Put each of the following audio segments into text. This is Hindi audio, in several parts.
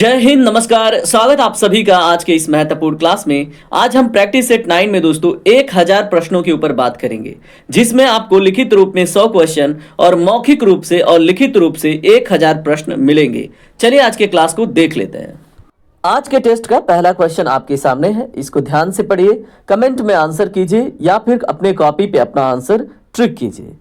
जय हिंद, नमस्कार। स्वागत आप सभी का आज के इस महत्वपूर्ण क्लास में। आज हम प्रैक्टिस सेट 9 में दोस्तों 1000 प्रश्नों के ऊपर बात करेंगे, जिसमें आपको लिखित रूप में 100 क्वेश्चन और मौखिक रूप से और लिखित रूप से 1000 प्रश्न मिलेंगे। चलिए आज के क्लास को देख लेते हैं। आज के टेस्ट का पहला क्वेश्चन आपके सामने है, इसको ध्यान से पढ़िए, कमेंट में आंसर कीजिए या फिर अपने कॉपी पे अपना आंसर ट्रिक कीजिए।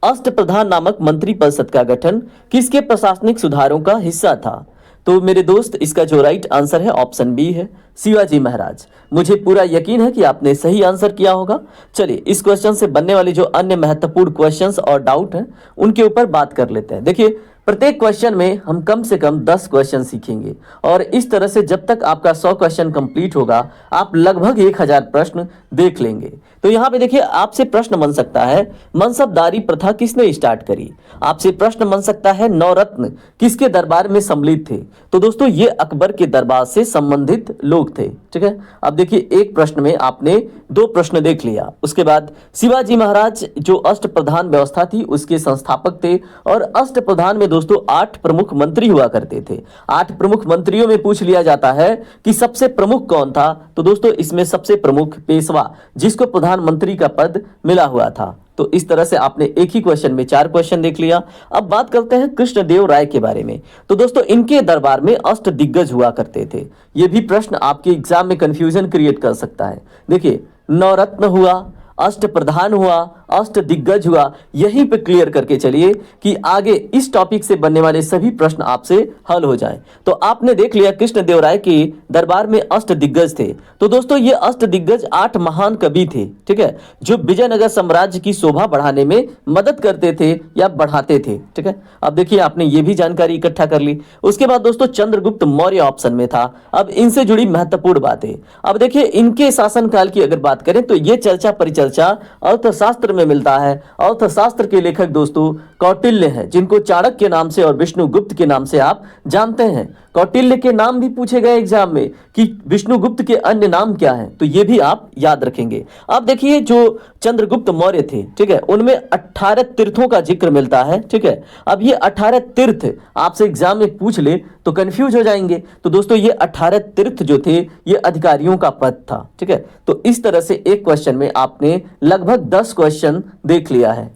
अष्टप्रधान नामक मंत्री परिषद का गठन किसके प्रशासनिक सुधारों का हिस्सा था? तो मेरे दोस्त, इसका जो राइट आंसर है ऑप्शन बी है, शिवाजी महाराज। मुझे पूरा यकीन है कि आपने सही आंसर किया होगा। चलिए इस क्वेश्चन से बनने वाले जो अन्य महत्वपूर्ण क्वेश्चंस और डाउट हैं उनके ऊपर बात कर लेते हैं। देखिए, प्रत्येक क्वेश्चन में हम कम से कम 10 क्वेश्चन सीखेंगे और इस तरह से जब तक आपका 100 क्वेश्चन कंप्लीट होगा आप लगभग 1000 प्रश्न देख लेंगे। तो यहाँ पे देखिए, आपसे प्रश्न बन सकता है मनसबदारी प्रथा किसने स्टार्ट करी? आपसे प्रश्न बन सकता है नवरत्न किसके दरबार में सम्मिलित थे? तो दोस्तों ये अकबर के दरबार से संबंधित लोग थे। ठीक है, अब देखिए एक प्रश्न में आपने 2 प्रश्न देख लिया। उसके बाद शिवाजी महाराज जो अष्टप्रधान व्यवस्था थी उसके संस्थापक थे और अष्टप्रधान में दोस्तों 8 प्रमुख मंत्री हुआ करते थे। 8 प्रमुख मंत्रियों में पूछ लिया जाता है कि सबसे प्रमुख कौन था? तो दोस्तों इसमें सबसे प्रमुख पेशवा, जिसको प्रधानमंत्री का पद मिला हुआ था। तो इस तरह से आपने एक ही क्वेश्चन में 4 क्वेश्चन देख लिया। अब बात करते हैं कृष्णदेव राय के बारे में। तो दोस्तों इनके दरबार में अष्ट दिग्गज हुआ करते थे। यह भी प्रश्न आपके एग्जाम में कंफ्यूजन क्रिएट कर सकता है। देखिए, नवरत्न हुआ, अष्ट प्रधान हुआ, अष्ट दिग्गज हुआ, यहीं पे क्लियर करके चलिए कि आगे इस टॉपिक से बनने वाले सभी प्रश्न आपसे हल हो जाएं। तो आपने देख लिया कृष्णदेव राय के दरबार में अष्ट दिग्गज थे। तो दोस्तों ये अष्ट दिग्गज 8 महान कवि थे, ठीक है, जो विजयनगर साम्राज्य की शोभा बढ़ाने में मदद करते थे या बढ़ाते थे। ठीक है, अब देखिए आपने ये भी जानकारी इकट्ठा कर ली। उसके बाद दोस्तों चंद्रगुप्त मौर्य ऑप्शन में था। अब इनसे जुड़ी महत्वपूर्ण बातें, अब देखिए इनके शासनकाल की अगर बात करें तो ये चर्चा परिचर्चा अर्थशास्त्र में मिलता है। अर्थशास्त्र के लेखक दोस्तों कौटिल्य हैं, जिनको चाणक्य के नाम से और विष्णुगुप्त के नाम से आप जानते हैं। कौटिल्य के नाम भी पूछे गए एग्जाम में कि विष्णुगुप्त के अन्य नाम क्या हैं, तो ये भी आप याद रखेंगे। अब देखिए जो चंद्रगुप्त मौर्य थे, ठीक है, उनमें 18 तीर्थों का जिक्र मिलता है। ठीक है, अब ये 18 तीर्थ आपसे एग्जाम में पूछ ले तो कंफ्यूज हो जाएंगे। तो दोस्तों ये 18 तीर्थ जो थे ये अधिकारियों का पद था। ठीक है, तो इस तरह से एक क्वेश्चन में आपने लगभग 10 क्वेश्चन देख लिया है।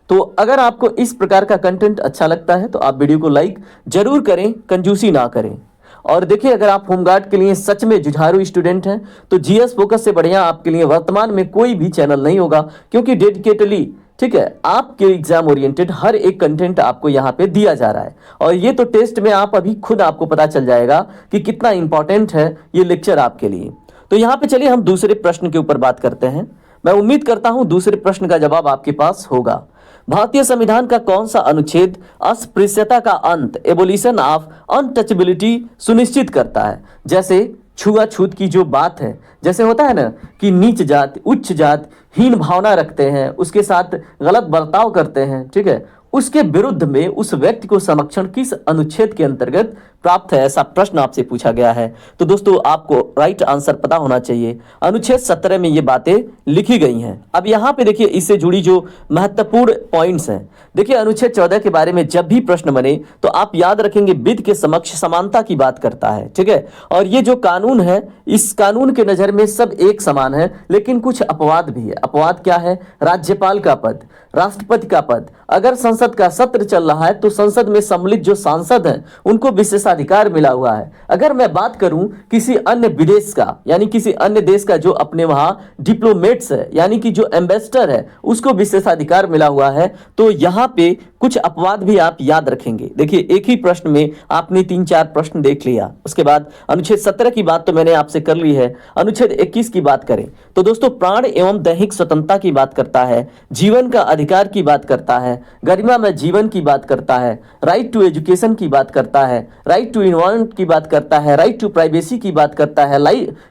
तो अगर आपको इस प्रकार का कंटेंट अच्छा लगता है तो आप वीडियो को लाइक जरूर करें, कंजूसी ना करें। और देखिए, अगर आप होमगार्ड के लिए सच में जुझारू स्टूडेंट हैं तो जीएस फोकस से बढ़िया आपके लिए वर्तमान में कोई भी चैनल नहीं होगा, क्योंकि डेडिकेटली, ठीक है, आपके एग्जाम ओरिएंटेड हर एक कंटेंट आपको यहाँ पे दिया जा रहा है। और ये तो टेस्ट में आप अभी खुद आपको पता चल जाएगा कि कितना इंपॉर्टेंट है ये लेक्चर आपके लिए। तो यहाँ पे चलिए हम दूसरे प्रश्न के ऊपर बात करते हैं। मैं उम्मीद करता हूं दूसरे प्रश्न का जवाब आपके पास होगा। भारतीय संविधान का कौन सा अनुच्छेद अस्पृश्यता का अंत, एबोलिशन ऑफ अनटचेबिलिटी सुनिश्चित करता है? जैसे छुआछूत की जो बात है, जैसे होता है ना कि नीच जात, उच्च जात, हीन भावना रखते हैं, उसके साथ गलत बर्ताव करते हैं, ठीक है, उसके विरुद्ध में उस व्यक्ति को संरक्षण किस अनुच्छेद के अंतर्गत प्राप्त है? ऐसा प्रश्न आपसे पूछा गया है। तो दोस्तों आपको राइट आंसर पता होना चाहिए। अनुच्छेद 17 में ये बातें लिखी गई हैं। अब यहाँ पे देखिए इससे जुड़ी जो महत्वपूर्ण पॉइंट्स हैं, देखिए अनुच्छेद 14 के बारे में जब भी प्रश्न बने तो आप याद रखेंगे विधि के समक्ष समानता की बात करता है। ठीक है, और ये जो कानून है, इस कानून के नजर में सब एक समान है, लेकिन कुछ अपवाद भी है। अपवाद क्या है? राज्यपाल का पद, राष्ट्रपति का पद, अगर संसद का सत्र चल रहा है तो संसद में सम्मिलित जो सांसद हैं उनको विशेषाधिकार मिला हुआ है। अगर मैं बात करूं किसी अन्य विदेश का, यानी किसी अन्य देश का जो अपने वहां डिप्लोमेट्स है, यानी कि जो एम्बेसडर है, उसको विशेषाधिकार मिला हुआ है। तो यहाँ पे कुछ अपवाद भी आप याद रखेंगे। देखिए एक ही प्रश्न में आपने 3-4 प्रश्न देख लिया। उसके बाद अनुच्छेद 17 की बात तो मैंने आपसे कर ली है। अनुच्छेद 21 की बात करें तो दोस्तों प्राण एवं दैहिक स्वतंत्रता की बात करता है, जीवन का अधिकार की बात करता है, गरिमा में जीवन की बात करता है, राइट टू एजुकेशन की बात करता है, राइट टू इन्वायरमेंट की बात करता है, राइट टू प्राइवेसी की बात करता है,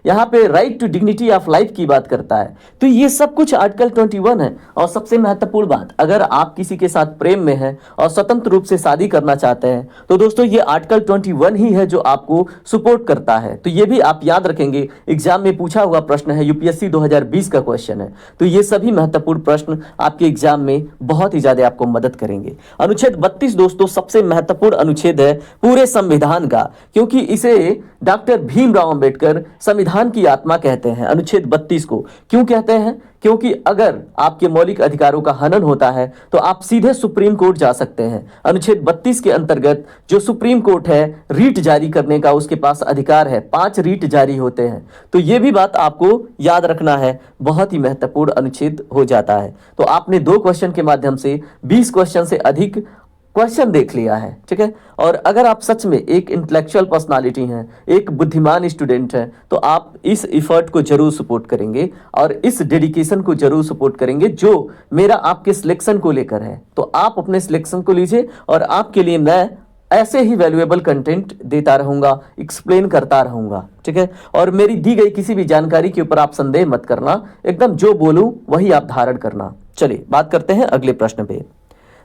यहाँ पे right to dignity of life की बात करता है। तो ये सब कुछ आर्टिकल 21 है। और सबसे महत्वपूर्ण बात, अगर आप किसी के साथ प्रेम में हैं और स्वतंत्र रूप से शादी करना चाहते हैं, तो दोस्तों ये आर्टिकल 21 ही है जो आपको सपोर्ट करता है। तो ये भी आप याद रखेंगे, एग्जाम में पूछा हुआ प्रश्न है, यूपीएससी 2020 का क्वेश्चन है। तो ये सभी महत्वपूर्ण प्रश्न आपके एग्जाम में बहुत ही ज्यादा आपको मदद करेंगे। अनुच्छेद 32 दोस्तों सबसे महत्वपूर्ण अनुच्छेद है पूरे संविधान का, क्योंकि इसे डॉक्टर भीमराव अंबेडकर संविधान की आत्मा कहते हैं। अनुच्छेद 32 को क्यों कहते हैं? क्योंकि अगर आपके मौलिक अधिकारों का हनन होता है तो आप सीधे सुप्रीम कोर्ट जा सकते हैं। अनुच्छेद 32 के अंतर्गत जो सुप्रीम कोर्ट है, रीट जारी करने का उसके पास अधिकार है, 5 रीट जारी होते हैं। तो ये भी बात आपको याद रखना है, बहुत ही महत्वपूर्ण अनुच्छेद हो जाता है। तो आपने 2 क्वेश्चन के माध्यम से 20 क्वेश्चन से अधिक क्वेश्चन देख लिया है, ठीक है। और अगर आप सच में एक इंटेलेक्चुअल पर्सनालिटी हैं, एक बुद्धिमान स्टूडेंट हैं, तो आप इस इफर्ट को जरूर सपोर्ट करेंगे और इस डेडिकेशन को जरूर सपोर्ट करेंगे जो मेरा आपके सिलेक्शन को लेकर है। तो आप अपने सिलेक्शन को लीजिए और आपके लिए मैं ऐसे ही वैल्यूएबल कंटेंट देता रहूंगा, एक्सप्लेन करता रहूंगा, ठीक है। और मेरी दी गई किसी भी जानकारी के ऊपर आप संदेह मत करना, एकदम जो बोलूं वही आप धारण करना। चलिए बात करते हैं अगले प्रश्न पे।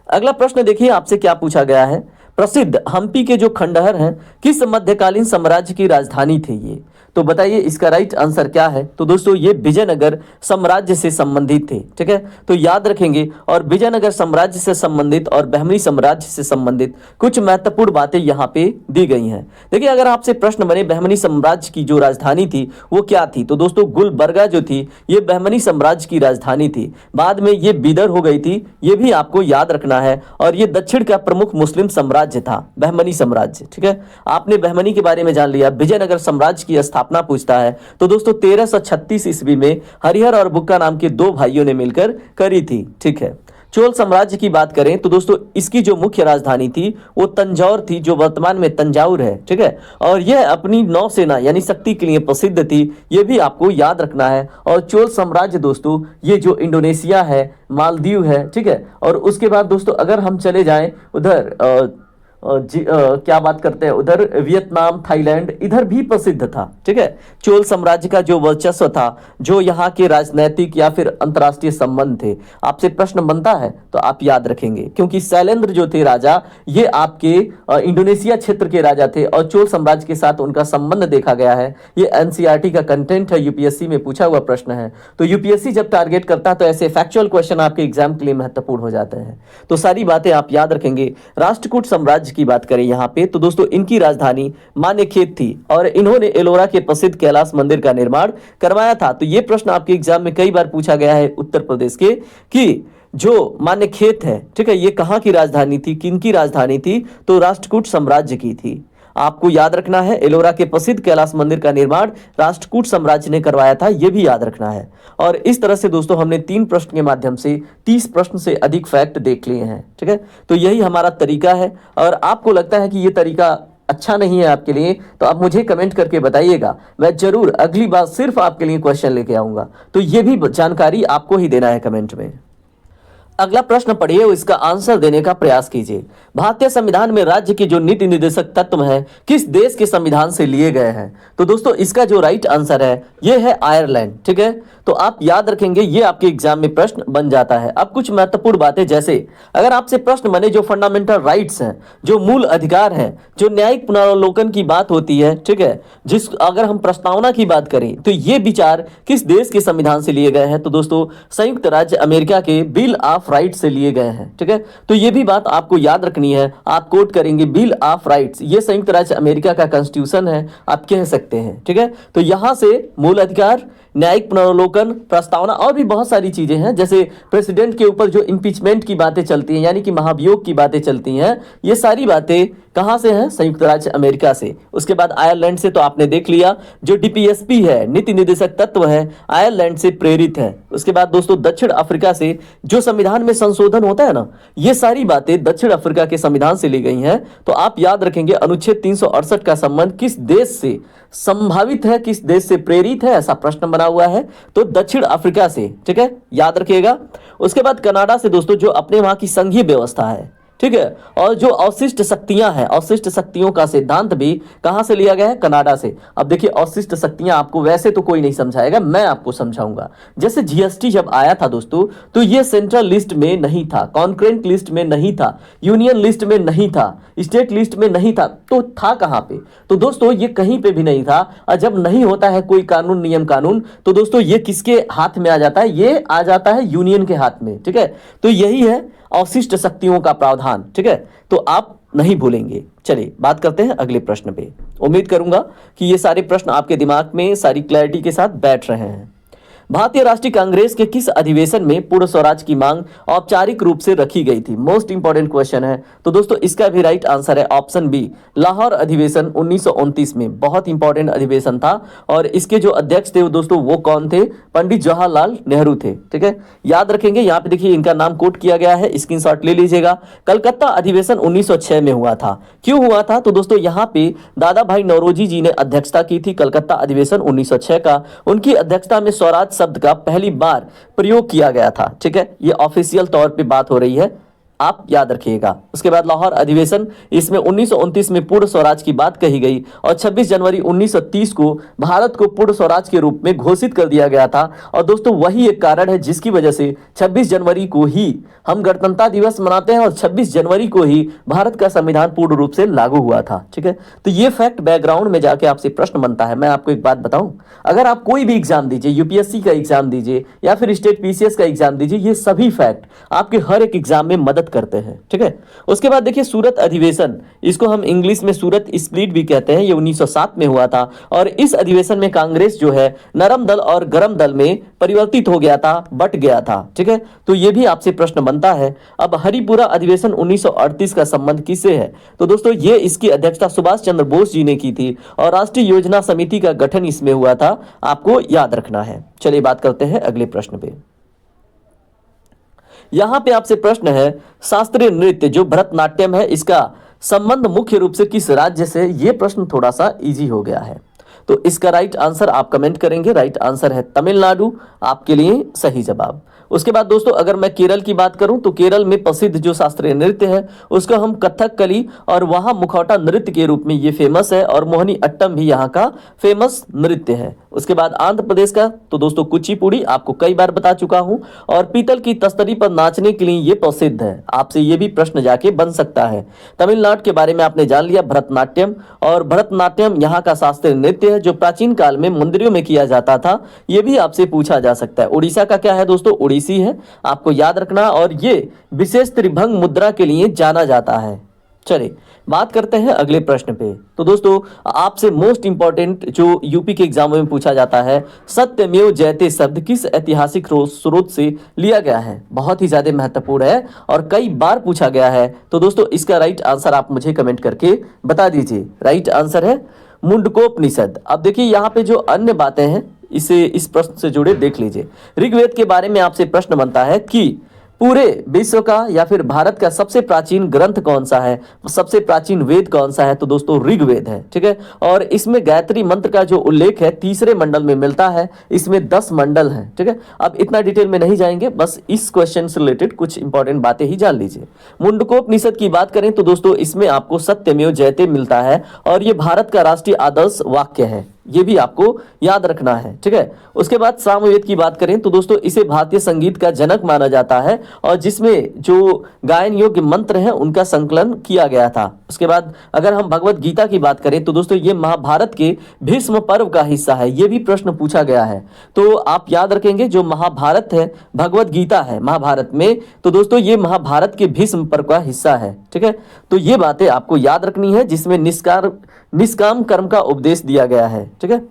अगला प्रश्न देखिए आपसे क्या पूछा गया है। प्रसिद्ध हम्पी के जो खंडहर हैं किस मध्यकालीन साम्राज्य की राजधानी थे ये? तो बताइए इसका राइट आंसर क्या है? तो दोस्तों ये विजयनगर साम्राज्य से संबंधित थे, ठीक है। तो याद रखेंगे, और विजयनगर साम्राज्य से संबंधित और बहमनी साम्राज्य से संबंधित कुछ महत्वपूर्ण बातें यहाँ पे दी गई हैं। देखिए अगर आपसे प्रश्न बने बहमनी साम्राज्य की जो राजधानी थी वो क्या थी, तो दोस्तों गुलबर्गा जो थी ये बहमनी साम्राज्य की राजधानी थी। बाद में ये बीदर हो गई थी, ये भी आपको याद रखना है। और ये दक्षिण का प्रमुख मुस्लिम साम्राज्य था, बहमनी साम्राज्य, ठीक है। आपने बहमनी के बारे में जान लिया। विजयनगर साम्राज्य की स्थापना पूछता है तो दोस्तों 1336 ईस्वी में हरिहर और बुक्का नाम के 2 भाइयों ने मिलकर करी थी, ठीक है। चोल साम्राज्य की बात करें तो दोस्तों इसकी जो मुख्य राजधानी थी वो तंजौर थी, जो वर्तमान में तंजावुर है, ठीक है। और यह अपनी नौसेना यानी शक्ति के लिए प्रसिद्ध थी, ये भी आपको याद रखना है। और चोल साम्राज्य दोस्तों ये जो इंडोनेशिया है, मालदीव है, ठीक है। और उसके बाद दोस्तों अगर हम चले जाएं उधर क्या बात करते हैं, उधर वियतनाम, थाईलैंड, इधर भी प्रसिद्ध था, ठीक है। चोल साम्राज्य का जो वर्चस्व था, जो यहाँ के राजनैतिक या फिर अंतर्राष्ट्रीय संबंध थे, आपसे प्रश्न बनता है तो आप याद रखेंगे, क्योंकि शैलेंद्र जो थे राजा ये आपके इंडोनेशिया क्षेत्र के राजा थे और चोल साम्राज्य के साथ उनका संबंध देखा गया है। ये एनसीईआरटी का कंटेंट है, यूपीएससी में पूछा हुआ प्रश्न है। तो यूपीएससी जब टारगेट करता है तो ऐसे फैक्चुअल क्वेश्चन आपके एग्जाम के लिए महत्वपूर्ण हो जाते हैं। तो सारी बातें आप याद रखेंगे। राष्ट्रकूट साम्राज्य की बात करें यहाँ पे तो दोस्तों इनकी राजधानी मानेखेत थी और इन्होंने एलोरा के प्रसिद्ध कैलाश मंदिर का निर्माण करवाया था। तो ये प्रश्न आपके एग्जाम में कई बार पूछा गया है उत्तर प्रदेश के, कि जो मानेखेत है, ठीक है, ये कहाँ की राजधानी थी, किनकी राजधानी थी? तो राष्ट्रकूट साम्राज्य की थी। आपको याद रखना है, एलोरा के प्रसिद्ध कैलाश मंदिर का निर्माण राष्ट्रकूट साम्राज्य ने करवाया था, यह भी याद रखना है। और इस तरह से दोस्तों हमने 3 प्रश्न के माध्यम से 30 प्रश्न से अधिक फैक्ट देख लिए हैं, ठीक है। तो यही हमारा तरीका है। और आपको लगता है कि ये तरीका अच्छा नहीं है आपके लिए तो आप मुझे कमेंट करके बताइएगा, मैं जरूर अगली बार सिर्फ आपके लिए क्वेश्चन लेके आऊंगा। तो ये भी जानकारी आपको ही देना है कमेंट में। अगला प्रश्न पढ़िए और इसका आंसर देने का प्रयास कीजिए। भारतीय संविधान में राज्य के जो नीति निर्देशक तत्व हैं किस देश के संविधान से लिए गए हैं? तो दोस्तों इसका जो राइट आंसर है ये है आयरलैंड, ठीक है। तो आप याद रखेंगे, ये आपके एग्जाम में प्रश्न बन जाता है। अब कुछ महत्वपूर्ण बातें, जैसे अगर आपसे प्रश्न बने जो फंडामेंटल राइट्स हैं, जो मूल अधिकार हैं, जो न्यायिक पुनरावलोकन की बात होती है, ठीक है, जिस अगर हम प्रस्तावना की बात करें तो ये विचार किस देश के संविधान से लिए गए हैं? तो दोस्तों संयुक्त राज्य अमेरिका के बिल ऑफ राइट से लिए गए हैं, ठीक है। तो ये भी बात आपको याद रखनी है। आप कोट करेंगे बिल ऑफ राइट्स, ये संयुक्त राज्य अमेरिका का कॉन्स्टिट्यूशन है, आप कह सकते हैं, ठीक है। तो यहां से मूल अधिकार, न्यायिक पुनरावलोकन, प्रस्तावना और भी बहुत सारी चीजें हैं, जैसे प्रेसिडेंट के ऊपर जो इंपीचमेंट की बातें चलती हैं, यानी कि महाभियोग की बातें चलती हैं, ये सारी बातें कहां से हैं? संयुक्त राज्य अमेरिका से। उसके बाद आयरलैंड से तो आपने देख लिया, जो डीपीएसपी है, नीति निर्देशक तत्व है, आयरलैंड से प्रेरित है। उसके बाद दोस्तों दक्षिण अफ्रीका से जो संविधान में संशोधन होता है ना, ये सारी बातें दक्षिण अफ्रीका के संविधान से ली गई हैं। तो आप याद रखेंगे अनुच्छेद 368 का संबंध किस देश से संभावित है, किस देश से प्रेरित है, ऐसा प्रश्न बना हुआ है, तो दक्षिण अफ्रीका से, ठीक है, याद रखिएगा। उसके बाद कनाडा से दोस्तों, जो अपने वहां की संघीय व्यवस्था है, ठीक है। और जो अवशिष्ट शक्तियां हैं, अवशिष्ट शक्तियों का सिद्धांत भी कहां से लिया गया है? कनाडा से। अब देखिए अवशिष्ट शक्तियां आपको वैसे तो कोई नहीं समझाएगा, मैं आपको समझाऊंगा। जैसे जीएसटी जब आया था दोस्तों, तो ये सेंट्रल लिस्ट में नहीं था, कॉन्करेंट लिस्ट में नहीं था, यूनियन लिस्ट में नहीं था, स्टेट लिस्ट में नहीं था, तो था कहां पे? तो दोस्तों ये कहीं पे भी नहीं था। और जब नहीं होता है कोई कानून, नियम कानून, तो दोस्तों ये किसके हाथ में आ जाता है? ये आ जाता है यूनियन के हाथ में। ठीक है, तो यही है अवशिष्ट शक्तियों का प्रावधान। ठीक है, तो आप नहीं भूलेंगे। चलिए बात करते हैं अगले प्रश्न पे। उम्मीद करूंगा कि ये सारे प्रश्न आपके दिमाग में सारी क्लैरिटी के साथ बैठ रहे हैं। भारतीय राष्ट्रीय कांग्रेस के किस अधिवेशन में पूर्ण स्वराज की मांग औपचारिक रूप से रखी गई थी? मोस्ट इंपॉर्टेंट क्वेश्चन है। तो दोस्तों इसका भी राइट आंसर है ऑप्शन बी, लाहौर अधिवेशन 1929 में। बहुत इंपॉर्टेंट अधिवेशन था और इसके जो अध्यक्ष थे दोस्तों वो कौन थे? पंडित जवाहरलाल नेहरू थे। ठीक है, याद रखेंगे। यहाँ पे देखिए इनका नाम कोट किया गया है, स्क्रीनशॉट ले लीजिएगा। कलकत्ता अधिवेशन 1906 में हुआ था। क्यों हुआ था? तो दोस्तों यहाँ पे दादा भाई नौरोजी जी ने अध्यक्षता की थी कलकत्ता अधिवेशन 1906 का। उनकी अध्यक्षता में स्वराज शब्द का पहली बार प्रयोग किया गया था। ठीक है, ये ऑफिशियल तौर पे बात हो रही है, आप याद रखिएगा। उसके बाद लाहौर अधिवेशन, इसमें 1929 में पूर्ण स्वराज की बात कही गई और 26 जनवरी 1930 को भारत को पूर्ण स्वराज के रूप में घोषित कर दिया गया था। और दोस्तों वही एक कारण है जिसकी वजह से 26 जनवरी को ही हम गणतंत्रता दिवस मनाते हैं और 26 जनवरी को ही भारत का संविधान पूर्ण रूप से लागू हुआ था। ठीक है, तो ये फैक्ट बैकग्राउंड में जाके आपसे प्रश्न बनता है। मैं आपको एक बात बताऊं, अगर आप कोई भी एग्जाम दीजिए, यूपीएससी का एग्जाम दीजिए या फिर स्टेट पीसीएस का एग्जाम दीजिए, ये सभी फैक्ट आपके हर एक एग्जाम में मदद करते हैं। ठीक है, उसके बाद देखिए सूरत अधिवेशन, इसको हम इंग्लिश में सूरत स्प्लिट भी कहते हैं, ये 1907 में हुआ था। और इस अधिवेशन में कांग्रेस जो है नरम दल और गरम दल में परिवर्तित हो गया था, बट गया था। ठीक है, तो ये भी आपसे प्रश्न बनता है। अब हरिपुरा अधिवेशन 1938 का संबंध किससे है? तो दोस्तों ये इसकी अध्यक्षता सुभाष चंद्र बोस जी ने की थी और राष्ट्रीय योजना समिति का गठन इसमें हुआ था, आपको याद रखना है। चलिए बात करते हैं अगले प्रश्न पे। यहां पे आपसे प्रश्न है, शास्त्रीय नृत्य जो भरतनाट्यम है, इसका संबंध मुख्य रूप से किस राज्य से? ये प्रश्न थोड़ा सा इजी हो गया है, तो इसका राइट आंसर आप कमेंट करेंगे। राइट आंसर है तमिलनाडु, आपके लिए सही जवाब। उसके बाद दोस्तों अगर मैं केरल की बात करूं तो केरल में प्रसिद्ध जो शास्त्रीय नृत्य है उसको हम कथकली और वहां मुखौटा नृत्य के रूप में ये फेमस है, और मोहिनी अट्टम भी यहाँ का फेमस नृत्य है। उसके बाद आंध्र प्रदेश का तो दोस्तों कुचिपुड़ी, आपको कई बार बता चुका हूं, और पीतल की तस्तरी पर नाचने के लिए ये प्रसिद्ध है। आपसे ये भी प्रश्न जाके बन सकता है। तमिलनाडु के बारे में आपने जान लिया, भरतनाट्यम, और भरतनाट्यम यहाँ का शास्त्रीय नृत्य है जो प्राचीन काल में मंदिरों में किया जाता था। ये भी आपसे पूछा जा सकता है। उड़ीसा का क्या है दोस्तों? ओडिसी है, आपको याद रखना, और ये विशेष त्रिभंग मुद्रा के लिए जाना जाता है। चलिए बात करते हैं अगले प्रश्न पे। तो दोस्तों आपसे मोस्ट इंपॉर्टेंट जो यूपी के एग्जामों में पूछा जाता है, सत्यमेव जयते शब्द किस ऐतिहासिक स्रोत से लिया गया है? बहुत ही ज्यादा महत्वपूर्ण है और कई बार पूछा गया है। तो दोस्तों इसका राइट आंसर आप मुझे कमेंट करके बता दीजिए। राइट आंसर है मुंडकोपनिषद। अब देखिए यहाँ पे जो अन्य बातें हैं इसे इस प्रश्न से जुड़े देख लीजिए। ऋग्वेद के बारे में आपसे प्रश्न बनता है कि पूरे विश्व का या फिर भारत का सबसे प्राचीन ग्रंथ कौन सा है, सबसे प्राचीन वेद कौन सा है? तो दोस्तों ऋग्वेद है। ठीक है, और इसमें गायत्री मंत्र का जो उल्लेख है तीसरे मंडल में मिलता है। इसमें 10 मंडल हैं। ठीक है, अब इतना डिटेल में नहीं जाएंगे, बस इस क्वेश्चन से रिलेटेड कुछ इंपॉर्टेंट बातें ही जान लीजिए। मुंडकोपनिषद की बात करें तो दोस्तों इसमें आपको सत्यमेव जयते मिलता है और ये भारत का राष्ट्रीय आदर्श वाक्य है, ये भी आपको याद रखना है। ठीक है, उसके बाद सामवेद की बात करें तो दोस्तों इसे भारतीय संगीत का जनक माना जाता है और जिसमें जो गायन योग्य मंत्र हैं उनका संकलन किया गया था। उसके बाद अगर हम भगवत गीता की बात करें तो दोस्तों ये महाभारत के भीष्म पर्व का हिस्सा है, ये भी प्रश्न पूछा गया है। तो आप याद रखेंगे जो महाभारत है, भगवत गीता है महाभारत में, तो दोस्तों ये महाभारत के भीष्म पर्व का हिस्सा है। ठीक है, तो ये बातें आपको याद रखनी है जिसमें निष्काम कर्म का उपदेश दिया गया है। ठीक है,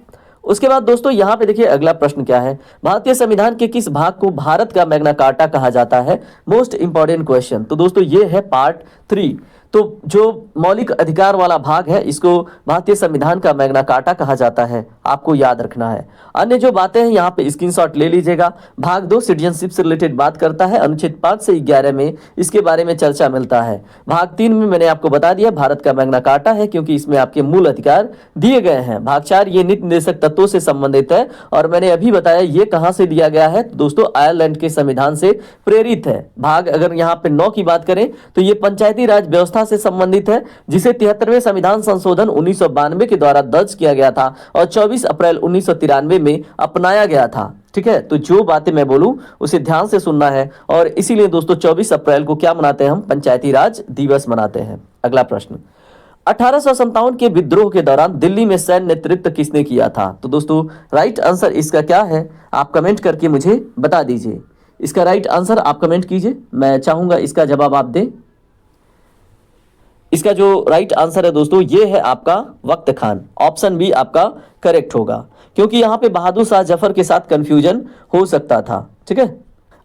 उसके बाद दोस्तों यहाँ पे देखिए अगला प्रश्न क्या है, भारतीय संविधान के किस भाग को भारत का मैग्ना कार्टा कहा जाता है? Most important question. तो दोस्तों ये है पार्ट 3। तो जो मौलिक अधिकार वाला भाग है इसको भारतीय संविधान का मैग्ना कार्टा कहा जाता है, आपको याद रखना है। अन्य जो बातें हैं यहाँ पे स्क्रीनशॉट ले लीजिएगा। भाग 2 सिटीजनशिप से रिलेटेड बात करता है, अनुच्छेद 5 से 11 में इसके बारे में चर्चा मिलता है। भाग 3 में मैंने आपको बता दिया भारत का मैग्ना कार्टा है, क्योंकि इसमें आपके मूल अधिकार दिए गए हैं। भाग 4 ये नीति निर्देशक तत्वों से संबंधित है, और मैंने अभी बताया ये कहां से लिया गया है, दोस्तों आयरलैंड के संविधान से प्रेरित है। भाग अगर यहाँ पे 9 की बात करें तो ये पंचायती राज व्यवस्था से संबंधित है, जिसे 73वें संविधान संशोधन 1992 के द्वारा दर्ज किया गया था और 24 अप्रैल 1993 में अपनाया गया था। ठीक है, तो जो बातें मैं बोलूं उसे ध्यान से सुनना है, और इसीलिए दोस्तों 24 अप्रैल को क्या मनाते हैं हम, पंचायती राज दिवस मनाते हैं। अगला प्रश्न, 1857 के विद्रोह के दौरान दिल्ली में सैन्य नेतृत्व किसने किया था? तो दोस्तों राइट आंसर इसका क्या है, आप कमेंट करके मुझे बता दीजिए। इसका राइट आंसर आप कमेंट कीजिए, मैं चाहूंगा इसका जवाब आप दें। इसका जो राइट आंसर है दोस्तों ये है आपका वक्त खान। ऑप्शन बी आपका करेक्ट होगा, क्योंकि यहाँ पे बहादुर शाह जफर के साथ कंफ्यूजन हो सकता था। ठीक है,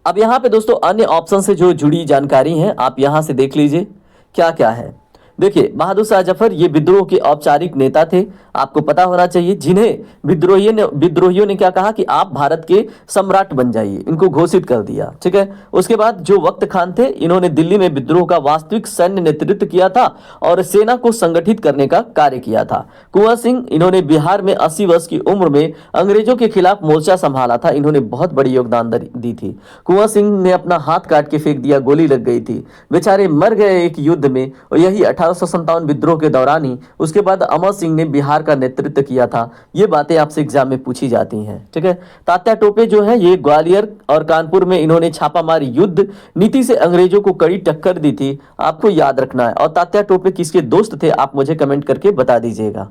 अब यहाँ पे दोस्तों अन्य ऑप्शन से जो जुड़ी जानकारी है आप यहाँ से देख लीजिए क्या क्या है। देखिए, बहादुर शाह जफर ये विद्रोह के औपचारिक नेता थे, आपको पता होना चाहिए, जिन्हें विद्रोहियों ने क्या कहा कि आप भारत के सम्राट बन जाइए, इनको घोषित कर दिया। ठीक है, उसके बाद जो वक्त खान थे, इन्होंने दिल्ली में विद्रोह का वास्तविक सैन्य नेतृत्व किया था और सेना को संगठित करने का कार्य किया था। कुंवर सिंह, इन्होंने बिहार में 80 वर्ष की उम्र में अंग्रेजों के खिलाफ मोर्चा संभाला था, इन्होंने बहुत बड़ी योगदान दी थी। कुंवर सिंह ने अपना हाथ काट के फेंक दिया, गोली लग गई थी, बेचारे मर गए एक युद्ध में, और यही 1857 विद्रोह के दौरान ही उसके बाद अमर सिंह ने बिहार का नेतृत्व किया था। ये बातें आपसे एग्जाम में पूछी जाती हैं। ठीक है, तात्या टोपे जो है ये ग्वालियर और कानपुर में इन्होंने छापामारी युद्ध नीति से अंग्रेजों को कड़ी टक्कर दी थी, आपको याद रखना है। और तात्या टोपे किसके दोस्त थे आप मुझे कमेंट करके बता दीजिएगा।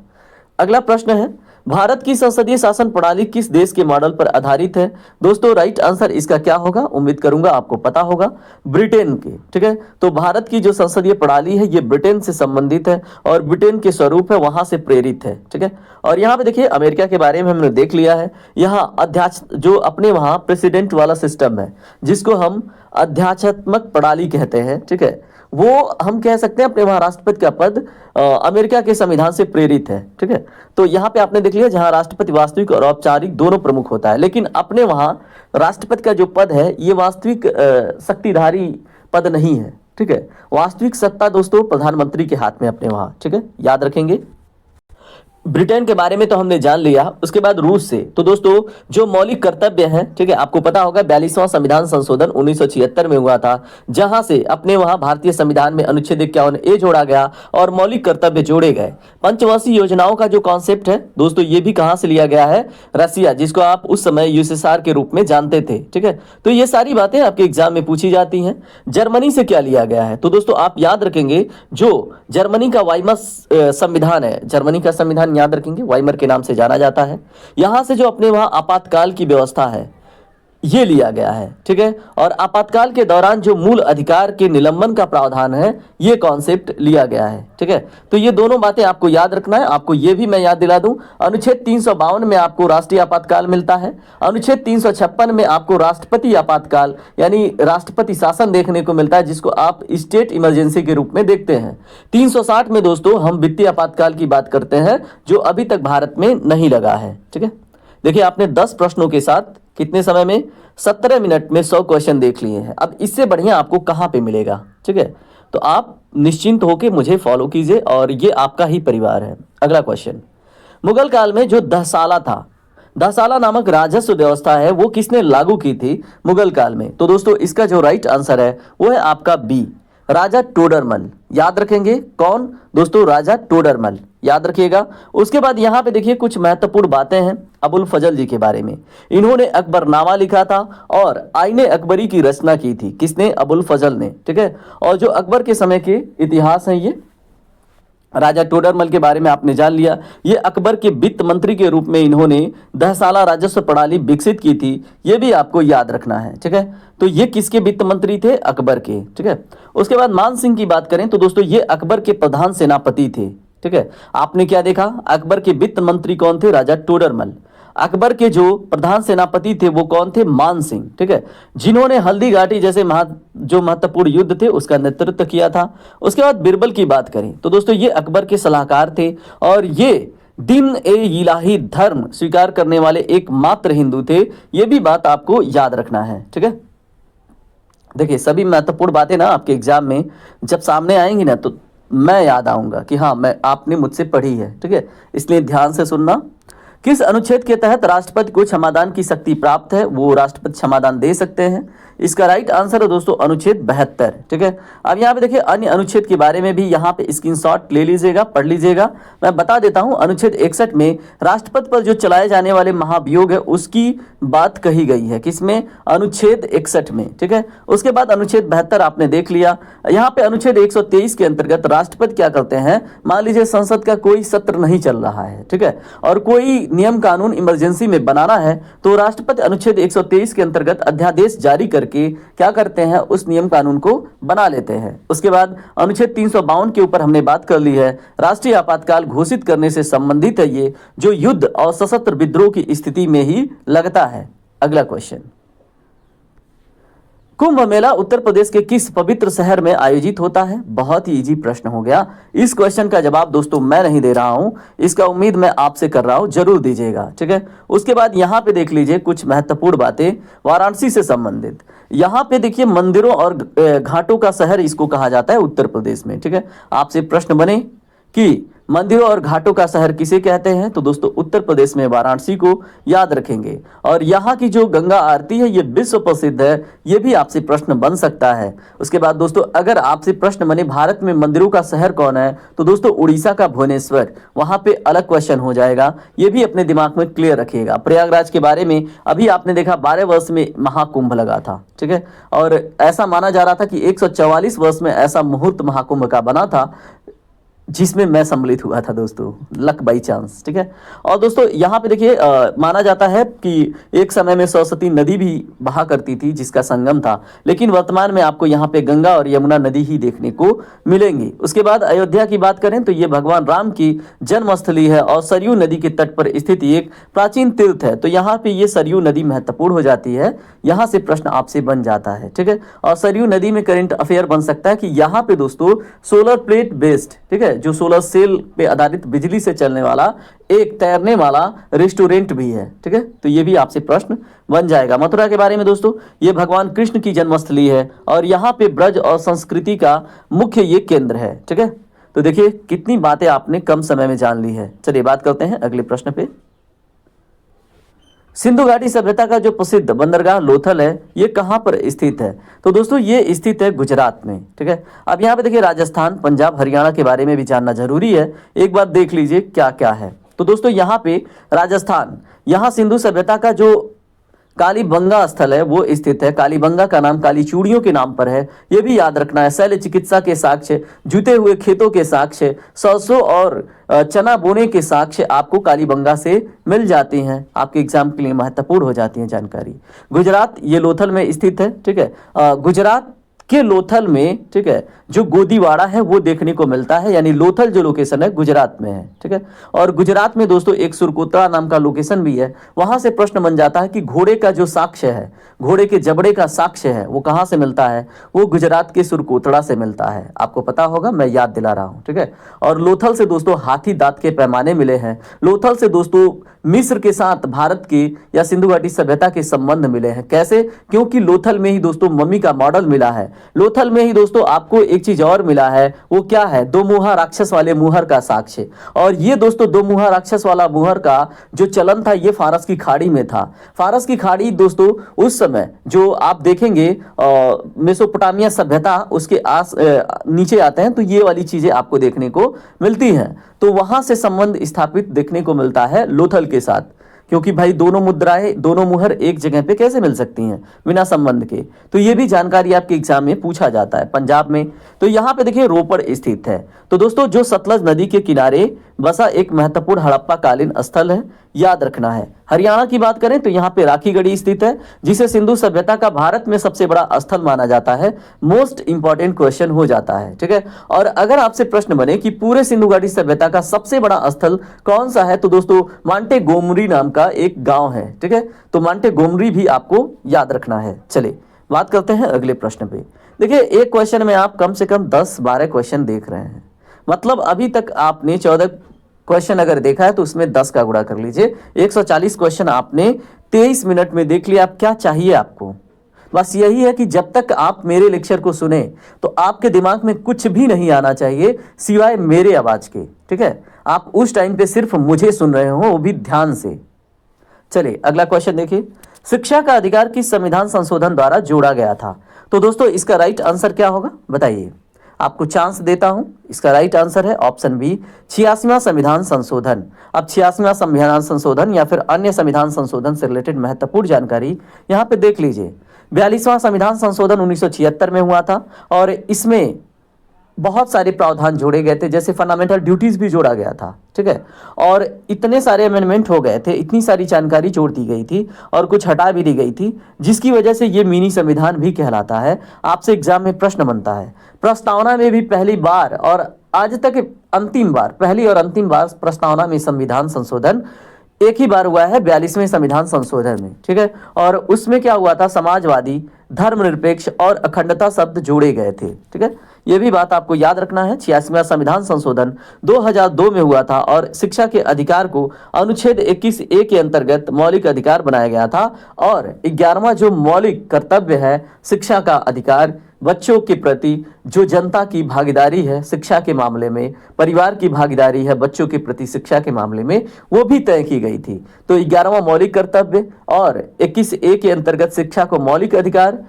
अगला प्रश्न है, भारत की संसदीय शासन प्रणाली किस देश के मॉडल पर आधारित है? दोस्तों राइट आंसर इसका क्या होगा, उम्मीद करूंगा आपको पता होगा, ब्रिटेन के। ठीक है, तो भारत की जो संसदीय प्रणाली है ये ब्रिटेन से संबंधित है और ब्रिटेन के स्वरूप है वहां से प्रेरित है। ठीक है, और यहाँ पे देखिए अमेरिका के बारे में हमने देख लिया है। यहाँ अध्यक्ष जो अपने वहां प्रेसिडेंट वाला सिस्टम है, जिसको हम अध्यात्मक प्रणाली कहते हैं। ठीक है, वो हम कह सकते हैं अपने वहां राष्ट्रपति का पद अमेरिका के संविधान से प्रेरित है। ठीक है, तो यहाँ पे आपने देख लिया जहां राष्ट्रपति वास्तविक और औपचारिक दोनों प्रमुख होता है, लेकिन अपने वहां राष्ट्रपति का जो पद है ये वास्तविक शक्तिधारी पद नहीं है। ठीक है, वास्तविक सत्ता दोस्तों प्रधानमंत्री के हाथ में अपने वहां। ठीक है, याद रखेंगे। ब्रिटेन के बारे में तो हमने जान लिया, उसके बाद रूस से। तो दोस्तों जो मौलिक कर्तव्य हैं, ठीक है, आपको पता होगा 42वां संविधान संशोधन 1976 में हुआ था, जहां से अपने वहां भारतीय संविधान में अनुच्छेद 51A जोड़ा गया और मौलिक कर्तव्य जोड़े गए। पंचवर्षीय योजनाओं का जो कॉन्सेप्ट है दोस्तों ये भी कहां से लिया गया है, रसिया, जिसको आप उस समय यूएसएसआर के रूप में जानते थे। ठीक है, तो ये सारी बातें आपके एग्जाम में पूछी जाती हैं। जर्मनी से क्या लिया गया है, तो दोस्तों आप याद रखेंगे जो जर्मनी का वाइमर संविधान है, जर्मनी का संविधान याद रखेंगे, वाइमर के नाम से जाना जाता है। यहां से जो अपने वहां आपातकाल की व्यवस्था है ये लिया गया है। ठीक है, और आपातकाल के दौरान जो मूल अधिकार के निलंबन का प्रावधान है ये कॉन्सेप्ट लिया गया है। ठीक है, तो ये दोनों बातें आपको याद रखना है। आपको ये भी मैं याद दिला दूं, अनुच्छेद 352 में आपको राष्ट्रीय आपातकाल मिलता है, अनुच्छेद 356 में आपको राष्ट्रपति आपातकाल यानी राष्ट्रपति शासन देखने को मिलता है, जिसको आप स्टेट इमरजेंसी के रूप में देखते हैं। 360 में दोस्तों हम वित्तीय आपातकाल की बात करते हैं, जो अभी तक भारत में नहीं लगा है। ठीक है, देखिए आपने 10 प्रश्नों के साथ कितने समय में, 17 मिनट में 100 क्वेश्चन देख लिए हैं। अब इससे बढ़िया आपको कहां पे मिलेगा? ठीक है, तो आप निश्चिंत होकर मुझे फॉलो कीजिए और ये आपका ही परिवार है। अगला क्वेश्चन, मुगल काल में जो दहसाला था, दहसाला नामक राजस्व व्यवस्था है वो किसने लागू की थी मुगल काल में? तो दोस्तों इसका जो राइट आंसर है वो है आपका बी, राजा टोडरमल। याद रखेंगे कौन दोस्तों, राजा टोडरमल, याद रखिएगा। उसके बाद यहाँ पे देखिए कुछ महत्वपूर्ण बातें हैं अबुल फजल जी के बारे में। इन्होंने अकबरनामा लिखा था और आईने अकबरी की रचना की थी। किसने? अबुल फजल ने। ठीक है, और जो अकबर के समय के इतिहास हैं ये राजा टोडरमल के बारे में आपने जान लिया। ये अकबर के वित्त मंत्री के रूप में इन्होंने दहसाला राजस्व प्रणाली विकसित की थी, ये भी आपको याद रखना है। ठीक है, तो ये किसके वित्त मंत्री थे? अकबर के। ठीक है, उसके बाद मान सिंह की बात करें तो दोस्तों ये अकबर के प्रधान सेनापति थे। ठीक है, आपने क्या देखा, अकबर के वित्त मंत्री कौन थे? राजा टोडरमल। अकबर के जो प्रधान सेनापति थे वो कौन थे? मान सिंह, ठीक है, जिन्होंने हल्दी घाटी जैसे जो महत्वपूर्ण युद्ध थे उसका नेतृत्व किया था। उसके बाद बिरबल की बात करें तो दोस्तों ये अकबर के सलाहकार थे और ये दिन ए इलाही धर्म स्वीकार करने वाले एकमात्र हिंदू थे। ये भी बात आपको याद रखना है, ठीक है। देखिए सभी महत्वपूर्ण बातें ना आपके एग्जाम में जब सामने आएंगी ना तो मैं याद आऊंगा कि हाँ मैं आपने मुझसे पढ़ी है, ठीक है, इसलिए ध्यान से सुनना। किस अनुच्छेद के तहत राष्ट्रपति को क्षमादान की शक्ति प्राप्त है? वो राष्ट्रपति क्षमादान दे सकते हैं। इसका राइट आंसर है दोस्तों अनुच्छेद 72, ठीक है। अब यहाँ पे देखिए अन्य अनुच्छेद के बारे में भी यहाँ पे स्क्रीनशॉट ले लीजिएगा, पढ़ लीजिएगा। मैं बता देता हूँ अनुच्छेद 61 में राष्ट्रपति पर जो चलाए जाने वाले महाभियोग है उसकी बात कही गई है। किसमें? अनुच्छेद 61 में, ठीक है। उसके बाद अनुच्छेद 72 आपने देख लिया। यहाँ पे अनुच्छेद 123 के अंतर्गत राष्ट्रपति क्या करते हैं? मान लीजिए संसद का कोई सत्र नहीं चल रहा है, ठीक है, और कोई नियम कानून इमरजेंसी में बनाना है तो राष्ट्रपति अनुच्छेद 123 के अंतर्गत अध्यादेश जारी करके क्या करते हैं? उस नियम कानून को बना लेते हैं। उसके बाद अनुच्छेद 352 के ऊपर हमने बात कर ली है। राष्ट्रीय आपातकाल घोषित करने से संबंधित है ये, जो युद्ध और सशस्त्र विद्रोह की स्थिति में ही लगता है। अगला क्वेश्चन, कुंभ मेला उत्तर प्रदेश के किस पवित्र शहर में आयोजित होता है? बहुत ही इजी प्रश्न हो गया। इस क्वेश्चन का जवाब दोस्तों मैं नहीं दे रहा हूं, इसका उम्मीद मैं आपसे कर रहा हूं, जरूर दीजिएगा, ठीक है। उसके बाद यहां पे देख लीजिए कुछ महत्वपूर्ण बातें वाराणसी से संबंधित। यहां पे देखिए मंदिरों और घाटों का शहर इसको कहा जाता है उत्तर प्रदेश में, ठीक है। आपसे प्रश्न बने कि मंदिरों और घाटों का शहर किसे कहते हैं? तो दोस्तों उत्तर प्रदेश में वाराणसी को याद रखेंगे। और यहाँ की जो गंगा आरती है ये विश्व प्रसिद्ध है, ये भी आपसे प्रश्न बन सकता है। उसके बाद दोस्तों अगर आपसे प्रश्न बने भारत में मंदिरों का शहर कौन है तो दोस्तों उड़ीसा का भुवनेश्वर, वहां पे अलग क्वेश्चन हो जाएगा, ये भी अपने दिमाग में क्लियर रखिएगा। प्रयागराज के बारे में अभी आपने देखा 12 वर्ष में महाकुंभ लगा था, ठीक है, और ऐसा माना जा रहा था कि 144 वर्ष में ऐसा मुहूर्त महाकुंभ का बना था जिसमें मैं सम्मिलित हुआ था दोस्तों, लक बाई चांस, ठीक है। और दोस्तों यहाँ पे देखिए माना जाता है कि एक समय में सरस्वती नदी भी बहा करती थी जिसका संगम था, लेकिन वर्तमान में आपको यहाँ पे गंगा और यमुना नदी ही देखने को मिलेंगी। उसके बाद अयोध्या की बात करें तो ये भगवान राम की जन्मस्थली है और सरयू नदी के तट पर स्थित एक प्राचीन तीर्थ है, तो यहाँ पे ये सरयू नदी महत्वपूर्ण हो जाती है। यहाँ से प्रश्न आपसे बन जाता है, ठीक है। और सरयू नदी में करंट अफेयर बन सकता है कि यहाँ पे दोस्तों सोलर प्लेट बेस्ड, ठीक है, जो सोलर सेल पे आधारित बिजली से चलने वाला एक तैरने वाला रेस्टोरेंट भी है, ठीक है। तो ये भी आपसे प्रश्न बन जाएगा। मथुरा के बारे में दोस्तों ये भगवान कृष्ण की जन्मस्थली है और यहाँ पे ब्रज और संस्कृति का मुख्य ये केंद्र है, ठीक है। तो देखिए कितनी बातें आपने कम समय में जान ली है। चलिए बात करते हैं अगले प्रश्न पे। सिंधु घाटी सभ्यता का जो प्रसिद्ध बंदरगाह लोथल है ये कहाँ पर स्थित है? तो दोस्तों ये स्थित है गुजरात में, ठीक है। अब यहाँ पे देखिए राजस्थान, पंजाब, हरियाणा के बारे में भी जानना जरूरी है। एक बार देख लीजिए क्या क्या है। तो दोस्तों यहाँ पे राजस्थान, यहाँ सिंधु सभ्यता का जो कालीबंगा स्थल है वो स्थित है। कालीबंगा का नाम काली चूड़ियों के नाम पर है, ये भी याद रखना है। शैल चिकित्सा के साक्ष्य, जुते हुए खेतों के साक्ष्य, सरसों और चना बोने के साक्ष्य आपको कालीबंगा से मिल जाती हैं। आपके एग्जाम के लिए महत्वपूर्ण हो जाती है जानकारी। गुजरात ये लोथल में स्थित है, ठीक है। गुजरात के लोथल में, ठीक है, जो गोदीवाड़ा है वो देखने को मिलता है, यानी लोथल जो लोकेशन है गुजरात में है, ठीक है। और गुजरात में दोस्तों एक सुरकोतरा नाम का लोकेशन भी है। वहां से प्रश्न बन जाता है कि घोड़े का जो साक्ष्य है, घोड़े के जबड़े का साक्ष्य है, वो कहाँ से मिलता है? वो गुजरात के सुरकोतरा से मिलता है। आपको पता होगा, मैं याद दिला रहा हूँ, ठीक है। और लोथल से दोस्तों हाथी दांत के पैमाने मिले हैं। लोथल से दोस्तों मिस्र के साथ भारत के या सिंधु घाटी सभ्यता के संबंध मिले हैं। कैसे? क्योंकि लोथल में ही दोस्तों मम्मी का मॉडल मिला है। लोथल में ही दोस्तों आपको एक चीज और मिला है, वो क्या है? दो मुहा राक्षस वाले मुहर का साक्ष्य। और ये दोस्तों दो मुहा राक्षस वाला मुहर का जो चलन था ये फारस की खाड़ी में था। फारस की खाड़ी दोस्तों उस समय जो आप देखेंगे मेसोपोटामिया सभ्यता उसके नीचे आते हैं, तो ये वाली चीजें आपको देखने को मिलती हैं। तो वहां से संबंध स्थापित देखने को मिलता है लोथल के साथ, क्योंकि भाई दोनों मुद्राएं, दोनों मुहर एक जगह पे कैसे मिल सकती हैं बिना संबंध के? तो ये भी जानकारी आपके एग्जाम में पूछा जाता है। पंजाब में तो यहाँ पे देखिए रोपड़ स्थित है। तो दोस्तों जो सतलज नदी के किनारे बसा एक महत्वपूर्ण हड़प्पा कालीन स्थल है, याद रखना है। हरियाणा की बात करें तो यहाँ पे राखीगढ़ी स्थित है, जिसे सिंधु सभ्यता का भारत में सबसे बड़ा स्थल माना जाता है। मोस्ट इंपॉर्टेंट क्वेश्चन हो जाता है, ठीक है। और अगर आपसे प्रश्न बने कि पूरे सिंधु घाटी सभ्यता का सबसे बड़ा स्थल कौन सा है, तो दोस्तों मांटे गोमरी नाम का एक गांव है, ठीक है। तो मांटे गोमरी भी आपको याद रखना है। चलिए बात करते हैं अगले प्रश्न पे। देखिए एक क्वेश्चन में आप कम से कम 10-12 क्वेश्चन देख रहे हैं, मतलब अभी तक आपने 14 क्वेश्चन अगर देखा है तो उसमें 10 का गुणा कर लीजिए। 140 क्वेश्चन आपने 23 मिनट में देख लिया। अब क्या चाहिए आपको? बस यही है कि जब तक आप मेरे लेक्चर को सुने तो आपके दिमाग में कुछ भी नहीं आना चाहिए सिवाय मेरे आवाज के, ठीक है। आप उस टाइम पे सिर्फ मुझे सुन रहे हो, वो भी ध्यान से। चलिए अगला क्वेश्चन देखिए, शिक्षा का अधिकार किस संविधान संशोधन द्वारा जोड़ा गया था? तो दोस्तों इसका राइट आंसर क्या होगा बताइए, आपको चांस देता हूं। इसका राइट आंसर है ऑप्शन बी, 86वां संविधान संशोधन। अब 86वां संविधान संशोधन या फिर अन्य संविधान संशोधन से रिलेटेड महत्वपूर्ण जानकारी यहां पे देख लीजिए। 42वां संविधान संशोधन 1976 में हुआ था और इसमें बहुत सारे प्रावधान जोड़े गए थे, जैसे फंडामेंटल ड्यूटीज भी जोड़ा गया था, ठीक है। और इतने सारे अमेंडमेंट हो गए थे, इतनी सारी जानकारी जोड़ दी गई थी और कुछ हटा भी दी गई थी, जिसकी वजह से ये मिनी संविधान भी कहलाता है। आपसे एग्जाम में प्रश्न बनता है, प्रस्तावना में भी पहली बार और आज तक अंतिम बार, पहली और अंतिम बार प्रस्तावना में संविधान संशोधन एक ही बार हुआ है, 42वें संविधान संशोधन में, ठीक है। और उसमें क्या हुआ था, समाजवादी, धर्मनिरपेक्ष और अखंडता शब्द जोड़े गए थे, ठीक है। यह भी बात आपको याद रखना है। 86वां संविधान संशोधन 2002 में हुआ था और शिक्षा के अधिकार को अनुच्छेद 21A के अंतर्गत मौलिक अधिकार बनाया गया था। और 11वां जो मौलिक कर्तव्य है, शिक्षा का अधिकार, बच्चों के प्रति जो जनता की भागीदारी है शिक्षा के मामले में, परिवार की भागीदारी है बच्चों के प्रति शिक्षा के मामले में, वो भी तय की गई थी। तो 11वां मौलिक कर्तव्य और 21A के अंतर्गत शिक्षा को मौलिक अधिकार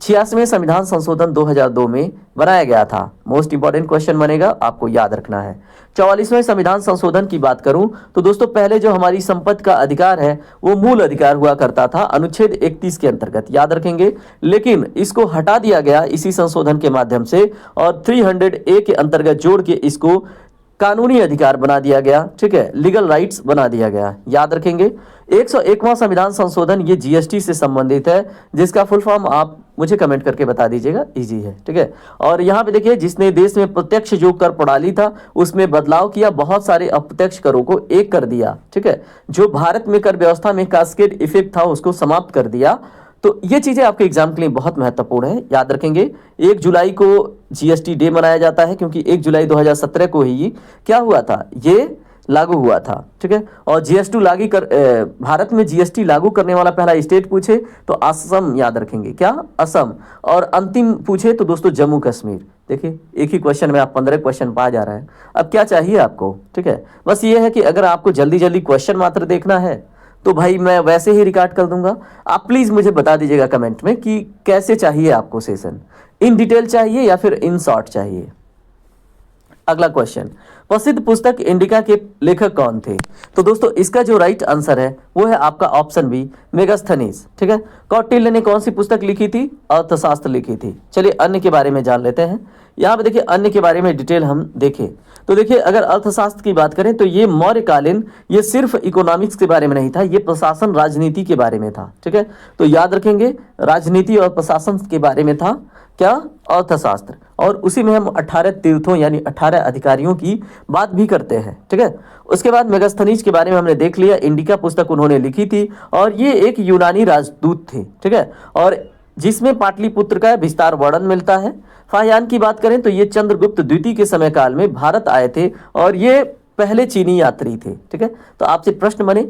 86वें संविधान संशोधन 2002 में बनाया गया था। मोस्ट इंपॉर्टेंट क्वेश्चन बनेगा, आपको याद रखना है। 44वें संविधान संशोधन की बात करूं तो दोस्तों पहले जो हमारी संपत्ति का अधिकार है वो मूल अधिकार हुआ करता था अनुच्छेद 31 के अंतर्गत, याद रखेंगे। लेकिन इसको हटा दिया गया इसी संशोधन के माध्यम से और 300A के अंतर्गत जोड़ के इसको कानूनी अधिकार बना दिया गया, ठीक है, लीगल राइट्स बना दिया गया, याद रखेंगे। 101वां संविधान संशोधन ये जीएसटी से संबंधित है, जिसका फुल फॉर्म आप मुझे कमेंट करके बता दीजिएगा, इजी है, ठीक है। और यहाँ पे देखिए, जिसने देश में प्रत्यक्ष जो कर प्रणाली था उसमें बदलाव किया, बहुत सारे अप्रत्यक्ष करों को एक कर दिया, ठीक है। जो भारत में कर व्यवस्था में कास्केड इफेक्ट था उसको समाप्त कर दिया। तो ये चीजें आपके एग्जाम के लिए बहुत महत्वपूर्ण है, याद रखेंगे। 1 जुलाई को जीएसटी डे मनाया जाता है क्योंकि 1 जुलाई 2017 को ही क्या हुआ था, ये लागू हुआ था, ठीक है। और जीएसटी लागू कर भारत में जीएसटी लागू करने वाला पहला स्टेट पूछे तो असम, याद रखेंगे, क्या, असम। और अंतिम पूछे तो दोस्तों जम्मू कश्मीर। देखिए एक ही क्वेश्चन में आप 15 क्वेश्चन पा जा रहे हैं। अब क्या चाहिए आपको, ठीक है, बस ये है कि अगर आपको जल्दी जल्दी क्वेश्चन मात्र देखना है तो भाई मैं वैसे ही रिकॉर्ड कर दूंगा। आप प्लीज मुझे बता दीजिएगा कमेंट में कि कैसे चाहिए आपको सेशन, इन डिटेल चाहिए या फिर इन शॉर्ट चाहिए। अगला क्वेश्चन, प्रसिद्ध पुस्तक इंडिका के लेखक कौन थे? तो दोस्तों इसका जो राइट आंसर है वो है आपका ऑप्शन बी, मेगास्थनीज, ठीक है। कौटिल्य ने कौन सी पुस्तक लिखी थी? अर्थशास्त्र लिखी थी। चलिए अन्य के बारे में जान लेते हैं। यहाँ पे देखिए अन्य के बारे में डिटेल हम देखें तो देखिए, अगर अर्थशास्त्र की बात करें तो ये मौर्यकालीन, ये सिर्फ इकोनॉमिक्स के बारे में नहीं था, ये प्रशासन राजनीति के बारे में था, ठीक है। तो याद रखेंगे राजनीति और प्रशासन के बारे में था क्या, अर्थशास्त्र। और उसी में हम 18 तीर्थों यानी 18 अधिकारियों की बात भी करते हैं, ठीक है। उसके बाद मेगास्थनीज के बारे में हमने देख लिया, इंडिका पुस्तक उन्होंने लिखी थी और ये एक यूनानी राजदूत थे, ठीक है, और जिसमें पाटलिपुत्र का विस्तार वर्णन मिलता है। फाहियान की बात करें तो ये चंद्रगुप्त द्वितीय के समय काल में भारत आए थे और ये पहले चीनी यात्री थे, ठीक है। तो आपसे प्रश्न बने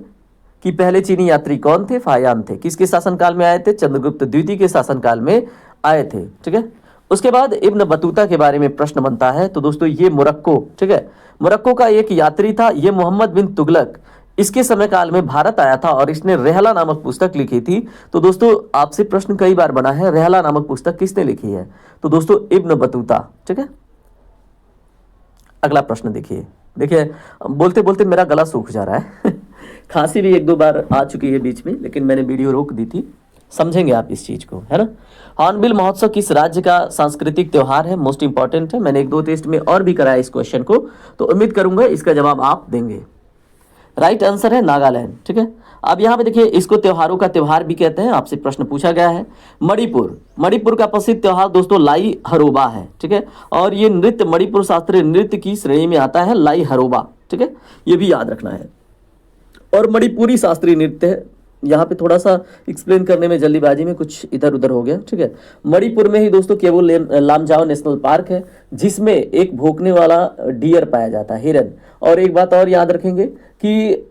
कि पहले चीनी यात्री कौन थे? फाहियान थे। किसके शासनकाल में आए थे? चंद्रगुप्त द्वितीय के शासनकाल में आए थे, ठीक है। उसके बाद इब्न बतूता के बारे में प्रश्न बनता है तो दोस्तों ये मोरक्को, ठीक है, मोरक्को का एक यात्री था। ये मोहम्मद बिन तुगलक इसके समय काल में भारत आया था और इसने रेहला नामक पुस्तक लिखी थी। तो दोस्तों आपसे प्रश्न कई बार बना है, रेहला नामक पुस्तक किसने लिखी है? तो दोस्तों इब्न बतूता, ठीक है। अगला प्रश्न देखिए, देखिए बोलते बोलते मेरा गला सूख जा रहा है खांसी भी 1-2 बार आ चुकी है बीच में, लेकिन मैंने वीडियो रोक दी थी। समझेंगे आप इस चीज को, है ना। हॉर्नबिल महोत्सव किस राज्य का सांस्कृतिक त्योहार है, मोस्ट इंपॉर्टेंट है। मैंने 1-2 टेस्ट में और भी कराया इस क्वेश्चन को, तो उम्मीद करूंगा इसका जवाब आप देंगे। राइट आंसर है नागालैंड, ठीक है। अब यहाँ पे देखिए, इसको त्योहारों का त्योहार भी कहते हैं, आपसे प्रश्न पूछा गया है। मणिपुर का प्रसिद्ध त्योहार दोस्तों लाई हरोबा है, ठीक है। और ये नृत्य मणिपुर शास्त्रीय नृत्य की श्रेणी में आता है, लाई हरोबा, ठीक है, ये भी याद रखना है। और मणिपुरी शास्त्रीय नृत्य है, यहाँ पे थोड़ा सा एक्सप्लेन करने में जल्दीबाजी में कुछ इधर उधर हो गया, ठीक है। मणिपुर में ही दोस्तों केवल लामजाओ नेशनल पार्क है, जिसमें एक भौंकने वाला डियर पाया जाता है, हिरन। और एक बात और याद रखेंगे कि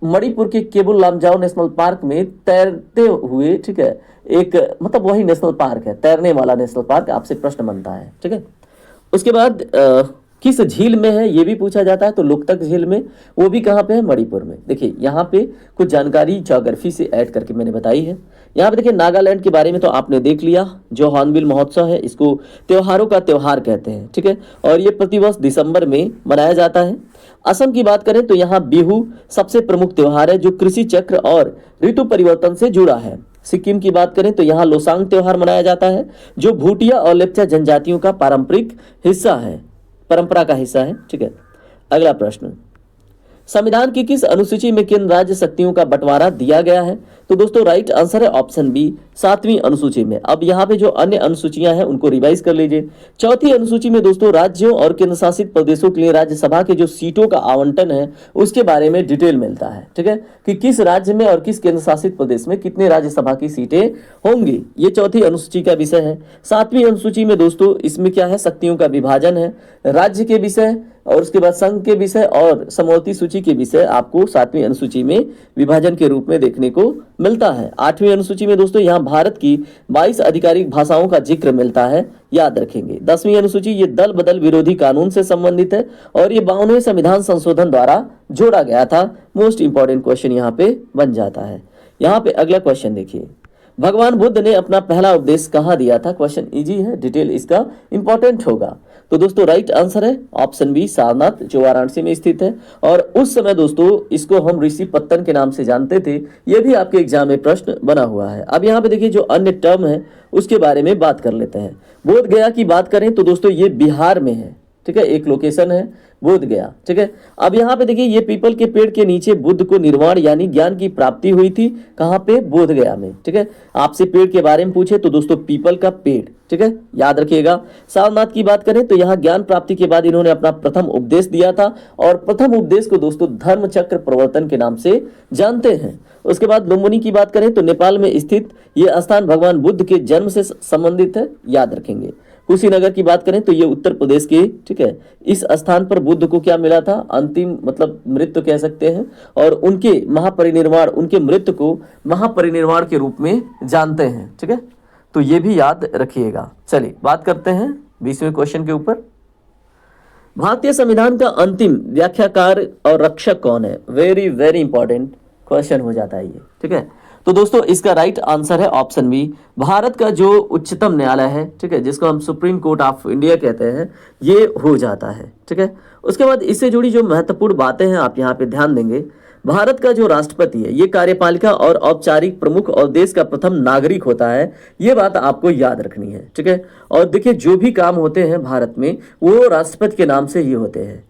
मणिपुर के केबुल लामजाओ नेशनल पार्क में तैरते हुए, ठीक है, एक मतलब वही नेशनल पार्क है, तैरने वाला नेशनल पार्क, आपसे प्रश्न बनता है, ठीक है। उसके बाद किस झील में है ये भी पूछा जाता है, तो लोकतक झील में, वो भी कहाँ पे है, मणिपुर में। देखिए यहाँ पे कुछ जानकारी ज्योग्राफी से ऐड करके मैंने बताई है। यहाँ पे देखिए नागालैंड के बारे में तो आपने देख लिया, जो हॉर्नबिल महोत्सव है इसको त्योहारों का त्योहार कहते हैं, ठीक है। और ये प्रतिवर्ष दिसंबर में मनाया जाता है। असम की बात करें तो यहाँ बिहू सबसे प्रमुख त्योहार है, जो कृषि चक्र और ऋतु परिवर्तन से जुड़ा है। सिक्किम की बात करें तो यहाँ लोसांग त्योहार मनाया जाता है, जो भूटिया और लेप्चा जनजातियों का परंपरा का हिस्सा है, ठीक है। अगला प्रश्न, संविधान की किस अनुसूची में केंद्र राज्य शक्तियों का बंटवारा दिया गया है, तो दोस्तों राइट आंसर है ऑप्शन बी, 7वीं अनुसूची में। अब यहाँ पे जो अन्य अनुसूचियां हैं उनको रिवाइज कर लीजिए। 4थी अनुसूची में दोस्तों राज्यों और केंद्र शासित प्रदेशों के लिए राज्यसभा के जो सीटों का आवंटन है उसके बारे में डिटेल मिलता है, ठीक है, कि किस राज्य में और किस केंद्र शासित प्रदेश में कितने राज्यसभा की सीटें होंगी, ये 4थी अनुसूची का विषय है। 7वीं अनुसूची में दोस्तों इसमें क्या है, शक्तियों का विभाजन है, राज्य के विषय और उसके बाद संघ के विषय और समवर्ती सूची के विषय आपको 7वीं अनुसूची में विभाजन के रूप में देखने को मिलता है। 8वीं अनुसूची में दोस्तों यहाँ भारत की 22 आधिकारिक भाषाओं का जिक्र मिलता है, याद रखेंगे। 10वीं अनुसूची ये दल बदल विरोधी कानून से संबंधित है और ये 52वें संविधान संशोधन द्वारा जोड़ा गया था। मोस्ट इंपॉर्टेंट क्वेश्चन यहाँ पे बन जाता है। यहाँ पे अगला क्वेश्चन देखिए, भगवान बुद्ध ने अपना पहला उपदेश कहाँ दिया था। क्वेश्चन इजी है, डिटेल इसका इंपॉर्टेंट होगा। तो दोस्तों राइट आंसर है ऑप्शन बी, सारनाथ, जो वाराणसी में स्थित है। और उस समय दोस्तों इसको हम ऋषि पत्तन के नाम से जानते थे, ये भी आपके एग्जाम में प्रश्न बना हुआ है। अब यहाँ पे देखिए जो अन्य टर्म है उसके बारे में बात कर लेते हैं। बोध गया की बात करें तो दोस्तों ये बिहार में है, ठीक है, एक लोकेशन है बोध गया, ठीक है। अब यहाँ पे देखिए ये पीपल के पेड़ के नीचे बुद्ध को निर्वाण यानी ज्ञान की प्राप्ति हुई थी, कहाँ पे, बोध गया में, ठीक है। आपसे पेड़ के बारे में पूछे तो दोस्तों पीपल का पेड़, ठीक है, याद रखिएगा। सारनाथ की बात करें तो यहाँ ज्ञान प्राप्ति के बाद इन्होंने अपना प्रथम उपदेश दिया था और प्रथम उपदेश को दोस्तों धर्म चक्र प्रवर्तन के नाम से जानते हैं। उसके बाद लुम्बिनी की बात करें तो नेपाल में स्थित ये स्थान भगवान बुद्ध के जन्म से संबंधित है, याद रखेंगे। कुशीनगर की बात करें तो ये उत्तर प्रदेश के, ठीक है, इस स्थान पर बुद्ध को क्या मिला था, अंतिम मतलब मृत्यु कह सकते हैं, और उनके महापरिनिर्वाण, उनके मृत्यु को महापरिनिर्वाण के रूप में जानते हैं, ठीक है। तो ये भी याद रखिएगा। चलिए बात करते हैं 20वें क्वेश्चन के ऊपर। भारतीय संविधान का अंतिम व्याख्याकार और रक्षक कौन है, वेरी वेरी इंपॉर्टेंट क्वेश्चन हो जाता है ये, ठीक है। तो दोस्तों इसका राइट आंसर है ऑप्शन बी, भारत का जो उच्चतम न्यायालय है, ठीक है, जिसको हम सुप्रीम कोर्ट ऑफ इंडिया कहते हैं, ये हो जाता है, ठीक है। उसके बाद इससे जुड़ी जो महत्वपूर्ण बातें हैं आप यहाँ पे ध्यान देंगे। भारत का जो राष्ट्रपति है ये कार्यपालिका और औपचारिक प्रमुख और देश का प्रथम नागरिक होता है, ये बात आपको याद रखनी है, ठीक है। और देखिए जो भी काम होते हैं भारत में वो राष्ट्रपति के नाम से ही होते हैं।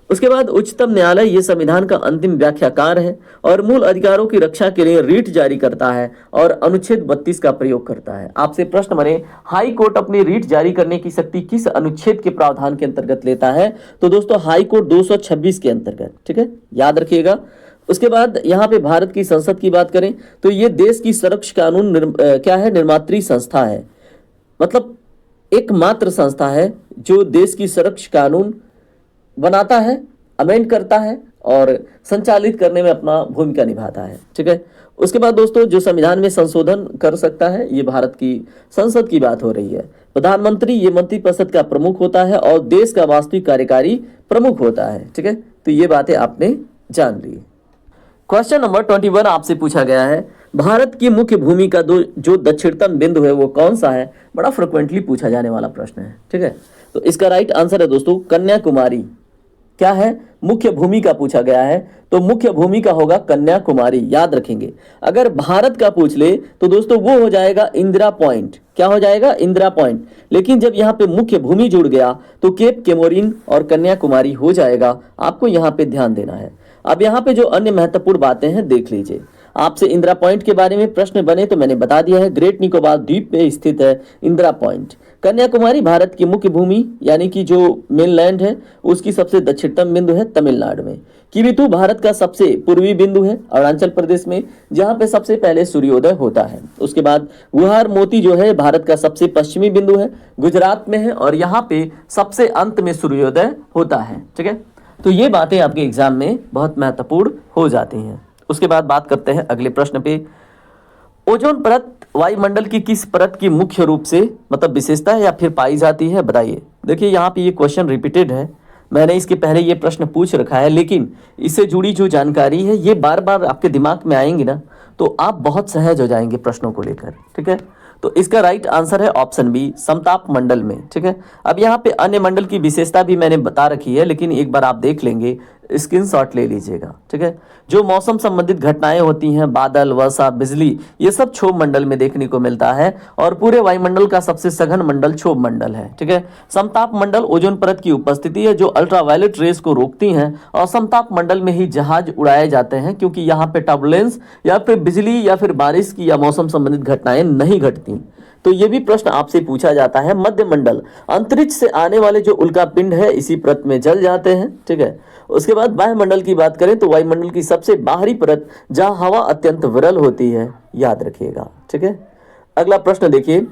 उसके बाद उच्चतम न्यायालय ये संविधान का अंतिम व्याख्याकार है और मूल अधिकारों की रक्षा के लिए रीट जारी करता है और अनुच्छेद 32 का प्रयोग करता है। आपसे प्रश्न बने हाई कोर्ट अपनी रीट जारी करने की शक्ति किस अनुच्छेद के प्रावधान के अंतर्गत लेता है, तो दोस्तों हाई कोर्ट 226 के अंतर्गत, ठीक है, याद रखिएगा। उसके बाद यहाँ पे भारत की संसद की बात करें तो ये देश की संरक्षण कानून क्या है, निर्मात्री संस्था है, मतलब एकमात्र संस्था है जो देश की संरक्षण कानून बनाता है, अमेंड करता है और संचालित करने में अपना भूमिका निभाता है, ठीक है। उसके बाद दोस्तों जो संविधान में संशोधन कर सकता है, ये भारत की संसद की बात हो रही है। प्रधानमंत्री ये मंत्रिपरिषद का प्रमुख होता है और देश का वास्तविक कार्यकारी प्रमुख होता है, ठीक है। तो ये बातें आपने जान ली। क्वेश्चन नंबर 21 आपसे पूछा गया है, भारत की मुख्य भूमि का जो दक्षिणतम बिंदु है वो कौन सा है, बड़ा फ्रिक्वेंटली पूछा जाने वाला प्रश्न है, ठीक है। तो इसका राइट आंसर है दोस्तों कन्याकुमारी, क्या है, मुख्य भूमिका पूछा गया है, तो मुख्य भूमिका होगा कन्याकुमारी, याद रखेंगे। अगर भारत का पूछ ले तो दोस्तों वो हो जाएगा इंदिरा पॉइंट। क्या हो जाएगा, इंदिरा पॉइंट। लेकिन जब यहाँ पे मुख्य भूमि जुड़ गया तो केप केमोरिन और कन्याकुमारी हो जाएगा, आपको यहाँ पे ध्यान देना है। अब यहाँ पे जो अन्य महत्वपूर्ण बातें हैं देख लीजिए। आपसे इंदिरा पॉइंट के बारे में प्रश्न बने तो मैंने बता दिया है, ग्रेट निकोबार द्वीप में स्थित है इंदिरा पॉइंट। कन्याकुमारी भारत की मुख्य भूमि यानी कि जो मेनलैंड है उसकी सबसे दक्षिणतम बिंदु है तमिलनाडु में। किवितु भारत का सबसे पूर्वी बिंदु है अरुणाचल प्रदेश में, जहां पे सबसे पहले सूर्योदय होता है। उसके बाद गुहार मोती जो है भारत का सबसे पश्चिमी बिंदु है, गुजरात में है, और यहाँ पे सबसे अंत में सूर्योदय होता है। ठीक है, तो ये बातें आपके एग्जाम में बहुत महत्वपूर्ण हो जाती हैं। उसके बाद बात करते हैं अगले प्रश्न पे। ओजोन परत वायुमंडल की किस परत की मुख्य रूप से मतलब विशेषता है या फिर पाई जाती है, बताइए। देखिए यहाँ पे ये क्वेश्चन रिपीटेड है, मैंने इसके पहले ये प्रश्न पूछ रखा है, लेकिन इससे जुड़ी जो जानकारी है ये बार बार आपके दिमाग में आएंगी ना, तो आप बहुत सहज हो जाएंगे प्रश्नों को लेकर। ठीक है, तो इसका राइट आंसर है ऑप्शन बी, समताप मंडल में। ठीक है, अब यहाँ पे अन्य मंडल की विशेषता भी मैंने बता रखी है, लेकिन एक बार आप देख लेंगे, स्क्रीनशॉट ले लीजिएगा। ठीक है, जो मौसम संबंधित घटनाएं होती हैं, बादल, वर्षा, बिजली, ये सब क्षोभ मंडल में देखने को मिलता है, और पूरे वायुमंडल का सबसे सघन मंडल क्षोभ मंडल है। ठीक है, समताप मंडल ओजोन परत की उपस्थिति है जो अल्ट्रावायलेट रेस को रोकती हैं, और समताप मंडल में ही जहाज उड़ाए जाते हैं, क्योंकि यहाँ पे टर्बुलेंस या फिर बिजली या फिर बारिश की या मौसम संबंधित घटनाएं नहीं घटती। तो ये भी प्रश्न आपसे पूछा जाता है। मध्य मंडल, अंतरिक्ष से आने वाले जो उल्का पिंड है इसी परत में जल जाते हैं। ठीक है, उसके बाद वायुमंडल की बात करें तो वायुमंडल की सबसे बाहरी परत जहां हवा अत्यंत विरल होती है, याद रखिएगा। ठीक है, अगला प्रश्न देखिए,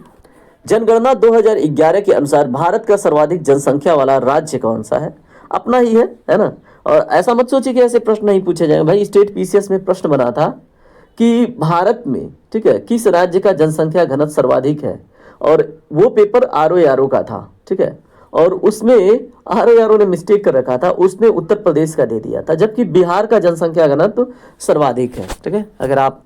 जनगणना 2011 के अनुसार भारत का सर्वाधिक जनसंख्या वाला राज्य कौन सा है? अपना ही है ना। और ऐसा मत सोचिए कि ऐसे प्रश्न नहीं पूछे जाएंगे भाई, स्टेट पीसीएस में प्रश्न बना था कि भारत में, ठीक है, किस राज्य का जनसंख्या घनत्व सर्वाधिक है, और वो पेपर आरओ का था। ठीक है, और उसमें आरओ ने मिस्टेक कर रखा था, उसने उत्तर प्रदेश का दे दिया था, जबकि बिहार का जनसंख्या घनत्व सर्वाधिक है। ठीक है, अगर आप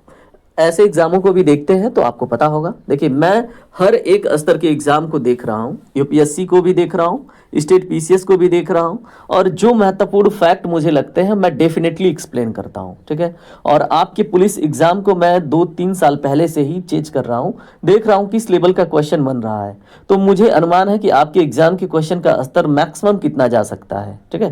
ऐसे एग्जामों को भी देखते हैं तो आपको पता होगा। देखिए मैं हर एक स्तर के एग्जाम को देख रहा हूँ, यूपीएससी को भी देख रहा हूँ, स्टेट पीसीएस को भी देख रहा हूँ, और जो महत्वपूर्ण फैक्ट मुझे लगते हैं मैं डेफिनेटली एक्सप्लेन करता हूँ। ठीक है, और आपके पुलिस एग्जाम को मैं 2-3 साल पहले से ही चेंज कर रहा हूँ, देख रहा हूँ किस लेवल का क्वेश्चन बन रहा है, तो मुझे अनुमान है कि आपके एग्जाम के क्वेश्चन का स्तर मैक्सिमम कितना जा सकता है। ठीक है,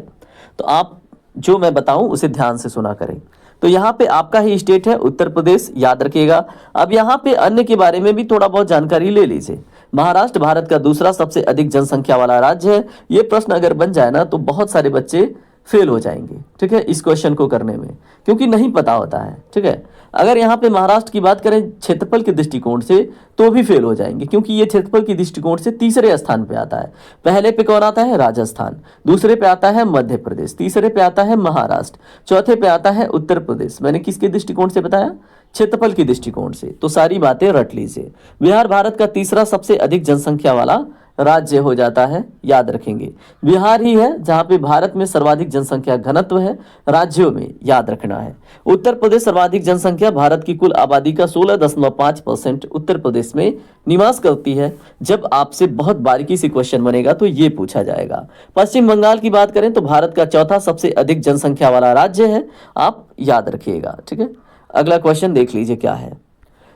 तो आप जो मैं बताऊं उसे ध्यान से सुना करें। तो यहाँ पे आपका ही स्टेट है उत्तर प्रदेश, याद रखिएगा। अब यहाँ पे अन्य के बारे में भी थोड़ा बहुत जानकारी ले लीजिए। महाराष्ट्र भारत का दूसरा सबसे अधिक जनसंख्या वाला राज्य है। ये प्रश्न अगर बन जाए ना तो बहुत सारे बच्चे फेल हो जाएंगे। ठीक है, इस क्वेश्चन को करने में, क्योंकि नहीं पता होता है। ठीक है, अगर यहाँ पे महाराष्ट्र की बात करें क्षेत्रफल के दृष्टिकोण से तो भी फेल हो जाएंगे, क्योंकि ये क्षेत्रफल के दृष्टिकोण से तीसरे स्थान पे आता है। पहले पे कौन आता है? राजस्थान, दूसरे पे आता है मध्य प्रदेश, तीसरे पे आता है महाराष्ट्र, चौथे पे आता है उत्तर प्रदेश। मैंने किसके दृष्टिकोण से बताया? क्षेत्रफल के दृष्टिकोण से। तो सारी बातें रट लीजिए। बिहार भारत का तीसरा सबसे अधिक जनसंख्या वाला राज्य हो जाता है, याद रखेंगे। बिहार ही है जहां पे भारत में सर्वाधिक जनसंख्या घनत्व है राज्यों में, याद रखना है। उत्तर प्रदेश सर्वाधिक जनसंख्या भारत की कुल आबादी का 16.5% उत्तर प्रदेश में निवास करती है। जब आपसे बहुत बारीकी से क्वेश्चन बनेगा तो ये पूछा जाएगा। पश्चिम बंगाल की बात करें तो भारत का चौथा सबसे अधिक जनसंख्या वाला राज्य है, आप याद रखिएगा। ठीक है, अगला क्वेश्चन देख लीजिए क्या है।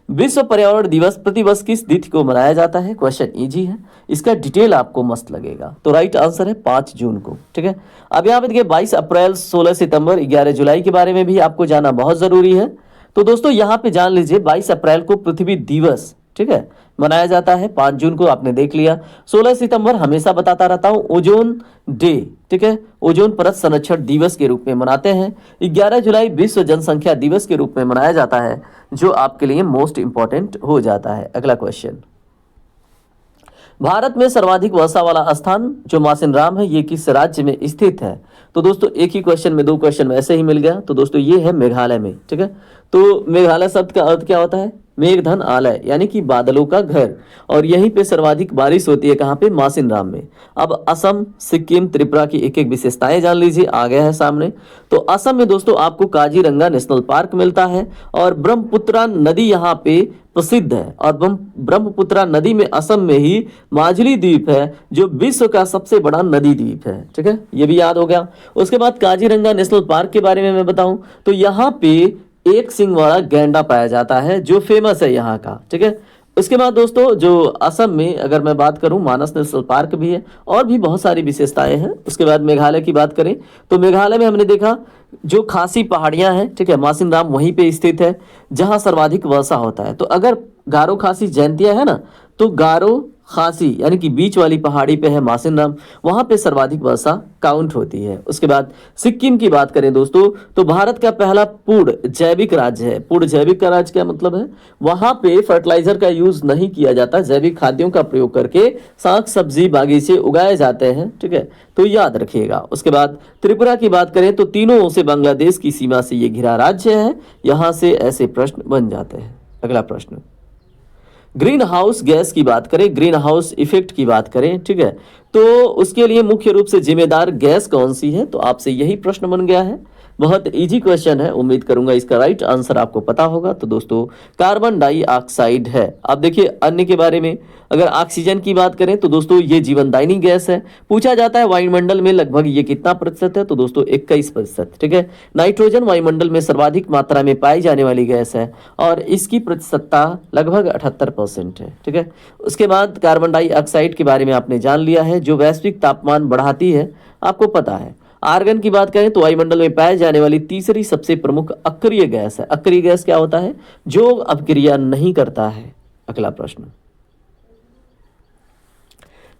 विश्व पर्यावरण दिवस प्रतिवर्ष किस तिथि को मनाया जाता है? क्वेश्चन इजी है, इसका डिटेल आपको मस्त लगेगा। तो राइट आंसर है 5 जून को। ठीक है, अब यहाँ पे देखिए 22 अप्रैल, 16 सितंबर, 11 जुलाई के बारे में भी आपको जानना बहुत जरूरी है। तो दोस्तों यहाँ पे जान लीजिए 22 अप्रैल को पृथ्वी दिवस, ठीक है, मनाया जाता है। 5 जून को आपने देख लिया। 16 सितंबर हमेशा बताता रहता हूं, ओजोन डे, ठीक है, ओजोन परत संरक्षण दिवस के रूप में मनाते हैं। 11 जुलाई विश्व जनसंख्या दिवस के रूप में मनाया जाता है, जो आपके लिए मोस्ट इंपॉर्टेंट हो जाता है। अगला क्वेश्चन, भारत में सर्वाधिक वर्षा वाला स्थान जो मासिनराम है, ये किस राज्य में स्थित है? तो दोस्तों एक ही क्वेश्चन में 2 क्वेश्चन ऐसे ही मिल गया। तो दोस्तों ये है मेघालय में। ठीक है, तो मेघालय शब्द का अर्थ क्या होता है? मेघधन आलय यानी कि बादलों का घर, और यहीं पे सर्वाधिक बारिश होती है कहाँ पे, मासिनराम में। अब असम, सिक्किम, त्रिपुरा की एक एक विशेषताएं जान लीजिए, आ गया है सामने। तो असम में दोस्तों आपको काजीरंगा नेशनल पार्क मिलता है, और ब्रह्मपुत्रा नदी यहाँ पे प्रसिद्ध है, और ब्रह्मपुत्रा नदी में असम में ही माजुली द्वीप है जो विश्व का सबसे बड़ा नदी द्वीप है। ठीक है, ये भी याद हो गया। उसके बाद काजीरंगा नेशनल पार्क के बारे में मैं बताऊं तो यहाँ पे एक सींग वाला गैंडा पाया जाता है जो फेमस है यहाँ का। ठीक है, उसके बाद दोस्तों जो असम में अगर मैं बात करूं, मानस नेशनल पार्क भी है, और भी बहुत सारी विशेषताएं हैं। उसके बाद मेघालय की बात करें तो मेघालय में हमने देखा जो खासी पहाड़ियां हैं, ठीक है, मासिनराम वहीं पे स्थित है जहां सर्वाधिक वर्षा होता है। तो अगर गारो खासी जयंतिया है ना, तो गारो खासी यानी कि बीच वाली पहाड़ी पे है मासिनराम, वहां पे सर्वाधिक वर्षा काउंट होती है। उसके बाद सिक्किम की बात करें दोस्तों तो भारत का पहला पूर्ण जैविक राज्य है। पूर्ण जैविक का राज्य क्या मतलब है, वहां पे फर्टिलाइजर का यूज नहीं किया जाता, जैविक खाद्यों का प्रयोग करके साग सब्जी बागीचे उगाए जाते हैं। ठीक है, तो याद रखिएगा। उसके बाद त्रिपुरा की बात करें तो तीनों से बांग्लादेश की सीमा से ये घिरा राज्य है, यहां से ऐसे प्रश्न बन जाते हैं। अगला प्रश्न, ग्रीन हाउस गैस की बात करें, ग्रीन हाउस इफेक्ट की बात करें, ठीक है, तो उसके लिए मुख्य रूप से जिम्मेदार गैस कौन सी है, तो आपसे यही प्रश्न बन गया है। बहुत इजी क्वेश्चन है, उम्मीद करूंगा इसका राइट आंसर आपको पता होगा। तो दोस्तों कार्बन डाइऑक्साइड है। अब देखिए अन्य के बारे में, अगर ऑक्सीजन की बात करें तो दोस्तों ये जीवनदायिनी गैस है। पूछा जाता है वायुमंडल में लगभग ये कितना प्रतिशत है, तो दोस्तों 21%। ठीक है, नाइट्रोजन वायुमंडल में सर्वाधिक मात्रा में पाई जाने वाली गैस है और इसकी प्रतिशतता लगभग 78% है। ठीक है, उसके बाद कार्बन डाइऑक्साइड के बारे में आपने जान लिया है, जो वैश्विक तापमान बढ़ाती है, आपको पता है। आर्गन की बात करें तो वायुमंडल में पाए जाने वाली तीसरी सबसे प्रमुख अक्रिय गैस है। अक्रिय गैस क्या होता है, जो अभिक्रिया नहीं करता है। अगला प्रश्न,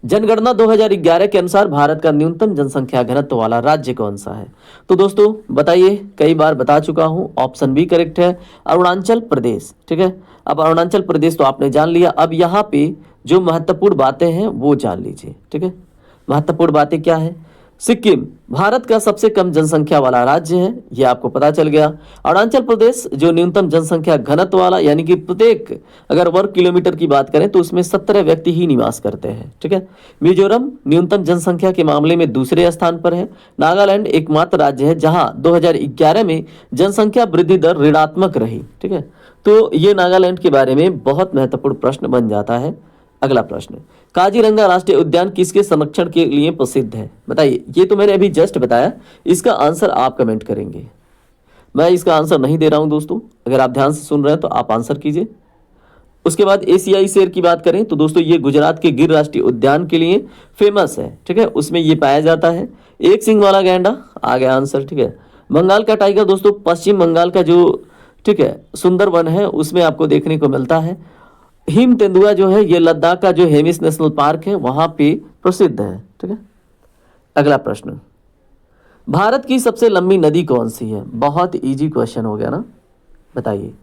जनगणना 2011 के अनुसार भारत का न्यूनतम जनसंख्या घनत्व वाला राज्य कौन सा है, तो दोस्तों बताइए, कई बार बता चुका हूं, ऑप्शन बी करेक्ट है, अरुणाचल प्रदेश। ठीक है, अब अरुणाचल प्रदेश तो आपने जान लिया। अब यहाँ पे जो महत्वपूर्ण बातें हैं वो जान लीजिए। ठीक है, महत्वपूर्ण बातें क्या है, सिक्किम भारत का सबसे कम जनसंख्या वाला राज्य है, यह आपको पता चल गया। अरुणाचल प्रदेश जो न्यूनतम जनसंख्या घनत्व वाला, यानी कि प्रत्येक अगर वर्ग किलोमीटर की बात करें तो उसमें 17 व्यक्ति ही निवास करते हैं। ठीक है, मिजोरम न्यूनतम जनसंख्या के मामले में दूसरे स्थान पर है। नागालैंड एकमात्र राज्य है जहां 2011 में जनसंख्या वृद्धि दर ऋणात्मक रही। ठीक है, तो ये नागालैंड के बारे में बहुत महत्वपूर्ण प्रश्न बन जाता है। अगला प्रश्न, काजीरंगा राष्ट्रीय उद्यान किसके संरक्षण के लिए प्रसिद्ध है, बताइए। ये तो मैंने अभी जस्ट बताया, इसका आंसर आप कमेंट करेंगे, मैं इसका आंसर नहीं दे रहा हूं दोस्तों, अगर आप ध्यान से सुन रहे हैं तो आप आंसर कीजिए। उसके बाद एशियाई शेर की बात करें तो दोस्तों ये गुजरात के गिर राष्ट्रीय उद्यान के लिए फेमस है। ठीक है, उसमें ये पाया जाता है। एक सिंग वाला गैंडा, आ गया आंसर। ठीक है, बंगाल का टाइगर दोस्तों पश्चिम बंगाल का जो, ठीक है, सुंदरवन है उसमें आपको देखने को मिलता है। हिम तेंदुआ जो है ये लद्दाख का जो हेमिस नेशनल पार्क है वहां पे प्रसिद्ध है। ठीक है, अगला प्रश्न, भारत की सबसे लंबी नदी कौन सी है, बहुत इजी क्वेश्चन हो गया ना, बताइए।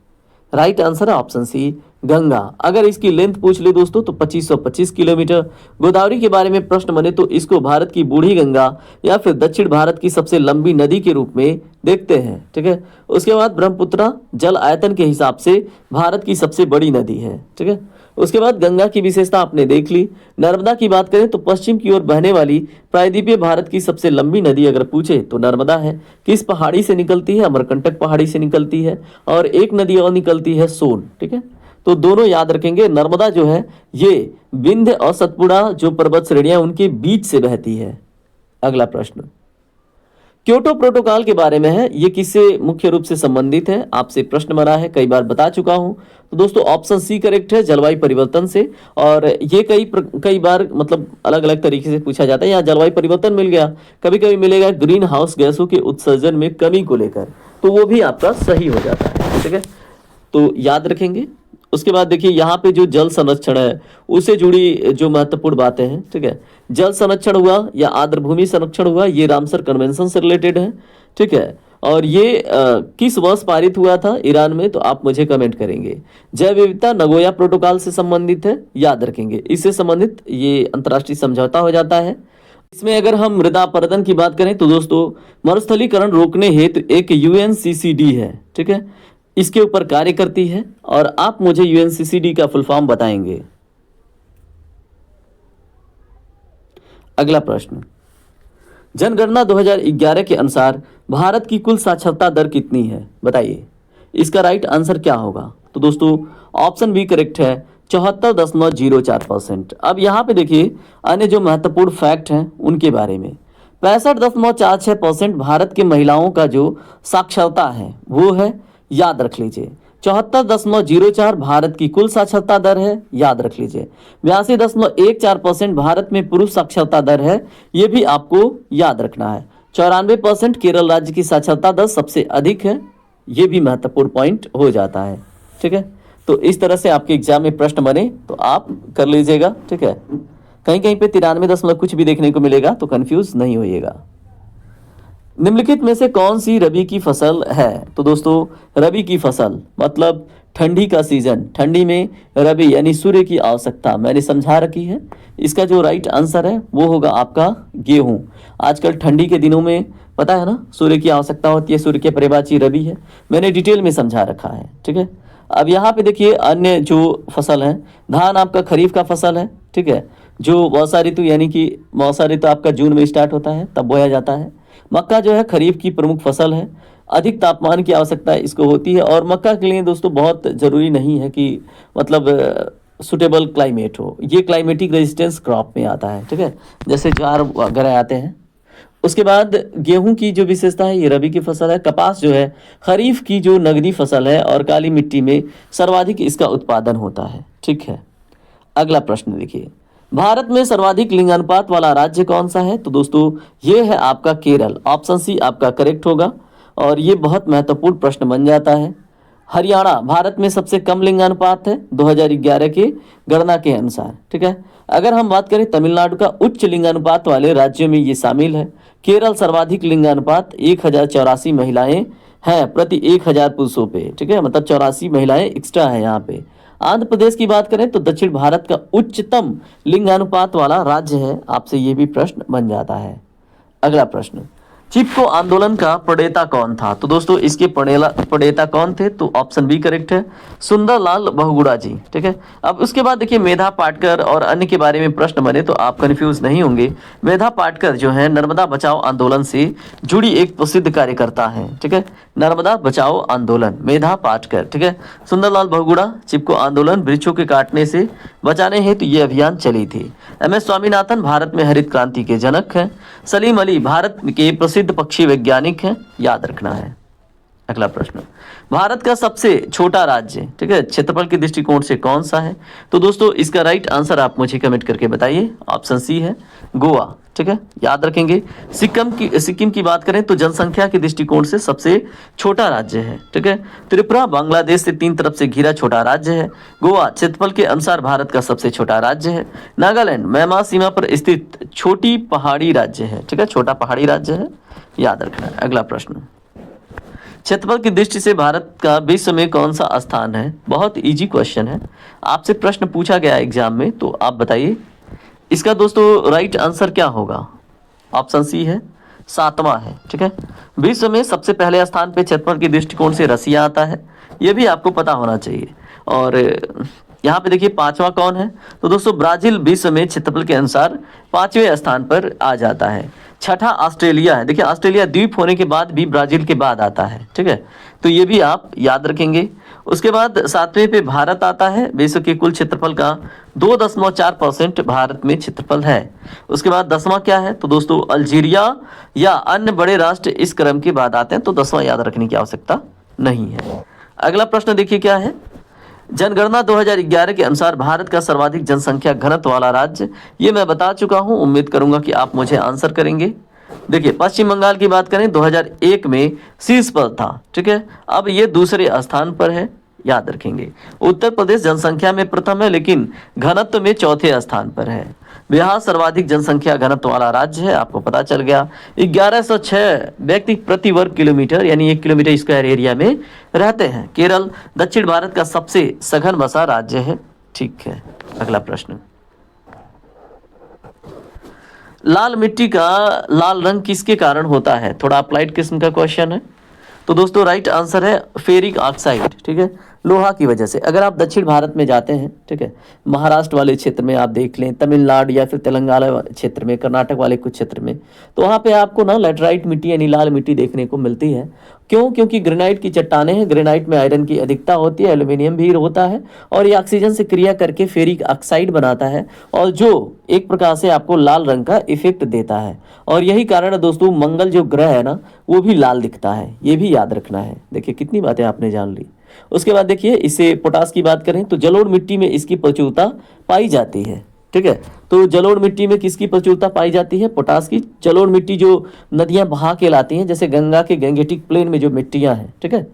राइट आंसर है ऑप्शन सी, गंगा। अगर इसकी लेंथ पूछ ले दोस्तों तो 2525 किलोमीटर। गोदावरी के बारे में प्रश्न बने तो इसको भारत की बूढ़ी गंगा या फिर दक्षिण भारत की सबसे लंबी नदी के रूप में देखते हैं। ठीक है, उसके बाद ब्रह्मपुत्र जल आयतन के हिसाब से भारत की सबसे बड़ी नदी है। ठीक है, उसके बाद गंगा की विशेषता आपने देख ली। नर्मदा की बात करें तो पश्चिम की ओर बहने वाली प्रायद्वीपीय भारत की सबसे लंबी नदी अगर पूछे तो नर्मदा है। किस पहाड़ी से निकलती है, अमरकंटक पहाड़ी से निकलती है, और एक नदी और निकलती है सोन। ठीक है, तो दोनों याद रखेंगे। नर्मदा जो है ये विंध्य और सतपुड़ा जो पर्वत श्रेणियां उनके बीच से बहती है। अगला प्रश्न, क्योटो प्रोटोकॉल के बारे में है, ये किससे मुख्य रूप से संबंधित है, आपसे प्रश्न बना है, कई बार बता चुका हूं। तो दोस्तों ऑप्शन सी करेक्ट है, जलवायु परिवर्तन से। और ये कई बार मतलब अलग अलग तरीके से पूछा जाता है। यहाँ जलवायु परिवर्तन मिल गया, कभी कभी मिलेगा ग्रीन हाउस गैसों के उत्सर्जन में कमी को लेकर, तो वो भी आपका सही हो जाता है। ठीक है, तो याद रखेंगे। उसके बाद देखिए यहाँ पे जो जल संरक्षण है उससे जुड़ी जो महत्वपूर्ण बातें हैं। ठीक है, जल संरक्षण हुआ या आर्द्र भूमि संरक्षण हुआ, ये रामसर कन्वेंशन से रिलेटेड है। ठीक है, और ये किस वर्ष पारित हुआ था ईरान में, तो आप मुझे कमेंट करेंगे। जैव विविधता नगोया प्रोटोकॉल से संबंधित है, याद रखेंगे। इससे संबंधित ये अंतर्राष्ट्रीय समझौता हो जाता है। इसमें अगर हम मृदा अपरदन की बात करें तो दोस्तों मरुस्थलीकरण रोकने हेतु एक UNCCD है। ठीक है, इसके ऊपर कार्य करती है और आप मुझे यूएनसीसीडी का फुल फॉर्म बताएंगे। अगला प्रश्न, जनगणना 2011 के अनुसार भारत की कुल साक्षरता दर कितनी है, बताइए। इसका राइट आंसर क्या होगा? तो दोस्तों ऑप्शन बी करेक्ट है, 74.04%। अब यहाँ पे देखिए अन्य जो महत्वपूर्ण फैक्ट हैं उनके बारे में। 65.46% भारत के महिलाओं का जो साक्षरता है वो है, याद रख लीजिए। 74.04 भारत की कुल साक्षरता दर है, याद रख लीजिए। 82.14% भारत में पुरुष साक्षरता दर है, ये भी आपको याद रखना है। 94% केरल राज्य की साक्षरता दर सबसे अधिक है, ये भी महत्वपूर्ण पॉइंट हो जाता है। ठीक है, तो इस तरह से आपके एग्जाम में प्रश्न बने तो आप कर लीजिएगा। ठीक है, कहीं कहीं पे 93 दशमलव कुछ भी देखने को मिलेगा, तो कंफ्यूज नहीं होइएगा। निम्नलिखित में से कौन सी रबी की फसल है? तो दोस्तों रबी की फसल मतलब ठंडी का सीजन, ठंडी में रबी यानी सूर्य की आवश्यकता मैंने समझा रखी है। इसका जो राइट आंसर है वो होगा आपका गेहूं। आजकल ठंडी के दिनों में पता है ना सूर्य की आवश्यकता होती है, सूर्य के परिवाची रबी है, मैंने डिटेल में समझा रखा है। ठीक है, अब यहाँ पे देखिए अन्य जो फसल है, धान आपका खरीफ का फसल है। ठीक है, जो वर्षा ऋतु यानी कि वर्षा ऋतु आपका जून में स्टार्ट होता है, तब बोया जाता है। मक्का जो है खरीफ की प्रमुख फसल है, अधिक तापमान की आवश्यकता इसको होती है और मक्का के लिए दोस्तों बहुत ज़रूरी नहीं है कि मतलब सुटेबल क्लाइमेट हो, ये क्लाइमेटिक रेजिस्टेंस क्रॉप में आता है। ठीक है, जैसे ज्वार वगैरह आते हैं। उसके बाद गेहूं की जो विशेषता है ये रबी की फसल है। कपास जो है खरीफ की जो नगदी फसल है और काली मिट्टी में सर्वाधिक इसका उत्पादन होता है। ठीक है, अगला प्रश्न देखिए, भारत में सर्वाधिक लिंगानुपात वाला राज्य कौन सा है? तो दोस्तों ये है आपका केरल। ऑप्शन सी आपका करेक्ट होगा और ये बहुत महत्वपूर्ण प्रश्न बन जाता है। हरियाणा भारत में सबसे कम लिंगानुपात है 2011 के गणना के अनुसार। ठीक है, अगर हम बात करें तमिलनाडु का उच्च लिंगानुपात वाले राज्यों में ये शामिल है। केरल सर्वाधिक लिंगानुपात 1084 महिलाएं हैं प्रति 1000 पुरुषों पे। ठीक है, मतलब 84 महिलाएं एक्स्ट्रा है यहाँ पे। आंध्र प्रदेश की बात करें तो दक्षिण भारत का उच्चतम लिंगानुपात वाला राज्य है। आपसे ये भी प्रश्न बन जाता है। अगला प्रश्न, चिपको आंदोलन का प्रणेता कौन था? तो दोस्तों इसके प्रणेता कौन थे? तो ऑप्शन बी करेक्ट है, सुंदरलाल बहुगुणा जी। ठीक है, अब उसके बाद देखिए मेधा पाटकर और अन्य के बारे में प्रश्न बने तो आप कंफ्यूज नहीं होंगे। मेधा पाटकर जो है नर्मदा बचाओ आंदोलन से जुड़ी एक प्रसिद्ध कार्यकर्ता है। ठीक है, नर्मदा बचाओ आंदोलन, मेधा पाटकर। ठीक है, सुंदरलाल बहुगुणा चिपको आंदोलन वृक्षों के काटने से बचाने हेतु ये अभियान चली थी। एम.एस. स्वामीनाथन भारत में हरित क्रांति के जनक हैं। सलीम अली भारत के प्रसिद्ध पक्षी वैज्ञानिक हैं, याद रखना है। अगला प्रश्न, भारत का सबसे छोटा राज्य, ठीक है, क्षेत्रफल के दृष्टिकोण से कौन सा है? तो दोस्तों इसका राइट आंसर आप मुझे कमेंट करके बताइए। ऑप्शन सी है गोवा। ठीक है, याद रखेंगे। सिक्किम की बात करें तो जनसंख्या के दृष्टिकोण से सबसे छोटा राज्य है। ठीक है, त्रिपुरा बांग्लादेश से 3 तरफ से घिरा छोटा राज्य है। गोवा क्षेत्रफल के अनुसार भारत का सबसे छोटा राज्य है। नागालैंड म्यांमार सीमा पर स्थित छोटी पहाड़ी राज्य है। ठीक है, छोटा पहाड़ी राज्य है, याद रखना है। अगला प्रश्न, क्षेत्रफल की दृष्टि से भारत का विश्व में कौन सा स्थान है? बहुत इजी क्वेश्चन है, आपसे प्रश्न पूछा गया एग्जाम में, तो आप बताइए। इसका दोस्तों राइट आंसर क्या होगा? ऑप्शन सी है 7वां है। ठीक है, विश्व में सबसे पहले स्थान पे क्षेत्रफल के दृष्टिकोण से रसिया आता है, यह भी आपको पता होना चाहिए। और यहाँ पे देखिए 5वां कौन है? तो दोस्तों ब्राजील विश्व में क्षेत्रफल के अनुसार 5वें स्थान पर आ जाता है। 6ठा ऑस्ट्रेलिया है। देखिए ऑस्ट्रेलिया द्वीप होने के बाद भी ब्राजील के बाद आता है। ठीक है, तो ये भी आप याद रखेंगे। उसके बाद 7वें पे भारत आता है। विश्व के कुल क्षेत्रफल का 2.4% भारत में क्षेत्रफल है। उसके बाद 10वां क्या है? तो दोस्तों अल्जीरिया या अन्य बड़े राष्ट्र इस क्रम के बाद आते हैं, तो 10वां याद रखने की आवश्यकता नहीं है। अगला प्रश्न देखिए क्या है, जनगणना 2011 के अनुसार भारत का सर्वाधिक जनसंख्या घनत्व वाला राज्य, ये मैं बता चुका हूं, उम्मीद करूंगा कि आप मुझे आंसर करेंगे। देखिए पश्चिम बंगाल की बात करें 2001 में शीर्ष पर था। ठीक है, अब ये दूसरे स्थान पर है, याद रखेंगे। उत्तर प्रदेश जनसंख्या में प्रथम है लेकिन घनत्व में चौथे स्थान पर है। बिहार सर्वाधिक जनसंख्या घनत्व वाला राज्य है, आपको पता चल गया। 1106 व्यक्ति प्रति वर्ग किलोमीटर यानी 1 किलोमीटर स्क्वायर एरिया में रहते हैं। केरल दक्षिण भारत का सबसे सघन बसा राज्य है। ठीक है, अगला प्रश्न, लाल मिट्टी का लाल रंग किसके कारण होता है? थोड़ा अप्लाइड किस्म का क्वेश्चन है। तो दोस्तों राइट आंसर है फेरिक ऑक्साइड, ठीक है, लोहा की वजह से। अगर आप दक्षिण भारत में जाते हैं, ठीक है, महाराष्ट्र वाले क्षेत्र में आप देख लें, तमिलनाडु या फिर तेलंगाना वाले क्षेत्र में, कर्नाटक वाले कुछ क्षेत्र में, तो वहाँ पे आपको ना लेटराइट मिट्टी यानी लाल मिट्टी देखने को मिलती है। क्यों? क्योंकि ग्रेनाइट की चट्टानें हैं, ग्रेनाइट में आयरन की अधिकता होती है, एल्यूमिनियम भी होता है, और ये ऑक्सीजन से क्रिया करके फेरिक ऑक्साइड बनाता है, और जो एक प्रकार से आपको लाल रंग का इफेक्ट देता है। और यही कारण है दोस्तों, मंगल जो ग्रह है ना, वो भी लाल दिखता है, ये भी याद रखना है। देखिए कितनी बातें आपने जान ली। उसके बाद देखिए, इसे पोटास की बात करें तो जलोढ़ मिट्टी में इसकी प्रचुरता पाई जाती है, ठीक है। तो जलोढ़ मिट्टी में किसकी प्रचुरता पाई जाती है? पोटास की। जलोढ़ मिट्टी जो नदियां बहा के लाती हैं, जैसे गंगा के गैंगेटिक प्लेन में जो मिट्टियां हैं, ठीक है।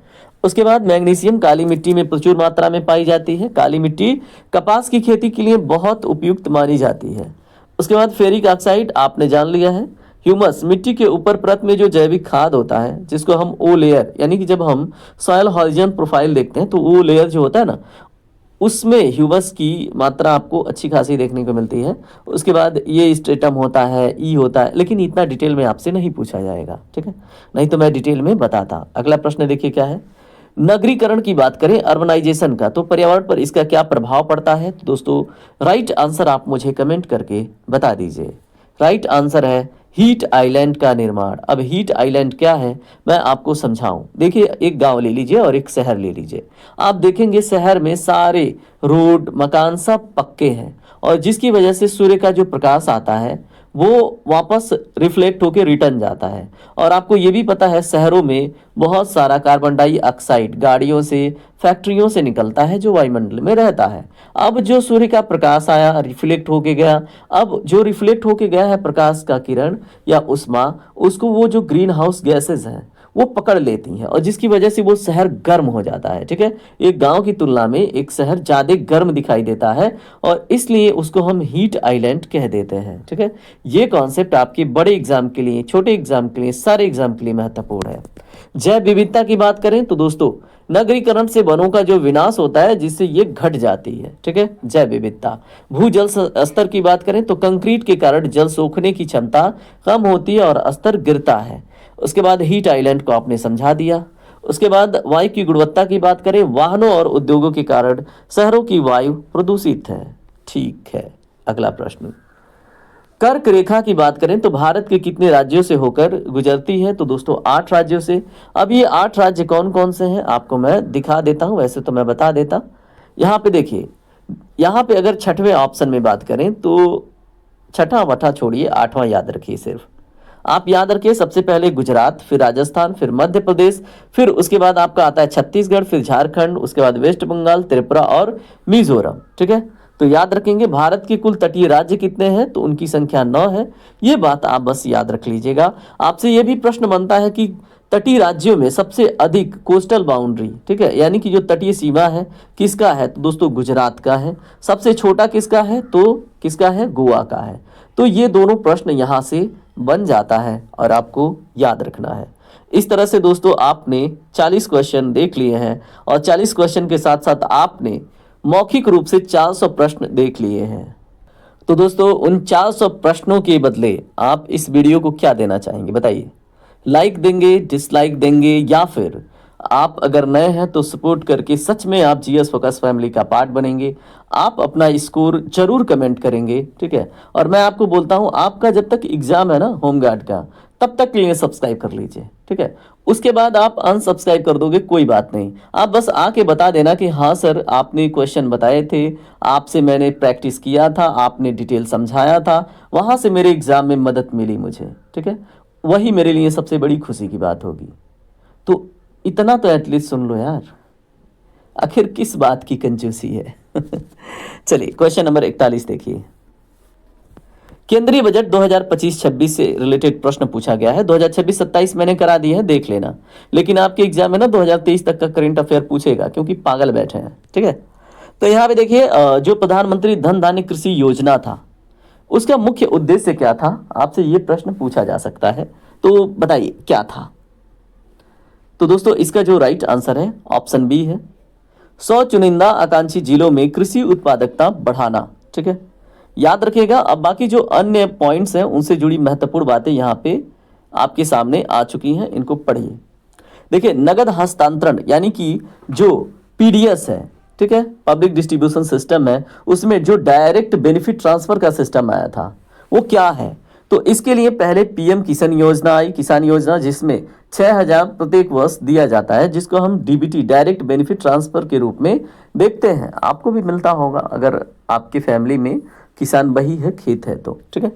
उसके बाद मैग्नीशियम काली मिट्टी में प्रचुर मात्रा में पाई जाती है। काली मिट्टी कपास की खेती के लिए बहुत उपयुक्त मानी जाती है। उसके बाद फेरिक ऑक्साइड आपने जान लिया है। ह्यूमस, मिट्टी के ऊपर परत में जो जैविक खाद होता है, जिसको हम ओ लेयर, यानी कि जब हम सॉइल हॉरिजन प्रोफाइल देखते हैं तो ओ लेयर जो होता है ना, उसमें ह्यूमस की मात्रा आपको अच्छी खासी देखने को मिलती है। उसके बाद ये स्ट्रेटम होता है, ई होता है, लेकिन इतना डिटेल में आपसे नहीं पूछा जाएगा, ठीक है, नहीं तो मैं डिटेल में बताता। अगला प्रश्न देखिए क्या है। नगरीकरण की बात करें, अर्बनाइजेशन का, तो पर्यावरण पर इसका क्या प्रभाव पड़ता है? तो दोस्तों राइट आंसर आप मुझे कमेंट करके बता दीजिए। राइट आंसर है हीट आइलैंड का निर्माण। अब हीट आइलैंड क्या है मैं आपको समझाऊं। देखिए, एक गांव ले लीजिए और एक शहर ले लीजिए। आप देखेंगे शहर में सारे रोड मकान सब पक्के हैं, और जिसकी वजह से सूर्य का जो प्रकाश आता है वो वापस रिफ्लेक्ट होकर रिटर्न जाता है। और आपको ये भी पता है शहरों में बहुत सारा कार्बन डाइऑक्साइड गाड़ियों से, फैक्ट्रियों से निकलता है, जो वायुमंडल में रहता है। अब जो सूर्य का प्रकाश आया, रिफ्लेक्ट होके गया, अब जो रिफ्लेक्ट होके गया है प्रकाश का किरण या उष्मा, उसको वो जो ग्रीन हाउस गैसेज हैं वो पकड़ लेती हैं, और जिसकी वजह से वो शहर गर्म हो जाता है, ठीक है। एक गांव की तुलना में एक शहर ज्यादा गर्म दिखाई देता है, और इसलिए उसको हम हीट आइलैंड कह देते हैं, ठीक है। ये कॉन्सेप्ट आपके बड़े एग्जाम के लिए, छोटे एग्जाम के लिए, सारे एग्जाम के लिए महत्वपूर्ण है। जैव विविधता की बात करें तो दोस्तों नगरीकरण से वनों का जो विनाश होता है, जिससे ये घट जाती है, ठीक है, जैव विविधता। भूजल स्तर की बात करें तो कंक्रीट के कारण जल सोखने की क्षमता कम होती है और स्तर गिरता है। उसके बाद हीट आइलैंड को आपने समझा दिया। उसके बाद वायु की गुणवत्ता की बात करें, वाहनों और उद्योगों के कारण शहरों की वायु प्रदूषित है, ठीक है। अगला प्रश्न, कर्क रेखा की बात करें तो भारत के कितने राज्यों से होकर गुजरती है? तो दोस्तों 8 राज्यों से। अब ये 8 राज्य कौन कौन से हैं आपको मैं दिखा देता हूं, वैसे तो मैं बता देता। यहाँ पे देखिए, यहाँ पे अगर छठवें ऑप्शन में बात करें तो छठा वठा छोड़िए, 8वां याद रखिए। सिर्फ आप याद रखिए, सबसे पहले गुजरात, फिर राजस्थान, फिर मध्य प्रदेश, फिर उसके बाद आपका आता है छत्तीसगढ़, फिर झारखंड, उसके बाद वेस्ट बंगाल, त्रिपुरा और मिजोरम, ठीक है। तो याद रखेंगे भारत के कुल तटीय राज्य कितने हैं, तो उनकी संख्या 9 है। ये बात आप बस याद रख लीजिएगा। आपसे ये भी प्रश्न बनता है कि तटीय राज्यों में सबसे अधिक कोस्टल बाउंड्री, ठीक है, यानी कि जो तटीय सीमा है किसका है? तो दोस्तों गुजरात का है। सबसे छोटा किसका है? तो किसका है? गोवा का है। तो ये दोनों प्रश्न यहाँ से बन जाता है और आपको याद रखना है। इस तरह से दोस्तों आपने 40 क्वेश्चन देख लिए हैं, और 40 क्वेश्चन के साथ साथ आपने मौखिक रूप से 400 प्रश्न देख लिए हैं। तो दोस्तों उन 400 प्रश्नों के बदले आप इस वीडियो को क्या देना चाहेंगे बताइए? लाइक देंगे, डिसलाइक देंगे, या फिर आप अगर नए हैं तो सपोर्ट करके सच में आप जीएस फोकस फैमिली का पार्ट बनेंगे? आप अपना स्कोर जरूर कमेंट करेंगे, ठीक है। और मैं आपको बोलता हूं, आपका जब तक एग्जाम है ना होमगार्ड का, तब तक के लिए सब्सक्राइब कर लीजिए, ठीक है। उसके बाद आप अनसब्सक्राइब कर दोगे, कोई बात नहीं। आप बस आके बता देना कि हाँ सर आपने क्वेश्चन बताए थे, आपसे मैंने प्रैक्टिस किया था, आपने डिटेल समझाया था, वहां से मेरे एग्जाम में मदद मिली मुझे, ठीक है। वही मेरे लिए सबसे बड़ी खुशी की बात होगी। तो इतना तो एटलीस्ट सुन लो यार, आखिर किस बात की कंजूसी है। चलिए क्वेश्चन नंबर 41 देखिए। केंद्रीय बजट 2025-26 से रिलेटेड प्रश्न पूछा गया है। 2026-27 मैंने करा दिया है, देख लेना। लेकिन आपके एग्जाम में ना 2023 तक का करंट अफेयर पूछेगा, क्योंकि पागल बैठे हैं, ठीक है। तो यहाँ पे देखिए, जो प्रधानमंत्री धन धान्य कृषि योजना था उसका मुख्य उद्देश्य क्या था, आपसे ये प्रश्न पूछा जा सकता है। तो बताइए क्या था? तो दोस्तों इसका जो राइट आंसर है ऑप्शन बी है, 100 चुनिंदा आकांक्षी जिलों में कृषि उत्पादकता बढ़ाना, ठीक है। याद रखिएगा। अब बाकी जो अन्य पॉइंट्स हैं उनसे जुड़ी महत्वपूर्ण बातें यहाँ पे आपके सामने आ चुकी हैं, इनको पढ़िए। देखिए नगद हस्तांतरण यानी कि जो पीडीएस है, ठीक है, पब्लिक डिस्ट्रीब्यूशन सिस्टम है, उसमें जो डायरेक्ट बेनिफिट ट्रांसफर का सिस्टम आया था वो क्या है? तो इसके लिए पहले पीएम किसान योजना आई, किसान योजना, जिसमें 6,000 प्रत्येक वर्ष दिया जाता है, जिसको हम डीबीटी डायरेक्ट बेनिफिट ट्रांसफर के रूप में देखते हैं। आपको भी मिलता होगा अगर आपकी फैमिली में किसान बही है, खेत है तो, ठीक है।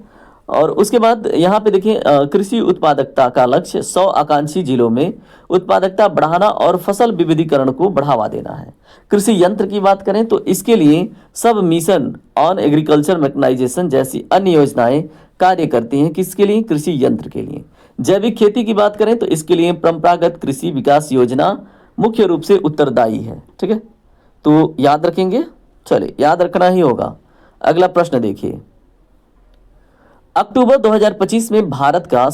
और उसके बाद यहाँ पे देखिए कृषि उत्पादकता का लक्ष्य 100 आकांक्षी जिलों में उत्पादकता बढ़ाना और फसल विविधीकरण को बढ़ावा देना है। कृषि यंत्र की बात करें तो इसके लिए सब मिशन ऑन एग्रीकल्चर मैकेनाइजेशन जैसी अन्य योजनाएं कार्य करती हैं। किसके लिए? कृषि यंत्र के लिए। जैविक खेती की बात करें तो इसके लिए परंपरागत कृषि विकास योजना मुख्य रूप से उत्तरदायी है, ठीक है। तो याद रखेंगे, चलिए याद रखना ही होगा। अगला प्रश्न देखिए, अक्टूबर 2025 में भारत का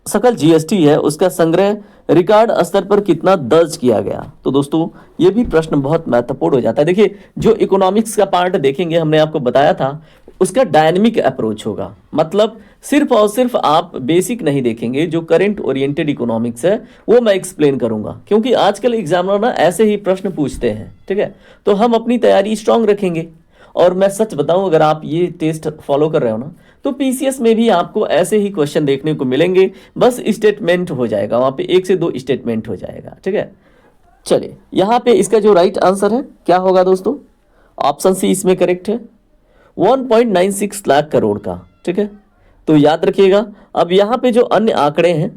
सकल जीएसटी है उसका संग्रह रिकॉर्ड स्तर पर कितना दर्ज किया गया? तो दोस्तों ये भी प्रश्न बहुत महत्वपूर्ण हो जाता है। देखिए जो इकोनॉमिक्स का पार्ट देखेंगे, हमने आपको बताया था, उसका डायनेमिक अप्रोच होगा। मतलब सिर्फ और सिर्फ आप बेसिक नहीं देखेंगे, जो करंट ओरिएंटेड इकोनॉमिक्स है वो मैं एक्सप्लेन करूंगा, क्योंकि आजकल एग्जामिनर ना ऐसे ही प्रश्न पूछते हैं, ठीक है। तो हम अपनी तैयारी स्ट्रांग रखेंगे। और मैं सच बताऊं, अगर आप ये टेस्ट फॉलो कर रहे हो ना, तो पीसीएस में भी आपको ऐसे ही क्वेश्चन देखने को मिलेंगे। बस स्टेटमेंट हो जाएगा, वहां पे 1 से 2 स्टेटमेंट हो जाएगा, ठीक है। चलिए यहाँ पे इसका जो राइट आंसर है क्या होगा दोस्तों? ऑप्शन सी इसमें करेक्ट है, 1.96 लाख करोड़ का, ठीक है। तो याद रखिएगा। अब यहाँ पे जो अन्य आंकड़े हैं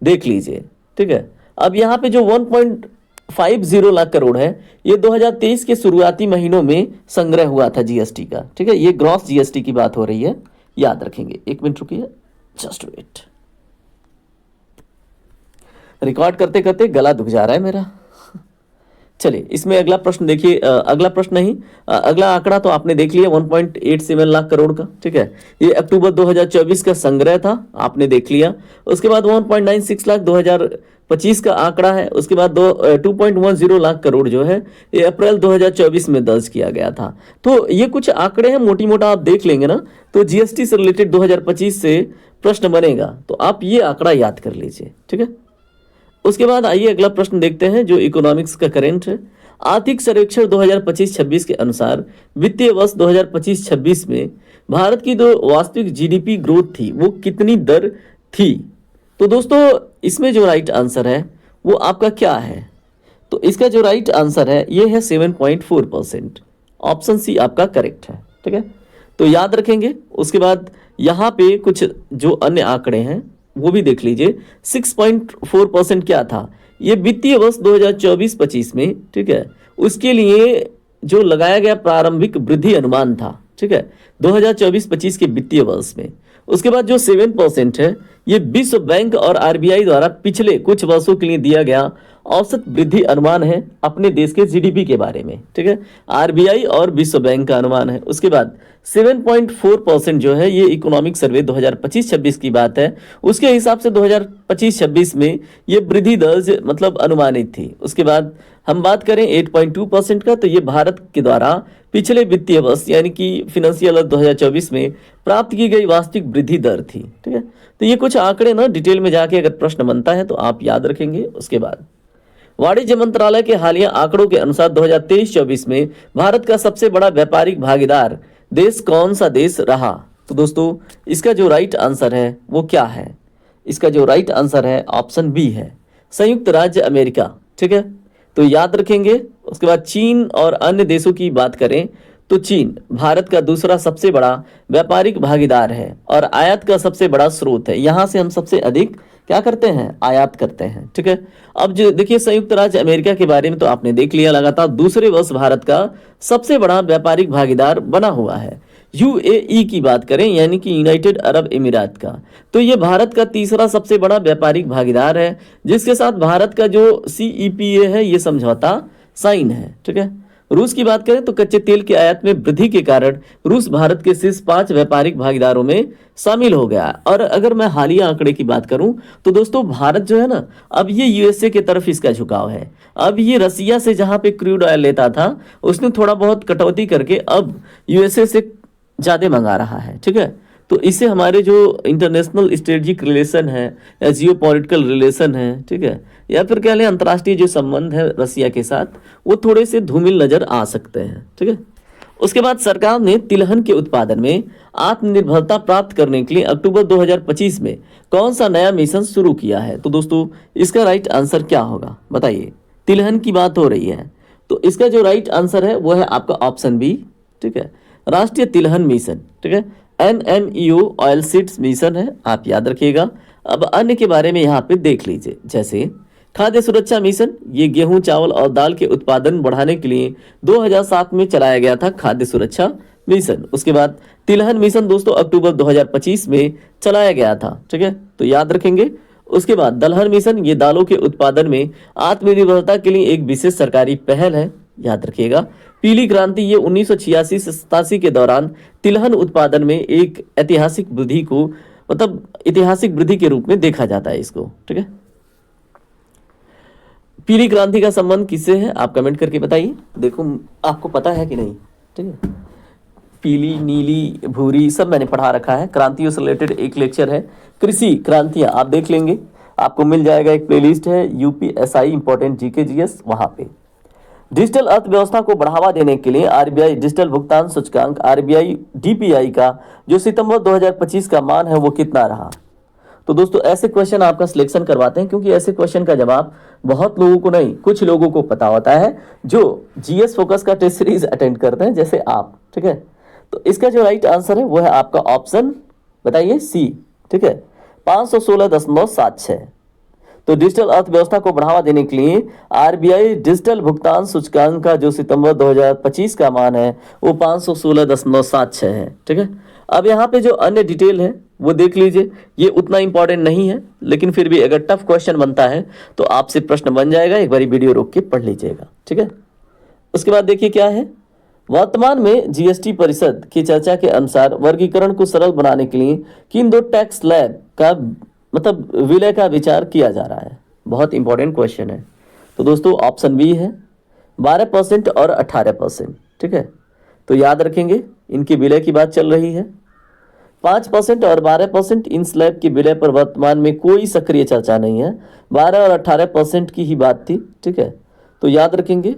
देख लीजिए, ठीक है। अब यहाँ पे जो 1.50 लाख करोड़ है, ये 2023 के शुरुआती महीनों में संग्रह हुआ था जीएसटी का, ठीक है। ये ग्रॉस जीएसटी की बात हो रही है, याद रखेंगे। 1 मिनट रुकिए, जस्ट वेट। रिकॉर्ड करते करते गला दुख जा रहा है मेरा। चलिए इसमें अगला प्रश्न देखिए, अगला प्रश्न नहीं, अगला आंकड़ा तो आपने देख लिया 1.87 लाख करोड़ का, ठीक है। ये अक्टूबर 2024 का संग्रह था, आपने देख लिया। उसके बाद 1.96 लाख 2025 का आंकड़ा है। उसके बाद 2.10 लाख करोड़ जो है ये अप्रैल 2024 में दर्ज किया गया था। तो ये कुछ आंकड़े हैं, मोटी मोटा आप देख लेंगे ना, तो जीएसटी से रिलेटेड 2025 से प्रश्न बनेगा, तो आप ये आंकड़ा याद कर लीजिए, ठीक है। उसके बाद आइए अगला प्रश्न देखते हैं जो इकोनॉमिक्स का करंट है। आर्थिक सर्वेक्षण 2025-26 के अनुसार वित्तीय वर्ष 2025-26 में भारत की जो वास्तविक जीडीपी ग्रोथ थी वो कितनी दर थी? तो दोस्तों इसमें जो राइट आंसर है वो आपका क्या है? तो इसका जो राइट आंसर है ये है 7.4%। ऑप्शन सी आपका करेक्ट है, ठीक है। तो याद रखेंगे। उसके बाद यहाँ पे कुछ जो अन्य आंकड़े हैं वो भी देख लीजिए। 6.4% क्या था? ये वित्तीय वर्ष 2024-25 में, ठीक है, उसके लिए जो लगाया गया प्रारंभिक वृद्धि अनुमान था, ठीक है, 2024-25 के वित्तीय वर्ष में। उसके बाद जो 7% है ये विश्व बैंक और आरबीआई द्वारा पिछले कुछ वर्षों के लिए दिया गया औसत वृद्धि अनुमान है अपने देश के जीडीपी के बारे में, ठीक है। आरबीआई और विश्व बैंक का अनुमान है। उसके बाद 7.4% जो है ये इकोनॉमिक सर्वे 2025-26 की बात है, उसके हिसाब से 2025-26 में ये वृद्धि दर मतलब अनुमानित थी। उसके बाद हम बात करें 8.2% का, तो ये भारत के द्वारा पिछले वित्तीय वर्ष यानी कि फिनेंशियल 2024 में प्राप्त की गई वास्तविक वृद्धि दर थी, ठीक है। तो ये कुछ आंकड़े ना डिटेल में जाके अगर प्रश्न बनता है तो आप याद रखेंगे। उसके बाद वाणिज्य मंत्रालय के हालिया आंकड़ों के अनुसार 2023-24 में भारत का सबसे बड़ा व्यापारिक भागीदार देश कौन सा देश रहा? तो दोस्तों इसका जो राइट आंसर है वो क्या है? इसका जो राइट आंसर है ऑप्शन बी है, संयुक्त राज्य अमेरिका, ठीक है। तो याद रखेंगे। उसके बाद चीन और अन्य देशों की बात करें तो चीन भारत का दूसरा सबसे बड़ा व्यापारिक भागीदार है और आयात का सबसे बड़ा स्रोत है। यहाँ से हम सबसे अधिक क्या करते हैं? आयात करते हैं, ठीक है। अब जो देखिए संयुक्त राज्य अमेरिका के बारे में तो आपने देख लिया, लगातार दूसरे वर्ष भारत का सबसे बड़ा व्यापारिक भागीदार बना हुआ है। यूएई की बात करें यानी कि यूनाइटेड अरब अमीरात का, तो ये भारत का तीसरा सबसे बड़ा व्यापारिक भागीदार है, जिसके साथ भारत का जो सीईपीए है ये समझौता साइन है, ठीक है। रूस की बात करें तो कच्चे तेल की आयात में वृद्धि के कारण रूस भारत के शीर्ष 5 व्यापारिक भागीदारों में शामिल हो गया। और अगर मैं हालिया आंकड़े की बात करूं तो दोस्तों भारत जो है ना, अब ये यूएसए की तरफ इसका झुकाव है। अब ये रसिया से जहां पे क्रूड ऑयल लेता था उसने थोड़ा बहुत कटौती करके अब यूएसए से ज्यादा मंगा रहा है, ठीक है। तो इससे हमारे जो इंटरनेशनल स्ट्रेटेजिक रिलेशन है या जियो पॉलिटिकल रिलेशन है, ठीक है, या फिर कह लें अंतर्राष्ट्रीय जो संबंध है रसिया के साथ, वो थोड़े से धूमिल नजर आ सकते हैं, ठीक है। उसके बाद सरकार ने तिलहन के उत्पादन में आत्मनिर्भरता प्राप्त करने के लिए अक्टूबर 2025 में कौन सा नया मिशन शुरू किया है? तो दोस्तों इसका राइट आंसर क्या होगा बताइए। तिलहन की बात हो रही है तो इसका जो राइट आंसर है वो है आपका ऑप्शन बी, ठीक है, राष्ट्रीय तिलहन मिशन, ठीक है, NMEO ऑयल सीड्स मिशन है, आप याद रखिएगा। अब अन्य के बारे में यहाँ पे देख लीजिए, जैसे खाद्य सुरक्षा मिशन, ये गेहूं चावल और दाल के उत्पादन बढ़ाने के लिए 2007 में चलाया गया था खाद्य सुरक्षा मिशन। उसके बाद तिलहन मिशन दोस्तों अक्टूबर 2025 में चलाया गया था, ठीक है, तो याद रखेंगे। उसके बाद दलहन मिशन, ये दालों के उत्पादन में आत्मनिर्भरता के लिए एक विशेष सरकारी पहल है, याद रखिएगा। पीली क्रांति, ये 1986 से 87 के दौरान तिलहन उत्पादन में एक ऐतिहासिक वृद्धि को, मतलब ऐतिहासिक वृद्धि के रूप में देखा जाता है इसको, ठीक है। पीली क्रांति का संबंध किससे है आप कमेंट करके बताइए। देखो आपको पता है कि नहीं, ठीक है, पीली नीली भूरी सब मैंने पढ़ा रखा है। क्रांतियों से रिलेटेड एक लेक्चर है, कृषि क्रांतियां, आप देख लेंगे, आपको मिल जाएगा। एक प्लेलिस्ट है UPSI इंपॉर्टेंट GK GS, वहां पे। डिजिटल अर्थव्यवस्था को बढ़ावा देने के लिए RBI डिजिटल भुगतान सूचकांक RBI DPI का जो सितंबर 2025 का मान है वो कितना रहा? तो दोस्तों ऐसे क्वेश्चन आपका सिलेक्शन करवाते हैं क्योंकि ऐसे क्वेश्चन का जवाब बहुत लोगों को नहीं, कुछ लोगों को पता होता है जो GS फोकस का टेस्ट सीरीज अटेंड करते हैं, जैसे आप, ठीक है। तो इसका जो राइट आंसर है वो है आपका ऑप्शन, बताइए, C, ठीक है, 516.76। तो डिजिटल अर्थव्यवस्था को बढ़ावा देने के लिए RBI डिजिटल भुगतान सूचकांक का जो सितंबर 2025 का मान है वो 516.76 है, ठीक है। अब यहाँ पे जो अन्य डिटेल है वो देख लीजिए, ये उतना इंपॉर्टेंट नहीं है, लेकिन फिर भी अगर टफ क्वेश्चन बनता है तो आपसे प्रश्न बन जाएगा, एक बारी वीडियो रोक के पढ़ लीजिएगा, ठीक है। उसके बाद देखिए क्या है, वर्तमान में GST परिषद की चर्चा के अनुसार वर्गीकरण को सरल बनाने के लिए किन दो टैक्स स्लैब का, मतलब विलय का विचार किया जा रहा है? बहुत इंपॉर्टेंट क्वेश्चन है। तो दोस्तों ऑप्शन बी है 12% और 18%, ठीक है। तो याद रखेंगे इनके विलय की बात चल रही है। 5% और 12% इन स्लैब के विलय पर वर्तमान में कोई सक्रिय चर्चा नहीं है, 12 और 18% की ही बात थी, ठीक है। तो याद रखेंगे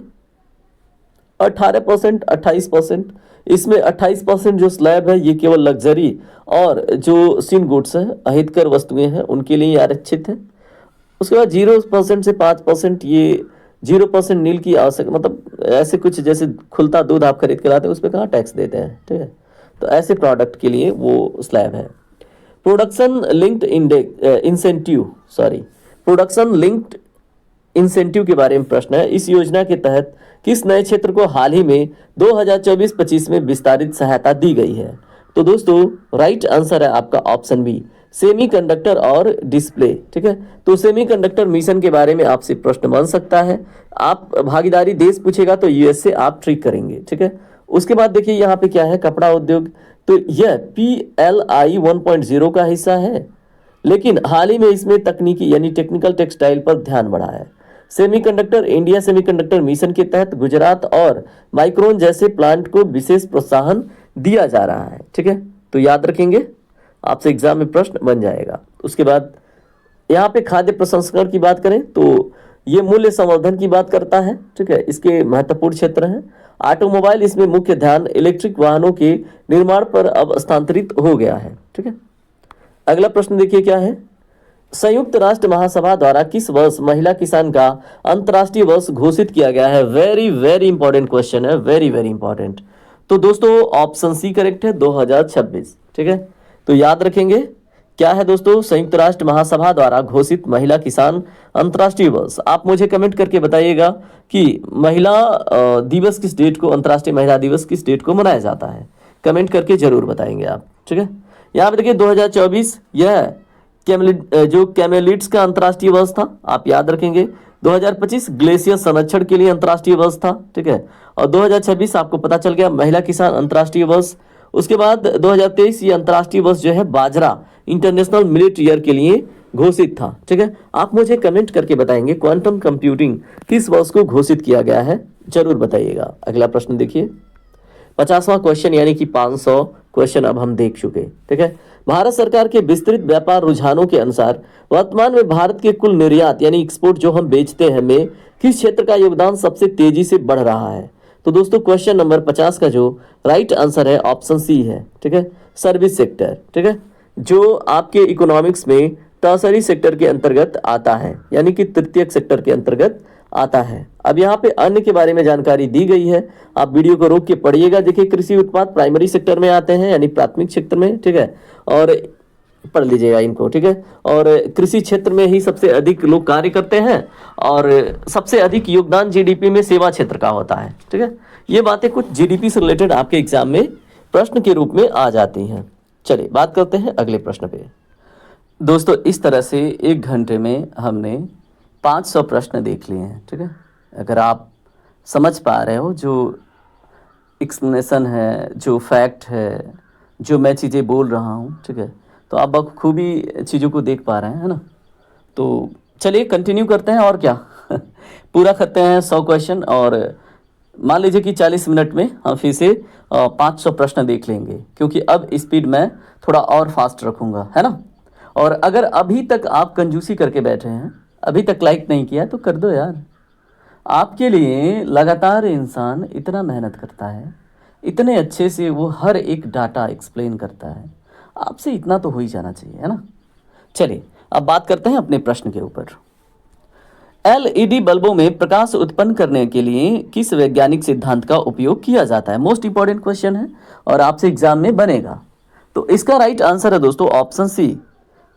18%, 28%, इसमें 28% जो स्लैब है ये केवल लग्जरी और जो सिन गुड्स है, अहितकर वस्तुएं हैं, उनके लिए आरक्षित है। उसके बाद 0% से 5% ये 0% नील की आवश्यक, मतलब ऐसे कुछ जैसे खुलता दूध आप खरीद के लाते हैं उस पर कहाँ टैक्स देते हैं, ठीक है। तो ऐसे प्रोडक्ट के लिए वो स्लैब है। Production linked production linked incentive के बारे में प्रश्न है। इस योजना के तहत किस नए क्षेत्र को हाल ही में 2024-25 में विस्तारित सहायता दी गई है? तो दोस्तों राइट आंसर है आपका ऑप्शन बी, सेमीकंडक्टर और डिस्प्ले, ठीक है। तो सेमीकंडक्टर मिशन के बारे में आपसे प्रश्न बन सकता है। आप भागीदारी देश पूछेगा तो US से आप ट्रिक करेंगे, ठीक है। उसके बाद देखिए यहाँ पे क्या है, कपड़ा उद्योग, तो यह PLI 1.0 का हिस्सा है, लेकिन हाल ही में इसमें तकनीकी यानी टेक्निकल टेक्सटाइल पर ध्यान बढ़ा है। सेमीकंडक्टर, इंडिया सेमीकंडक्टर मिशन के तहत गुजरात और माइक्रोन जैसे प्लांट को विशेष प्रोत्साहन दिया जा रहा है, ठीक है। तो याद रखेंगे, आपसे एग्जाम में प्रश्न बन जाएगा। उसके बाद यहाँ पे खाद्य प्रसंस्करण की बात करें तो ये मूल्य संवर्धन की बात करता है, ठीक है। इसके महत्वपूर्ण क्षेत्र हैं। ऑटोमोबाइल, इसमें मुख्य ध्यान इलेक्ट्रिक वाहनों के निर्माण पर अब स्थानांतरित हो गया है, ठीक है। अगला प्रश्न देखिए क्या है, संयुक्त राष्ट्र महासभा द्वारा किस वर्ष महिला किसान का अंतर्राष्ट्रीय वर्ष घोषित किया गया है? वेरी वेरी इंपॉर्टेंट क्वेश्चन है, वेरी वेरी इंपॉर्टेंट। तो दोस्तों ऑप्शन सी करेक्ट है, 2026, ठीक है। तो याद रखेंगे क्या है दोस्तों, संयुक्त राष्ट्र महासभा द्वारा घोषित महिला किसान अंतर्राष्ट्रीय वर्ष। आप मुझे कमेंट करके बताइएगा कि महिला दिवस किस डेट को, अंतर्राष्ट्रीय महिला दिवस किस डेट को मनाया जाता है, कमेंट करके जरूर बताएंगे आप, ठीक है। यहाँ पे देखिए 2024 यह जो कैमेलिड्स का अंतर्राष्ट्रीय वर्ष था, आप याद रखेंगे। 2025 ग्लेशियर संरक्षण के लिए अंतर्राष्ट्रीय वर्ष था, ठीक है। और 2026 आपको पता चल गया महिला किसान अंतर्राष्ट्रीय वर्ष। उसके बाद 2023 ये अंतर्राष्ट्रीय वर्ष जो है बाजरा इंटरनेशनल मिलेट ईयर के लिए घोषित था, ठीक है। आप मुझे कमेंट करके बताएंगे क्वांटम कंप्यूटिंग किस वर्ष को घोषित किया गया है, जरूर बताइएगा। अगला प्रश्न देखिए, 50वां क्वेश्चन यानी कि 500 क्वेश्चन अब हम देख चुके, ठीक है। भारत सरकार के विस्तृत व्यापार रुझानों के अनुसार वर्तमान में भारत के कुल निर्यात यानी एक्सपोर्ट जो हम बेचते हैं में किस क्षेत्र का योगदान सबसे तेजी से बढ़ रहा है? तो दोस्तों क्वेश्चन नंबर 50 का जो राइट आंसर है ऑप्शन सी है, ठीक है, सर्विस सेक्टर, ठीक है, जो आपके इकोनॉमिक्स में टर्सरी सेक्टर के अंतर्गत आता है, यानी कि तृतीयक सेक्टर के अंतर्गत आता है। अब यहाँ पे अन्य के बारे में जानकारी दी गई है, आप वीडियो को रोक के पढ़िएगा। देखिए, कृषि उत्पाद प्राइमरी सेक्टर में आते हैं, यानी प्राथमिक क्षेत्र में, ठीक है, और पढ़ लीजिएगा इनको, ठीक है। और कृषि क्षेत्र में ही सबसे अधिक लोग कार्य करते हैं और सबसे अधिक योगदान जीडीपी में सेवा क्षेत्र का होता है, ठीक है। ये बातें कुछ जीडीपी से रिलेटेड आपके एग्जाम में प्रश्न के रूप में आ जाती हैं। चलिए बात करते हैं अगले प्रश्न पे। दोस्तों, इस तरह से 1 घंटे में हमने 500 प्रश्न देख लिए हैं, ठीक है। अगर आप समझ पा रहे हो जो एक्सप्लेनेशन है, जो फैक्ट है, जो मैं चीज़ें बोल रहा हूँ, ठीक है, तो आप बखूबी चीज़ों को देख पा रहे हैं, है ना। तो चलिए कंटिन्यू करते हैं और क्या पूरा करते हैं 100 क्वेश्चन, और मान लीजिए कि 40 मिनट में हम फिर से 500 प्रश्न देख लेंगे, क्योंकि अब स्पीड मैं थोड़ा और फास्ट रखूँगा, है ना। और अगर अभी तक आप कंजूसी करके बैठे हैं, अभी तक लाइक नहीं किया, तो कर दो यार। आपके लिए लगातार इंसान इतना मेहनत करता है, इतने अच्छे से वो हर एक डाटा एक्सप्लेन करता है, आपसे इतना तो हो ही जाना चाहिए, है ना। चलिए अब बात करते हैं अपने प्रश्न के ऊपर। एलईडी बल्बों में प्रकाश उत्पन्न करने के लिए किस वैज्ञानिक सिद्धांत का उपयोग किया जाता है? मोस्ट इंपॉर्टेंट क्वेश्चन है और आपसे एग्जाम में बनेगा। तो इसका राइट आंसर है दोस्तों ऑप्शन सी।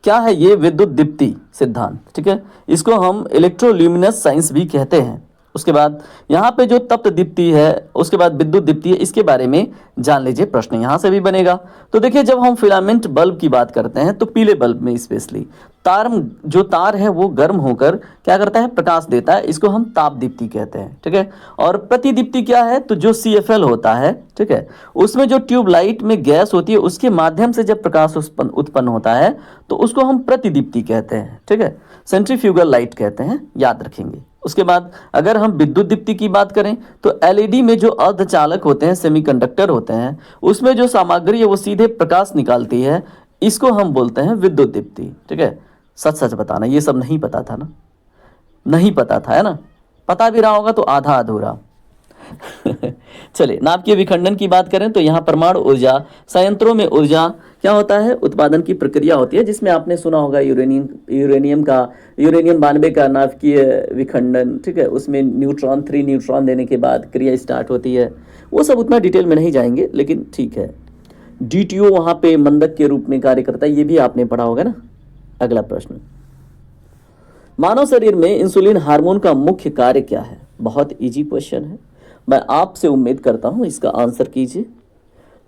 क्या है ये? विद्युत दीप्ति सिद्धांत, ठीक है। इसको हम इलेक्ट्रोल्यूमिनस साइंस भी कहते हैं। उसके बाद यहाँ पे जो तप्त दीप्ति है, उसके बाद विद्युत दीप्ति है, इसके बारे में जान लीजिए, प्रश्न यहाँ से भी बनेगा। तो देखिए, जब हम फिलामेंट बल्ब की बात करते हैं तो पीले बल्ब में स्पेशली जो तार है वो गर्म होकर क्या करता है? प्रकाश देता है। इसको हम ताप दीप्ति कहते हैं, ठीक है। और प्रतिदीप्ति क्या है? तो जो CFL होता है, ठीक है, उसमें जो ट्यूबलाइट में गैस होती है उसके माध्यम से जब प्रकाश उत्पन्न होता है तो उसको हम प्रतिदीप्ति कहते हैं, ठीक है। सेंट्रीफ्यूगल लाइट कहते हैं, याद रखेंगे। उसके बाद अगर हम विद्युत दीप्ति की बात करें तो एलईडी में जो अर्धचालक होते हैं, सेमीकंडक्टर होते हैं, उसमें जो सामग्री है वो सीधे प्रकाश निकालती है, इसको हम बोलते हैं विद्युत दीप्ति, ठीक है। सच सच बताना, ये सब नहीं पता था ना? नहीं पता था, है ना? पता भी रहा होगा तो आधा अधूरा चलिए, नाभिकीय विखंडन की बात करें तो यहाँ परमाणु ऊर्जा संयंत्रों में ऊर्जा क्या होता है? उत्पादन की प्रक्रिया होती है, जिसमें आपने सुना होगा यूरेनियम 92 का नाभिकीय विखंडन, ठीक है। उसमें 3 न्यूट्रॉन देने के बाद क्रिया स्टार्ट होती है। वो सब उतना डिटेल में नहीं जाएंगे, लेकिन ठीक है। DTO वहाँ पे मंदक के रूप में कार्य करता है, ये भी आपने पढ़ा होगा ना। अगला प्रश्न, मानव शरीर में इंसुलिन हार्मोन का मुख्य कार्य क्या है? बहुत इजी क्वेश्चन है, मैं आपसे उम्मीद करता हूं इसका आंसर कीजिए।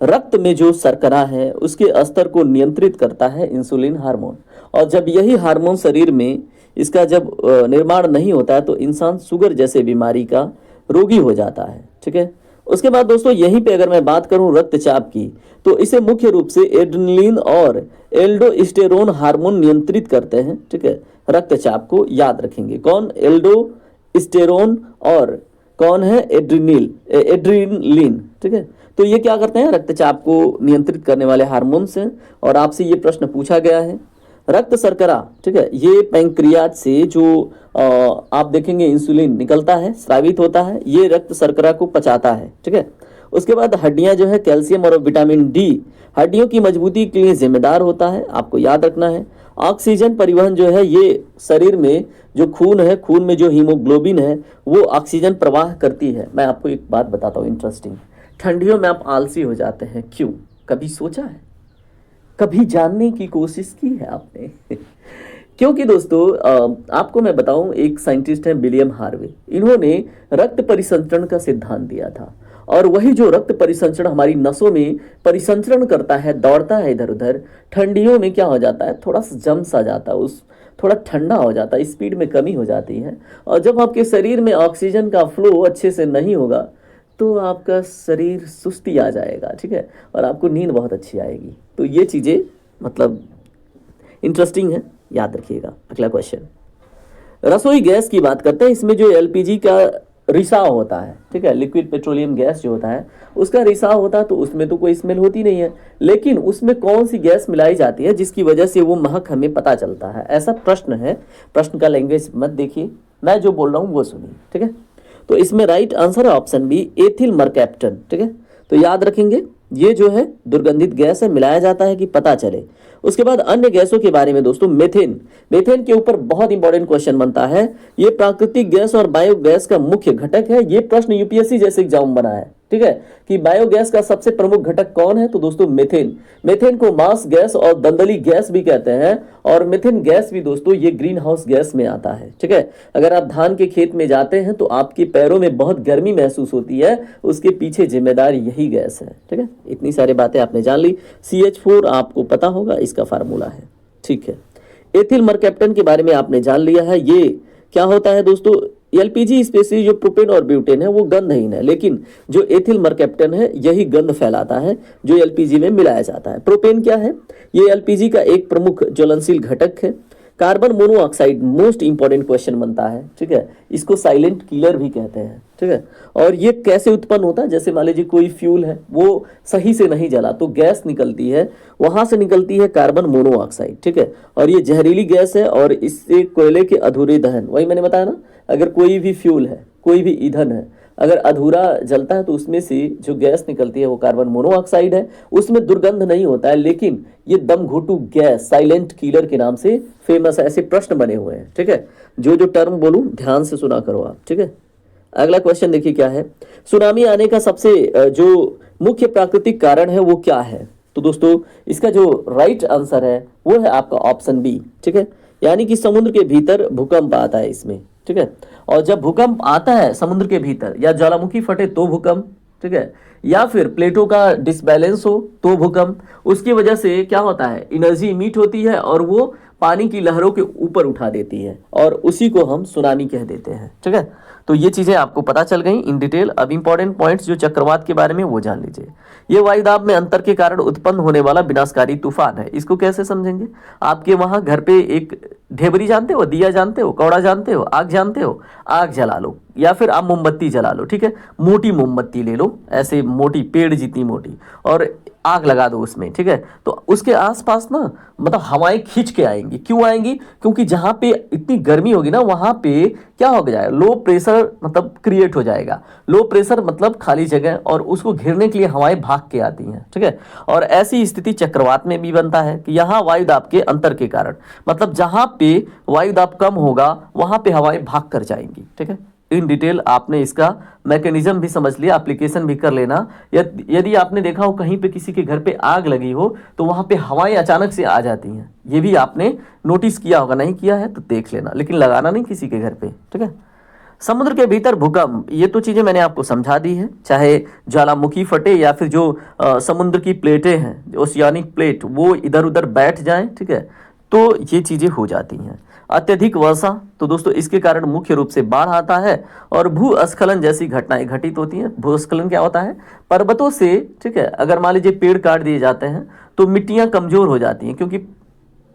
रक्त में जो शर्करा है उसके स्तर को नियंत्रित करता है इंसुलिन हार्मोन, और जब यही हार्मोन शरीर में इसका जब निर्माण नहीं होता है तो इंसान शुगर जैसे बीमारी का रोगी हो जाता है, ठीक है। उसके बाद दोस्तों यहीं पे अगर मैं बात करूं रक्तचाप की, तो इसे मुख्य रूप से एड्रेनलिन और एल्डोस्टेरोन हार्मोन नियंत्रित करते हैं, ठीक है। रक्तचाप को याद रखेंगे, कौन? एल्डोस्टेरोन और कौन है? एड्रेनलिन, ठीक है। तो ये क्या करते हैं? रक्तचाप को नियंत्रित करने वाले हार्मोन्स हैं। और आपसे ये प्रश्न पूछा गया है, रक्त शर्करा, ठीक है, ये पैंक्रियाज से जो आप देखेंगे इंसुलिन निकलता है, स्रावित होता है, ये रक्त शर्करा को पचाता है, ठीक है। उसके बाद हड्डियां जो है कैल्शियम और विटामिन डी हड्डियों की मजबूती के लिए जिम्मेदार होता है, आपको याद रखना है। ऑक्सीजन परिवहन जो है ये शरीर में जो खून है, खून में जो हीमोग्लोबिन है वो ऑक्सीजन प्रवाह करती है। मैं आपको एक बात बताता हूँ इंटरेस्टिंग, ठंडियों में आप आलसी हो जाते हैं, क्यों? कभी सोचा है? कभी जानने की कोशिश की है आपने क्योंकि दोस्तों आपको मैं बताऊं, एक साइंटिस्ट है विलियम हार्वे, इन्होंने रक्त परिसंचरण का सिद्धांत दिया था। और वही जो रक्त परिसंचरण हमारी नसों में परिसंचरण करता है, दौड़ता है इधर उधर, ठंडियों में क्या हो जाता है? थोड़ा सा जम सा जाता है, थोड़ा ठंडा हो जाता है, स्पीड में कमी हो जाती है। और जब आपके शरीर में ऑक्सीजन का फ्लो अच्छे से नहीं होगा तो आपका शरीर सुस्ती आ जाएगा, ठीक है, और आपको नींद बहुत अच्छी आएगी। तो ये चीज़ें मतलब इंटरेस्टिंग है, याद रखिएगा। अगला क्वेश्चन, रसोई गैस की बात करते हैं। इसमें जो LPG का रिसाव होता है, ठीक है, लिक्विड पेट्रोलियम गैस जो होता है उसका रिसाव होता है, तो उसमें तो कोई स्मेल होती नहीं है, लेकिन उसमें कौन सी गैस मिलाई जाती है जिसकी वजह से वो महक हमें पता चलता है, ऐसा प्रश्न है। प्रश्न का लैंग्वेज मत देखिए, मैं जो बोल रहा हूँ वो सुनिए, ठीक है। तो इसमें राइट आंसर है ऑप्शन बी, एथिल मरकैप्टन, ठीक है। तो याद रखेंगे ये जो है दुर्गंधित गैस है, मिलाया जाता है कि पता चले। उसके बाद अन्य गैसों के बारे में दोस्तों, मेथेन, मेथेन के ऊपर बहुत इंपॉर्टेंट क्वेश्चन बनता है। ये प्राकृतिक गैस और बायोगैस का मुख्य घटक है। ये प्रश्न यूपीएससी जैसे एग्जाम बना है, ठीक है, कि बायोगैस का सबसे प्रमुख घटक कौन है, तो दोस्तों मेथेन। मेथेन को मास गैस और दलदली गैस भी कहते हैं, और मेथेन गैस भी दोस्तों ये ग्रीन हाउस गैस में आता है, ठीक है। अगर आप धान के खेत में जाते हैं तो आपके पैरों में बहुत गर्मी महसूस होती है, उसके पीछे जिम्मेदार यही गैस है, ठीक है। इतनी सारी बातें आपने जान ली। CH4 आपको पता होगा, इसका फार्मूला है, ठीक है। एथिल मरकैप्टन के बारे में आपने जान लिया है। ये क्या होता है दोस्तों, एलपीजी स्पेशली जो प्रोपेन और ब्यूटेन है वो गंधहीन है, लेकिन जो एथिल मरकैप्टन है यही गंध फैलाता है जो एलपीजी में मिलाया जाता है। प्रोपेन क्या है, ये एलपीजी का एक प्रमुख ज्वलनशील घटक है। Carbon monoxide most important question बनता है, ठीक है, इसको साइलेंट किलर भी कहते हैं, ठीक है। और ये कैसे उत्पन्न होता है, जैसे मान लीजिए कोई फ्यूल है वो सही से नहीं जला तो गैस निकलती है, वहां से निकलती है कार्बन मोनोऑक्साइड, ठीक है, और ये जहरीली गैस है और इससे कोयले के अधूरे दहन, वही मैंने बताया ना, अगर कोई भी फ्यूल है, कोई भी ईंधन है, अगर अधूरा जलता है तो उसमें से जो गैस निकलती है वो कार्बन मोनोऑक्साइड है। उसमें दुर्गंध नहीं होता है, लेकिन ये दम घोटू गैस साइलेंट किलर के नाम से फेमस है। ऐसे प्रश्न बने हुए हैं, ठीक है, जो जो टर्म बोलूं ध्यान से सुना करो आप, ठीक है। अगला क्वेश्चन देखिए क्या है, सुनामी आने का सबसे जो मुख्य प्राकृतिक कारण है वो क्या है, तो दोस्तों इसका जो राइट आंसर है वो है आपका ऑप्शन बी, ठीक है, यानी कि समुद्र के भीतर भूकंप आता है इसमें, ठीक है। और जब भूकंप आता है समुद्र के भीतर, या ज्वालामुखी फटे तो भूकंप, ठीक है, या फिर प्लेटों का डिसबैलेंस हो तो भूकंप, उसकी वजह से क्या होता है, एनर्जी इमिट होती है और वो पानी की लहरों के ऊपर उठा देती है, और उसी को हम सुनामी कह देते हैं, ठीक है। तो ये चीजें आपको पता चल गई इन डिटेल। अब इंपॉर्टेंट पॉइंट्स जो चक्रवात के बारे में वो जान लीजिए। ये वायुदाब में अंतर के कारण उत्पन्न होने वाला विनाशकारी तूफान है। इसको कैसे समझेंगे, आपके वहां घर पे एक ढेबरी जानते हो, दिया जानते हो, कौड़ा जानते हो, आग जानते हो, आग जला लो, या फिर आप मोमबत्ती जला लो, ठीक है, मोटी मोमबत्ती ले लो, ऐसे मोटी, पेड़ जितनी मोटी, और आग लगा दो उसमें, ठीक है। तो उसके आसपास ना मतलब हवाएं खींच के आएंगी, क्यों आएंगी, क्योंकि जहां पे इतनी गर्मी होगी ना वहां पे क्या हो जाएगा, लो प्रेशर मतलब क्रिएट हो जाएगा। लो प्रेशर मतलब खाली जगह, और उसको घेरने के लिए हवाएं भाग के आती हैं, ठीक है। और ऐसी स्थिति चक्रवात में भी बनता है कि यहाँ वायुदाब के अंतर के कारण, मतलब जहां पे वायुदाब कम होगा वहां पे हवाएं भाग कर जाएंगी, ठीक है। इन डिटेल आपने इसका मैकेनिज्म भी समझ लिया, एप्लीकेशन भी कर लेना। यदि आपने देखा हो कहीं पे किसी के घर पे आग लगी हो तो वहां पे हवाएं अचानक से आ जाती हैं, ये भी आपने नोटिस किया होगा, नहीं किया है तो देख लेना, लेकिन लगाना नहीं किसी के घर पे, ठीक है। समुद्र के भीतर भूकंप, ये तो चीजें मैंने आपको समझा दी है, चाहे ज्वालामुखी फटे या फिर जो समुद्र की प्लेटें हैं, ओशियानिक प्लेट, वो इधर उधर बैठ जाएं, ठीक है, तो ये चीजें हो जाती हैं। अत्यधिक वर्षा, तो दोस्तों इसके कारण मुख्य रूप से बाढ़ आता है और भूस्खलन जैसी घटनाएं घटित होती हैं। भूस्खलन क्या होता है, पर्वतों से, ठीक है, अगर मान लीजिए पेड़ काट दिए जाते हैं तो मिट्टियां कमजोर हो जाती हैं, क्योंकि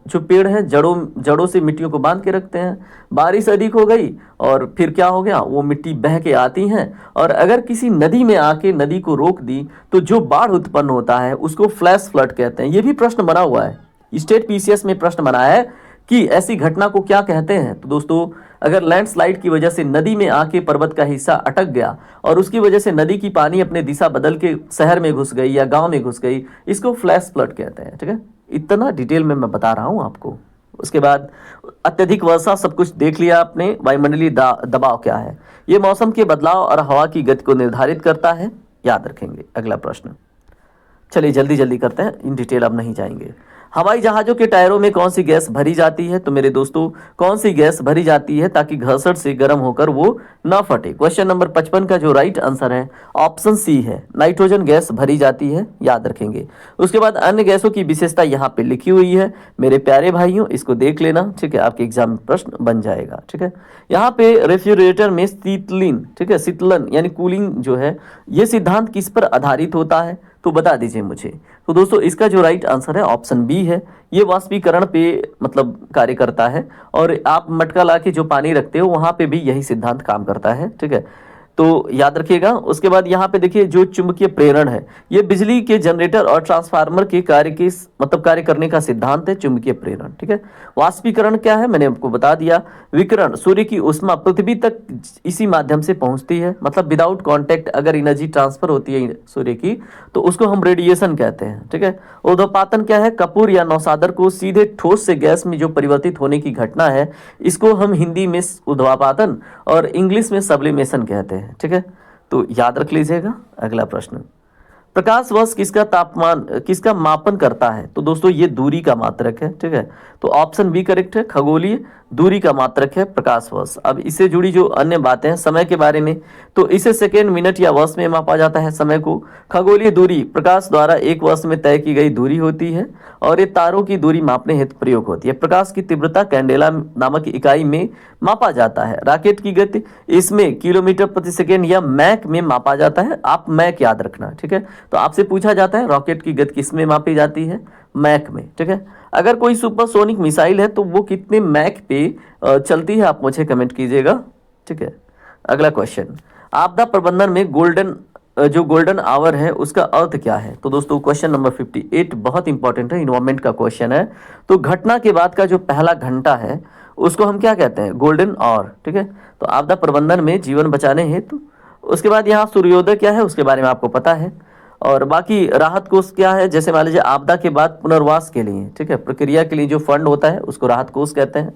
जो पेड़ है जड़ों से मिट्टियों को बांध के रखते हैं। बारिश अधिक हो गई और फिर क्या हो गया, वो मिट्टी बह के आती हैं, और अगर किसी नदी में आके नदी को रोक दी तो जो बाढ़ उत्पन्न होता है उसको फ्लैश फ्लड कहते हैं। ये भी प्रश्न बना हुआ है, स्टेट पीसीएस में प्रश्न बना है कि ऐसी घटना को क्या कहते हैं। तो दोस्तों अगर लैंडस्लाइड की वजह से नदी में आके पर्वत का हिस्सा अटक गया और उसकी वजह से नदी की पानी अपने दिशा बदल के शहर में घुस गई या गांव में घुस गई, इसको फ्लैश फ्लड कहते हैं, ठीक है। इतना डिटेल में मैं बता रहा हूं आपको। उसके बाद अत्यधिक वर्षा, सब कुछ देख लिया आपने। वायुमंडलीय दबाव क्या है, ये मौसम के बदलाव और हवा की गति को निर्धारित करता है, याद रखेंगे। अगला प्रश्न, चलिए जल्दी जल्दी करते हैं, इन डिटेल अब नहीं जाएंगे। हवाई जहाजों के टायरों में कौन सी गैस भरी जाती है, तो मेरे दोस्तों कौन सी गैस भरी जाती है ताकि घर्षण से गर्म होकर वो ना फटे। क्वेश्चन नंबर 55 का जो राइट आंसर है ऑप्शन सी है, नाइट्रोजन गैस भरी जाती है, याद रखेंगे। उसके बाद अन्य गैसों की विशेषता यहाँ पे लिखी हुई है मेरे प्यारे भाइयों, इसको देख लेना, ठीक है, आपके एग्जाम में प्रश्न बन जाएगा, ठीक है। यहाँ पे रेफ्रिजरेटर में शीतलन, ठीक है, शीतलन यानी कूलिंग जो है, ये सिद्धांत किस पर आधारित होता है, तो बता दीजिए मुझे। तो दोस्तों इसका जो राइट आंसर है ऑप्शन बी है, ये वाष्पीकरण पे मतलब कार्य करता है, और आप मटका ला के जो पानी रखते हो वहां पे भी यही सिद्धांत काम करता है, ठीक है। तो याद रखिएगा। उसके बाद यहाँ पे देखिए जो चुंबकीय प्रेरण है, ये बिजली के जनरेटर और ट्रांसफार्मर के कार्य के मतलब कार्य करने का सिद्धांत है चुंबकीय प्रेरण, ठीक है। वाष्पीकरण क्या है, मैंने आपको बता दिया। विकिरण, सूर्य की ऊष्मा पृथ्वी तक इसी माध्यम से पहुंचती है, मतलब विदाउट कांटेक्ट अगर एनर्जी ट्रांसफर होती है सूर्य की तो उसको हम रेडिएशन कहते हैं, ठीक है। ऊर्ध्वपातन क्या है, कपूर या नौसादर को सीधे ठोस से गैस में जो परिवर्तित होने की घटना है, इसको हम हिंदी में ऊर्ध्वपातन और इंग्लिश में सब्लिमेशन कहते हैं, ठीक है। तो याद रख लीजिएगा। अगला प्रश्न, प्रकाश वर्ष किसका तापमान किसका मापन करता है, तो दोस्तों ये दूरी का मात्रक है, ठीक है। तो ऑप्शन बी करेक्ट है, खगोलीय दूरी का मात्रक है प्रकाश वर्ष। अब इससे जुड़ी जो अन्य बातें हैं समय के बारे में, तो इसे सेकेंड, मिनट या वर्ष में मापा जाता है समय को। खगोलीय दूरी प्रकाश द्वारा एक वर्ष में तय की गई दूरी होती है और ये तारों की दूरी मापने हेतु प्रयोग होती है। प्रकाश की तीव्रता कैंडेला नामक इकाई में मापा जाता है। रॉकेट की गति इसमें किलोमीटर प्रति सेकेंड या मैक में मापा जाता है, आप मैक याद रखना, ठीक है। तो आपसे पूछा जाता है रॉकेट की गति किस में मापी जाती है, मैक में, ठीक है। अगर कोई सुपरसोनिक मिसाइल है तो वो कितने मैक पे चलती है, आप मुझे कमेंट कीजिएगा, ठीक है। अगला क्वेश्चन, आपदा प्रबंधन में जो गोल्डन आवर है उसका अर्थ क्या है, तो दोस्तों क्वेश्चन नंबर 58 बहुत इंपॉर्टेंट है, इन्वायरमेंट का क्वेश्चन है। तो घटना के बाद का जो पहला घंटा है उसको हम क्या कहते हैं, गोल्डन आवर, ठीक है। तो आपदा प्रबंधन में जीवन बचाने हेतु। उसके बाद यहाँ सूर्योदय क्या है उसके बारे में आपको पता है। और बाकी राहत कोष क्या है, जैसे मान लीजिए आपदा के बाद पुनर्वास के लिए, ठीक है, प्रक्रिया के लिए जो फंड होता है उसको राहत कोष कहते हैं।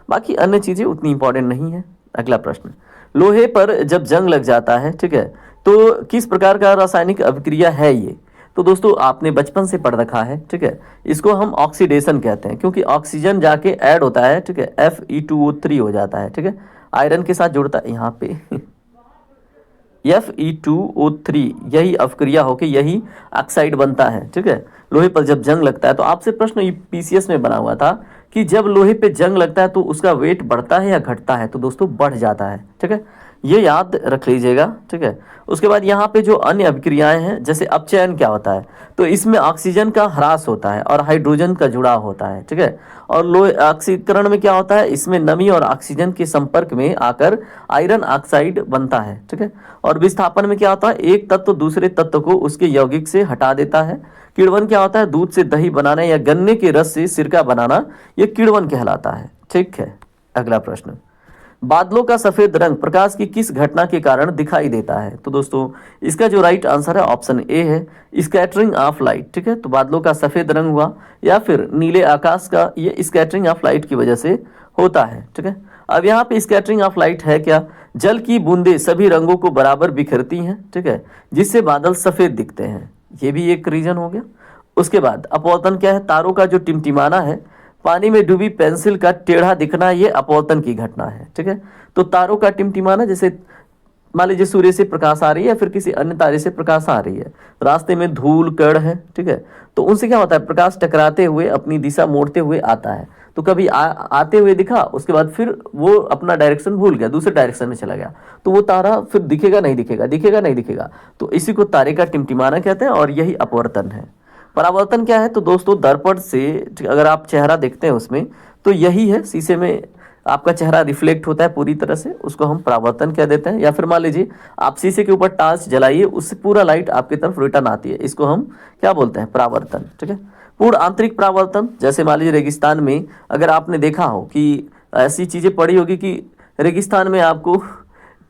बाकी अन्य चीजें उतनी इंपॉर्टेंट नहीं है। अगला प्रश्न, लोहे पर जब जंग लग जाता है, ठीक है, तो किस प्रकार का रासायनिक अभिक्रिया है ये, तो दोस्तों आपने बचपन से पढ़ रखा है, ठीक है। इसको हम ऑक्सीडेशन कहते हैं क्योंकि ऑक्सीजन जाके ऐड होता है, ठीक है, Fe2O3 हो जाता है, ठीक है, आयरन के साथ जुड़ता है यहाँ पे Fe2O3 यही अवक्रिया होकर यही ऑक्साइड बनता है, ठीक है। लोहे पर जब जंग लगता है, तो आपसे प्रश्न पीसीएस में बना हुआ था कि जब लोहे पे जंग लगता है तो उसका वेट बढ़ता है या घटता है, तो दोस्तों बढ़ जाता है, ठीक है, ये याद रख लीजिएगा, ठीक है। उसके बाद यहाँ पे जो अन्य अभिक्रियाएं हैं, जैसे अपचयन क्या होता है, तो इसमें ऑक्सीजन का ह्रास होता है और हाइड्रोजन का जुड़ाव होता है, ठीक है। और लोहे ऑक्सीकरण में क्या होता है, इसमें नमी और ऑक्सीजन के संपर्क में आकर आयरन ऑक्साइड बनता है, ठीक है। और विस्थापन में क्या होता है, एक तत्व दूसरे तत्व को उसके यौगिक से हटा देता है। किण्वन क्या होता है, दूध से दही बनाना या गन्ने के रस से सिरका बनाना, ये किण्वन कहलाता है, ठीक है। अगला प्रश्न, बादलों का सफेद रंग प्रकाश की किस घटना के कारण दिखाई देता है, तो दोस्तों इसका जो राइट आंसर है ऑप्शन ए है, स्कैटरिंग ऑफ लाइट, ठीक है। तो बादलों का सफेद रंग हुआ या फिर नीले आकाश का, ये स्कैटरिंग ऑफ लाइट की वजह से होता है, ठीक है। अब यहाँ पे स्कैटरिंग ऑफ लाइट है क्या, जल की बूंदें सभी रंगों को बराबर बिखरती हैं, ठीक है, जिससे बादल सफेद दिखते हैं, ये भी एक रीजन हो गया। उसके बाद अपवर्तन क्या है, तारों का जो टिमटिमाना है, पानी में डूबी पेंसिल का टेढ़ा दिखना, ये अपवर्तन की घटना है, ठीक है। तो तारों का टिमटिमाना, जैसे मान लीजिए सूर्य से प्रकाश आ रही है या फिर किसी अन्य तारे से प्रकाश आ रही है, रास्ते में धूल कण है, ठीक है, तो उनसे क्या होता है, प्रकाश टकराते हुए अपनी दिशा मोड़ते हुए आता है। तो कभी आते हुए दिखा, उसके बाद फिर वो अपना डायरेक्शन भूल गया, दूसरे डायरेक्शन में चला गया, तो वो तारा फिर दिखेगा नहीं दिखेगा, दिखेगा नहीं दिखेगा, तो इसी को तारे का टिमटिमाना कहते हैं और यही अपवर्तन है। परावर्तन क्या है, तो दोस्तों दर्पण से अगर आप चेहरा देखते हैं उसमें, तो यही है, शीशे में आपका चेहरा रिफ्लेक्ट होता है पूरी तरह से, उसको हम परावर्तन कह देते हैं। या फिर मान लीजिए आप शीशे के ऊपर टॉर्च जलाइए, उससे पूरा लाइट आपकी तरफ रिटर्न आती है, इसको हम क्या बोलते हैं, परावर्तन, ठीक है। पूर्ण आंतरिक परावर्तन, जैसे मान लीजिए रेगिस्तान में अगर आपने देखा हो कि ऐसी चीजें पड़ी होगी कि रेगिस्तान में आपको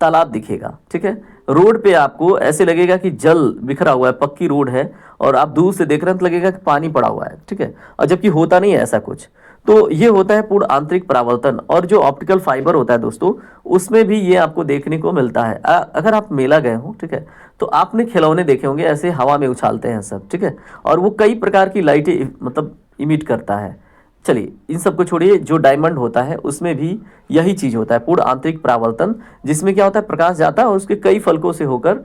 तालाब दिखेगा, ठीक है, रोड पे आपको ऐसे लगेगा कि जल बिखरा हुआ है, पक्की रोड है और आप दूर से देख रहे हैं तो लगेगा कि पानी पड़ा हुआ है, ठीक है, और जबकि होता नहीं है ऐसा कुछ। तो ये होता है पूर्ण आंतरिक परावर्तन। और जो ऑप्टिकल फाइबर होता है दोस्तों, उसमें भी ये आपको देखने को मिलता है। अगर आप मेला गए हो, ठीक है, तो आपने खिलौने देखे होंगे ऐसे हवा में उछालते हैं सब, ठीक है, और वो कई प्रकार की लाइटें मतलब इमिट करता है। चलिए इन सब को छोड़िए, जो डायमंड होता है उसमें भी यही चीज होता है, पूर्ण आंतरिक परावर्तन, जिसमें क्या होता है, प्रकाश जाता है और उसके कई फलकों से होकर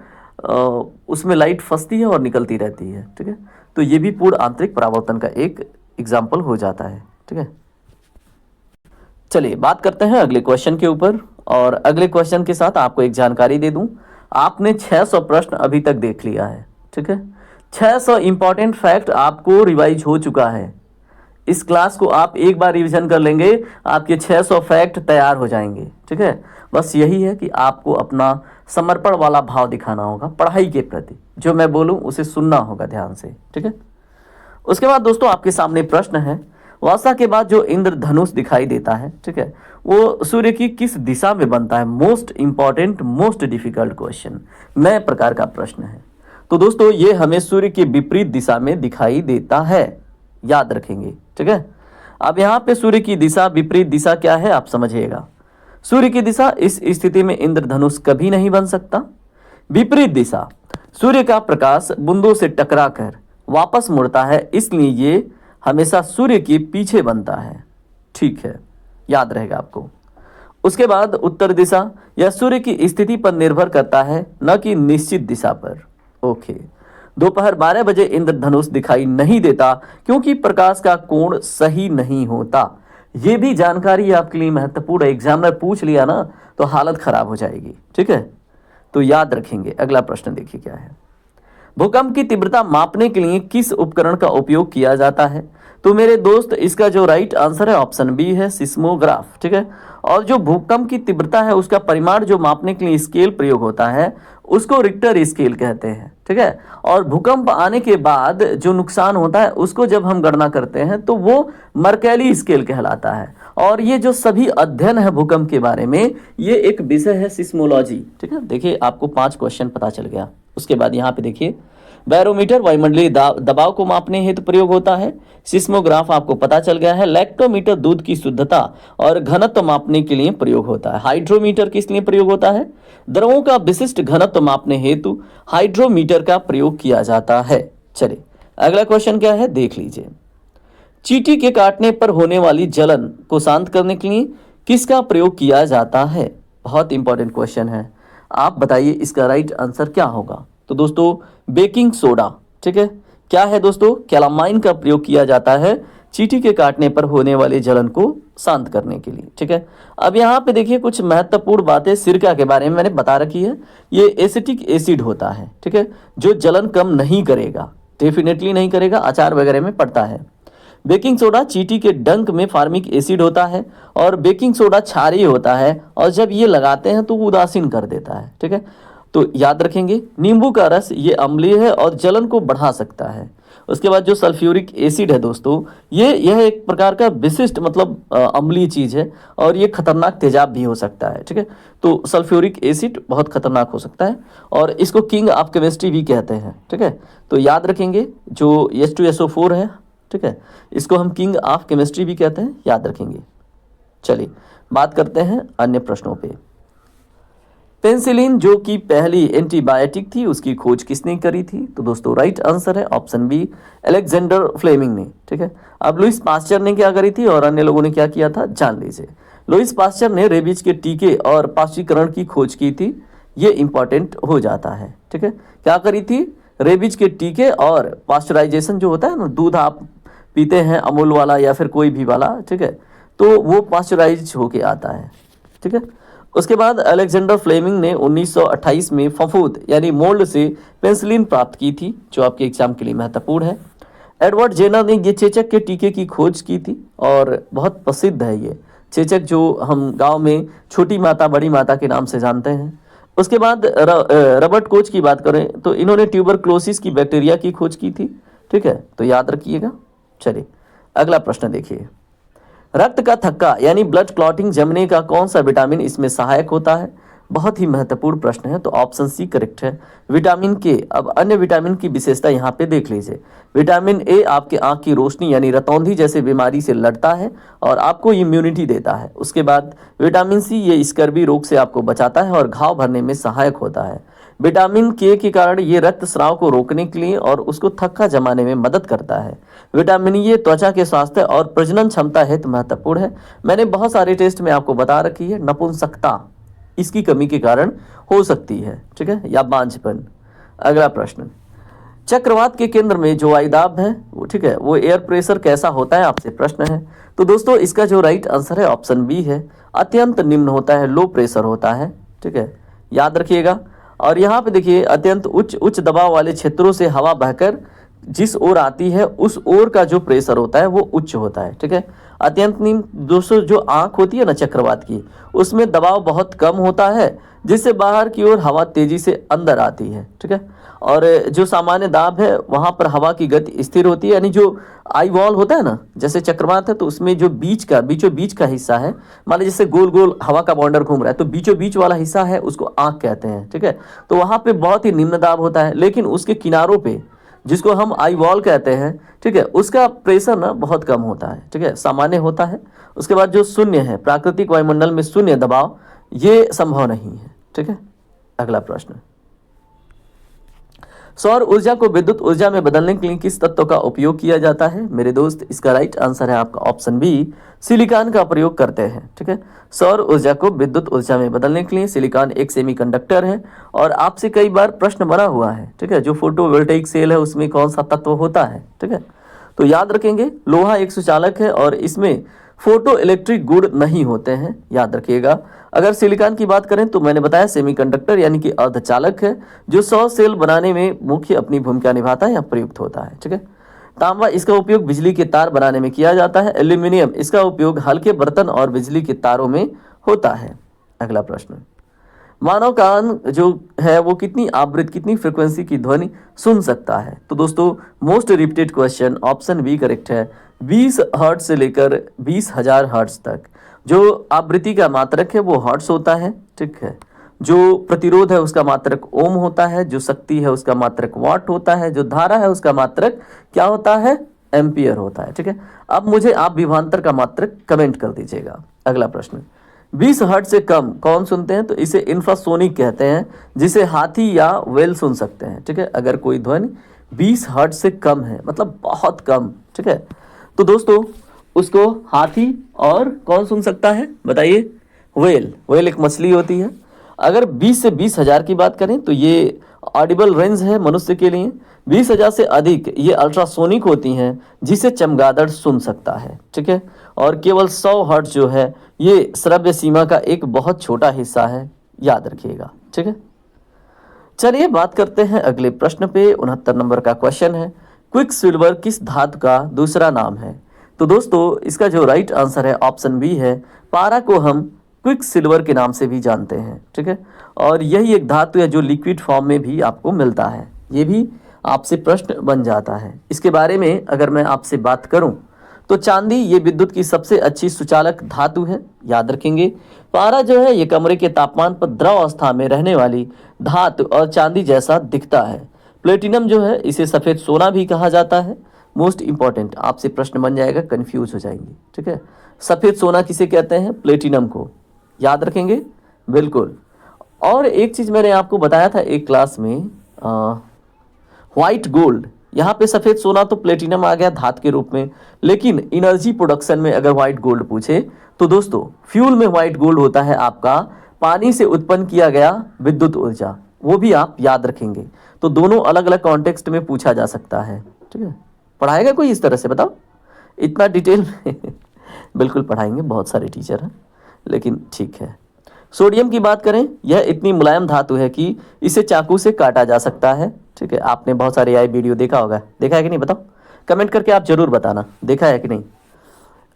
उसमें लाइट फंसती है और निकलती रहती है, ठीक है। तो ये भी पूर्ण आंतरिक परावर्तन का एक एग्जाम्पल हो जाता है, ठीक है। चलिए बात करते हैं अगले क्वेश्चन के ऊपर, और अगले क्वेश्चन के साथ आपको एक जानकारी दे दूं, आपने 600 प्रश्न अभी तक देख लिया है, ठीक है, 600 इंपॉर्टेंट फैक्ट आपको रिवाइज हो चुका है। इस क्लास को आप एक बार रिवीजन कर लेंगे, आपके 600 फैक्ट तैयार हो जाएंगे, ठीक है। बस यही है कि आपको अपना समर्पण वाला भाव दिखाना होगा पढ़ाई के प्रति, जो मैं बोलूं उसे सुनना होगा ध्यान से, ठीक है। उसके बाद दोस्तों आपके सामने प्रश्न है, वर्षा के बाद जो इंद्रधनुष दिखाई देता है, ठीक है, वो सूर्य की किस दिशा में बनता है? Most important, most difficult question, नए प्रकार का प्रश्न है। तो दोस्तों ये हमें सूर्य के विपरीत दिशा में दिखाई देता है, याद रखेंगे, ठीक है। अब यहाँ पे सूर्य की दिशा, विपरीत दिशा क्या है आप समझिएगा। सूर्य की दिशा, इस स्थिति में इंद्रधनुष कभी नहीं बन सकता। विपरीत दिशा, सूर्य का प्रकाश बूंदों से टकराकर वापस मुड़ता है, इसलिए ये हमेशा सूर्य के पीछे बनता है, ठीक है, याद रहेगा आपको। उसके बाद उत्तर दिशा, यह सूर्य की स्थिति पर निर्भर करता है, न कि निश्चित दिशा पर। ओके, दोपहर 12 बजे इंद्रधनुष दिखाई नहीं देता क्योंकि प्रकाश का कोण सही नहीं होता। ये भी जानकारी आपके लिए महत्वपूर्ण है, एग्जामिनर पूछ लिया ना तो हालत खराब हो जाएगी, ठीक है, तो याद रखेंगे। अगला प्रश्न देखिए क्या है, भूकंप की तीव्रता मापने के लिए किस उपकरण का उपयोग किया जाता है? तो मेरे दोस्त इसका जो राइट आंसर है ऑप्शन बी है, सिस्मोग्राफ, ठीक है। और जो भूकंप की तीव्रता है उसका परिमाण जो मापने के लिए स्केल प्रयोग होता है उसको रिक्टर स्केल कहते हैं, ठीक है। और भूकंप आने के बाद जो नुकसान होता है उसको जब हम गणना करते हैं तो वो मर्कैली स्केल कहलाता है। और ये जो सभी अध्ययन है भूकंप के बारे में, ये एक विषय है सिस्मोलॉजी, ठीक है। देखिए आपको 5 क्वेश्चन पता चल गया। उसके बाद यहाँ पे देखिए, बैरोमीटर वायुमंडलीय दबाव को मापने हेतु प्रयोग होता है। सिस्मोग्राफ आपको पता चल गया है। लैक्टोमीटर दूध की शुद्धता और घनत्व मापने के लिए प्रयोग होता है। हाइड्रोमीटर किस लिए प्रयोग होता है? द्रवों का विशिष्ट घनत्व मापने हेतु हाइड्रोमीटर का प्रयोग किया जाता है। चलिए अगला क्वेश्चन क्या है देख लीजिए, चींटी के काटने पर होने वाली जलन को शांत करने के लिए किसका प्रयोग किया जाता है? बहुत इंपॉर्टेंट क्वेश्चन है, आप बताइए इसका राइट आंसर क्या होगा? तो दोस्तों बेकिंग सोडा, ठीक है। क्या है दोस्तों? कैलामाइन का प्रयोग किया जाता है चींटी के काटने पर होने वाले जलन को शांत करने के लिए, ठीक है। अब यहाँ पे देखिए कुछ महत्वपूर्ण बातें सिरका के बारे में मैंने बता रखी है। ये एसिटिक एसिड होता है, ठीक है, जो जलन कम नहीं करेगा, डेफिनेटली नहीं करेगा, अचार वगैरह में पड़ता है। बेकिंग सोडा चींटी के डंक में फार्मिक एसिड होता है और बेकिंग सोडा क्षारीय होता है और जब ये लगाते हैं तो उदासीन कर देता है, ठीक है। तो याद रखेंगे नींबू का रस ये अम्लीय है और जलन को बढ़ा सकता है। उसके बाद जो सल्फ्यूरिक एसिड है दोस्तों, यह एक प्रकार का विशिष्ट मतलब अम्लीय चीज़ है और ये खतरनाक तेजाब भी हो सकता है, ठीक है। तो सल्फ्यूरिक एसिड बहुत खतरनाक हो सकता है और इसको किंग ऑफ केमिस्ट्री भी कहते हैं, ठीक है। तो याद रखेंगे जो H2SO4 है, ठीक है, इसको हम किंग ऑफ केमिस्ट्री भी कहते हैं, याद रखेंगे। चलिए बात करते हैं अन्य प्रश्नों पे। पेनिसिलिन जो कि पहली एंटीबायोटिक थी उसकी खोज किसने करी थी? तो दोस्तों राइट आंसर है ऑप्शन बी, अलेक्जेंडर फ्लेमिंग ने, ठीक है। अब लुईस पास्चर ने क्या करी थी और अन्य लोगों ने क्या किया था जान लीजिए। लुईस पास्चर ने रेबीज के टीके और पाश्चीकरण की खोज की थी, ये इंपॉर्टेंट हो जाता है, ठीक है। क्या करी थी? रेबीज के टीके और पास्चराइजेशन जो होता है ना, दूध आप पीते हैं अमूल वाला या फिर कोई भी वाला, ठीक है, तो वो पास्चराइज होके आता है, ठीक है। उसके बाद अलेक्जेंडर फ्लेमिंग ने 1928 में फफूंद यानी मोल्ड से पेनिसिलिन प्राप्त की थी, जो आपके एग्जाम के लिए महत्वपूर्ण है। एडवर्ड जेनर ने ये चेचक के टीके की खोज की थी और बहुत प्रसिद्ध है ये चेचक, जो हम गांव में छोटी माता बड़ी माता के नाम से जानते हैं। उसके बाद रॉबर्ट कोच की बात करें तो इन्होंने ट्यूबरक्लोसिस की बैक्टीरिया की खोज की थी, ठीक है, तो याद रखिएगा। चलिए अगला प्रश्न देखिए, रक्त का थक्का यानी ब्लड क्लॉटिंग जमने का कौन सा विटामिन इसमें सहायक होता है? बहुत ही महत्वपूर्ण प्रश्न है, तो ऑप्शन सी करेक्ट है, विटामिन के। अब अन्य विटामिन की विशेषता यहाँ पे देख लीजिए। विटामिन ए आपके आंख की रोशनी यानी रतौंधी जैसे बीमारी से लड़ता है और आपको इम्यूनिटी देता है। उसके बाद विटामिन सी ये स्कर्वी रोग से आपको बचाता है और घाव भरने में सहायक होता है। विटामिन के कारण ये रक्तस्राव को रोकने के लिए और उसको थक्का जमाने में मदद करता है। विटामिन ये त्वचा के स्वास्थ्य और प्रजनन क्षमता हेतु महत्वपूर्ण है। मैंने बहुत सारे टेस्ट में आपको बता रखी है, नपुंसकता इसकी कमी के कारण हो सकती है, ठीक है, या बांझपन। अगला प्रश्न, चक्रवात के केंद्र में जो वायुदाब है वो, ठीक है, वो एयर प्रेशर कैसा होता है आपसे प्रश्न है। तो दोस्तों इसका जो राइट आंसर है ऑप्शन बी है, अत्यंत निम्न होता है, लो प्रेशर होता है, ठीक है, याद रखिएगा। और यहाँ पे देखिए अत्यंत उच्च दबाव वाले क्षेत्रों से हवा बहकर जिस ओर आती है उस ओर का जो प्रेशर होता है वो उच्च होता है, ठीक है। अत्यंत नींद दोस्तों जो आंख होती है ना चक्रवात की, उसमें दबाव बहुत कम होता है, जिससे बाहर की ओर हवा तेजी से अंदर आती है, ठीक है। और जो सामान्य दाब है वहां पर हवा की गति स्थिर होती है, यानी जो आई वॉल होता है ना, जैसे चक्रवात है तो उसमें जो बीचों बीच का हिस्सा है, मान लीजिए जैसे गोल गोल हवा का बाउंडर घूम रहा है, तो बीचों बीच वाला हिस्सा है उसको आंख कहते हैं, ठीक है। तो वहां पे बहुत ही निम्न दाब होता है, लेकिन उसके किनारों पे जिसको हम आई वॉल कहते हैं, ठीक है, उसका प्रेशर ना बहुत कम होता है, ठीक है, सामान्य होता है। उसके बाद जो शून्य है, प्राकृतिक वायुमंडल में शून्य दबाव, ये संभव नहीं है, ठीक है। अगला प्रश्न, सौर ऊर्जा को विद्युत ऊर्जा में बदलने के लिए किस तत्व का उपयोग किया जाता है? मेरे दोस्त, इसका राइट आंसर है आपका ऑप्शन बी, सिलिकॉन का प्रयोग करते हैं, ठीक है। सौर ऊर्जा को विद्युत ऊर्जा में बदलने के लिए सिलिकॉन एक सेमीकंडक्टर है, और आपसे कई बार प्रश्न बना हुआ है, ठीक है, जो फोटोवोल्टेइक सेल है उसमें कौन सा तत्व होता है, ठीक है। तो याद रखेंगे, लोहा एक सुचालक है और इसमें फोटो इलेक्ट्रिक गुण नहीं होते हैं, याद रखिएगा। अगर सिलिकॉन की बात करें तो मैंने बताया सेमीकंडक्टर यानी कि अर्धचालक है, जो 100 सेल बनाने में मुख्य अपनी भूमिका निभाता है या प्रयुक्त होता है, ठीक है। तांबा, इसका उपयोग बिजली के तार बनाने में किया जाता है। एल्यूमिनियम, इसका उपयोग हल्के बर्तन और बिजली के तारों में होता है। अगला प्रश्न, मानव कान जो है वो कितनी आवृत्ति, कितनी फ्रिक्वेंसी की ध्वनि सुन सकता है? तो दोस्तों most repeated question, option B correct है, 20 हर्ट्ज से लेकर 20,000 हर्ट्ज तक। जो आवृत्ति का मात्रक है वो हर्ट्ज होता है, ठीक है। जो प्रतिरोध है उसका मात्रक ओम होता है, जो शक्ति है उसका मात्रक वाट होता है, जो धारा है उसका मात्रक क्या होता है? एम्पियर होता है, ठीक है। अब मुझे आप विभवांतर का मात्रक कमेंट कर दीजिएगा। अगला प्रश्न, 20 हर्ट्ज से कम कौन सुनते हैं? तो इसे इंफ्रासोनिक कहते हैं, जिसे हाथी या व्हेल सुन सकते हैं, ठीक है। अगर कोई ध्वनि 20 हर्ट्ज से कम है, मतलब बहुत कम, ठीक है, तो दोस्तों उसको हाथी और कौन सुन सकता है बताइए? व्हेल। व्हेल एक मछली होती है। अगर 20 से 20,000 की बात करें तो ये ऑडिबल रेंज है मनुष्य के लिए। 20,000 से अधिक ये अल्ट्रासोनिक होती हैं, जिसे चमगादड़ सुन सकता है, ठीक है। और केवल 100 हर्ट्ज जो है ये श्रव्य सीमा का एक बहुत छोटा हिस्सा है, याद रखिएगा, ठीक है। चलिए बात करते हैं अगले प्रश्न पे। 69 नंबर का क्वेश्चन है, क्विक सिल्वर किस धातु का दूसरा नाम है? तो दोस्तों इसका जो राइट आंसर है ऑप्शन बी है, पारा को हम क्विक सिल्वर के नाम से भी जानते हैं, ठीक है। और यही एक धातु है जो लिक्विड फॉर्म में भी आपको मिलता है। ये भी आपसे प्रश्न बन जाता है। इसके बारे में अगर मैं आपसे बात करूं तो चांदी ये विद्युत की सबसे अच्छी सुचालक धातु है, याद रखेंगे। पारा जो है ये कमरे के तापमान पर द्रव अवस्था में रहने वाली धातु और चांदी जैसा दिखता है। प्लेटिनम जो है इसे सफ़ेद सोना भी कहा जाता है। मोस्ट इंपॉर्टेंट आपसे प्रश्न बन जाएगा, कंफ्यूज हो जाएंगे, ठीक है। सफ़ेद सोना किसे कहते हैं? प्लेटिनम को, याद रखेंगे, बिल्कुल। और एक चीज़ मैंने आपको बताया था एक क्लास में, व्हाइट गोल्ड, यहाँ पे सफ़ेद सोना तो प्लेटिनम आ गया धातु के रूप में, लेकिन एनर्जी प्रोडक्शन में अगर व्हाइट गोल्ड पूछे तो दोस्तों फ्यूल में व्हाइट गोल्ड होता है आपका पानी से उत्पन्न किया गया विद्युत ऊर्जा, वो भी आप याद रखेंगे। तो दोनों अलग अलग कॉन्टेक्स्ट में पूछा जा सकता है, ठीक है। पढ़ाएगा कोई इस तरह से, बताओ इतना डिटेल में? बिल्कुल पढ़ाएंगे, बहुत सारे टीचर हैं, लेकिन ठीक है। सोडियम की बात करें, यह इतनी मुलायम धातु है कि इसे चाकू से काटा जा सकता है, ठीक है। आपने बहुत सारे आई वीडियो देखा होगा, देखा है कि नहीं बताओ, कमेंट करके आप जरूर बताना, देखा है कि नहीं।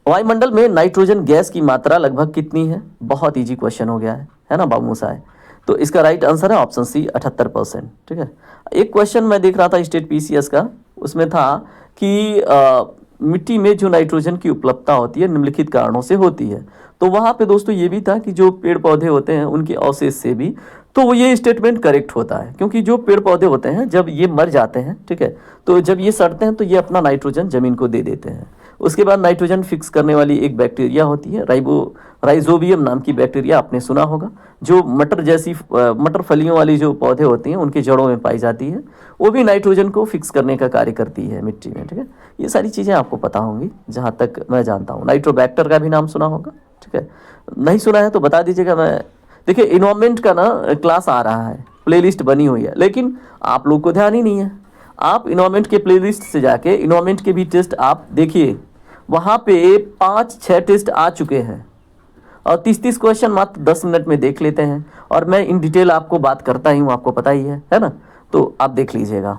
वायुमंडल में नाइट्रोजन गैस की मात्रा लगभग कितनी है? बहुत इजी क्वेश्चन हो गया है ना बाबू साहब। तो इसका राइट आंसर है ऑप्शन सी, 78%, ठीक है। एक क्वेश्चन मैं देख रहा था स्टेट पीसीएस का, उसमें था कि मिट्टी में जो नाइट्रोजन की उपलब्धता होती है निम्नलिखित कारणों से होती है। तो वहाँ पे दोस्तों ये भी था कि जो पेड़ पौधे होते हैं उनके अवशेष से भी, तो वो ये स्टेटमेंट करेक्ट होता है, क्योंकि जो पेड़ पौधे होते हैं जब ये मर जाते हैं, ठीक है, तो जब ये सड़ते हैं तो ये अपना नाइट्रोजन जमीन को दे देते हैं। उसके बाद नाइट्रोजन फिक्स करने वाली एक बैक्टीरिया होती है, राइजोबियम नाम की बैक्टीरिया, आपने सुना होगा, जो मटर जैसी मटर फलियों वाली जो पौधे होती हैं उनके जड़ों में पाई जाती है, वो भी नाइट्रोजन को फिक्स करने का कार्य करती है मिट्टी में, ठीक है। ये सारी चीज़ें आपको पता होंगी जहाँ तक मैं जानता हूँ। नाइट्रोबैक्टर का भी नाम सुना होगा, ठीक है, नहीं सुना है तो बता दीजिएगा। मैं देखिए इन्वायरमेंट का ना क्लास आ रहा है, प्लेलिस्ट बनी हुई है, लेकिन आप लोग को ध्यान ही नहीं है। आप इन्वायरमेंट के प्लेलिस्ट से जाके इन्वायरमेंट के भी टेस्ट आप देखिए, वहाँ पे 5-6 टेस्ट आ चुके हैं और 30-30 क्वेश्चन मात्र 10 मिनट में देख लेते हैं, और मैं इन डिटेल आपको बात करता ही हूँ, आपको पता ही है ना, तो आप देख लीजिएगा।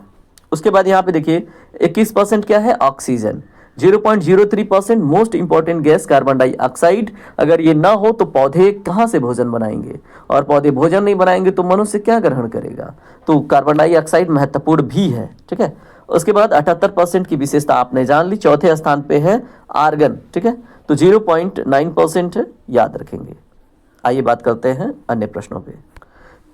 उसके बाद यहाँ पे देखिए 21% क्या है? Oxygen. 0.03% most important gas carbon dioxide. अगर ये ना हो तो पौधे कहाँ से भोजन बनाएंगे, और पौधे भोजन नहीं बनाएंगे तो मनुष्य क्या ग्रहण करेगा। तो कार्बन डाइऑक्साइड महत्वपूर्ण भी है, ठीक है। उसके बाद 78% की विशेषता आपने जान ली। चौथे स्थान पे है आर्गन, ठीक है, तो 0.9% है, याद रखेंगे। आइए बात करते हैं अन्य प्रश्नों पे।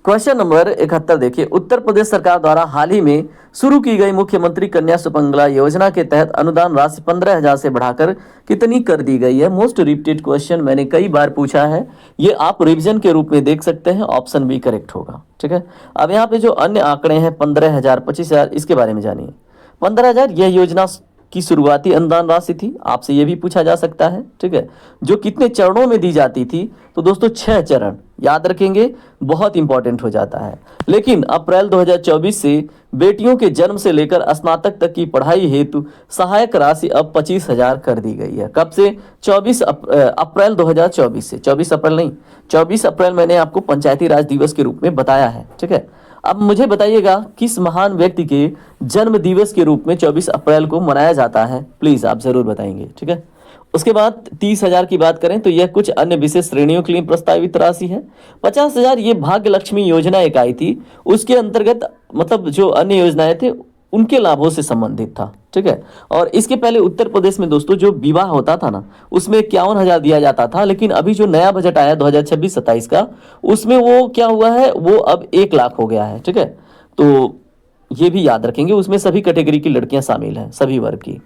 क्वेश्चन नंबर 71 देखिए, उत्तर प्रदेश सरकार द्वारा हाल ही में शुरू की गई मुख्यमंत्री कन्या सुमंगला योजना के तहत अनुदान राशि 15,000 से बढ़ाकर कितनी कर दी गई है। मोस्ट रिपीटेड क्वेश्चन, मैंने कई बार पूछा है, ये आप रिवीजन के रूप में देख सकते हैं। ऑप्शन बी करेक्ट होगा, ठीक है। अब यहाँ पे जो अन्य आंकड़े हैं 15,000, 25,000, इसके बारे में जानिए। 15,000 यह योजना की शुरुआती अनुदान राशि थी, आपसे यह भी पूछा जा सकता है, ठीक है। जो कितने चरणों में दी जाती थी, तो दोस्तों 6 चरण, याद रखेंगे, बहुत इंपॉर्टेंट हो जाता है। लेकिन अप्रैल 2024 से बेटियों के जन्म से लेकर स्नातक तक की पढ़ाई हेतु सहायक राशि अब 25,000 कर दी गई है। कब से? 24 अप्रैल 2024 से। 24 अप्रैल नहीं, 24 अप्रैल मैंने आपको पंचायती राज दिवस के रूप में बताया है, ठीक है। अब मुझे बताइएगा किस महान व्यक्ति के जन्म दिवस के रूप में 24 अप्रैल को मनाया जाता है, प्लीज आप जरूर बताएंगे, ठीक है। उसके बाद 30,000 की बात करें तो यह कुछ अन्य विशेष श्रेणियों के लिए प्रस्तावित राशि है। 50,000 ये भाग्य लक्ष्मी योजना एक आई थी, उसके अंतर्गत मतलब जो अन्य योजनाएं थे उनके लाभों से संबंधित था, ठीक है। और इसके पहले उत्तर प्रदेश में दोस्तों जो विवाह होता था ना, उसमें 51,000 दिया जाता था। लेकिन अभी जो नया बजट आया 2026-27 का, उसमें वो क्या हुआ है, वो अब 1 लाख हो गया है, ठीक है। तो ये भी याद रखेंगे, उसमें सभी कैटेगरी की लड़कियां शामिल हैं, सभी वर्ग की।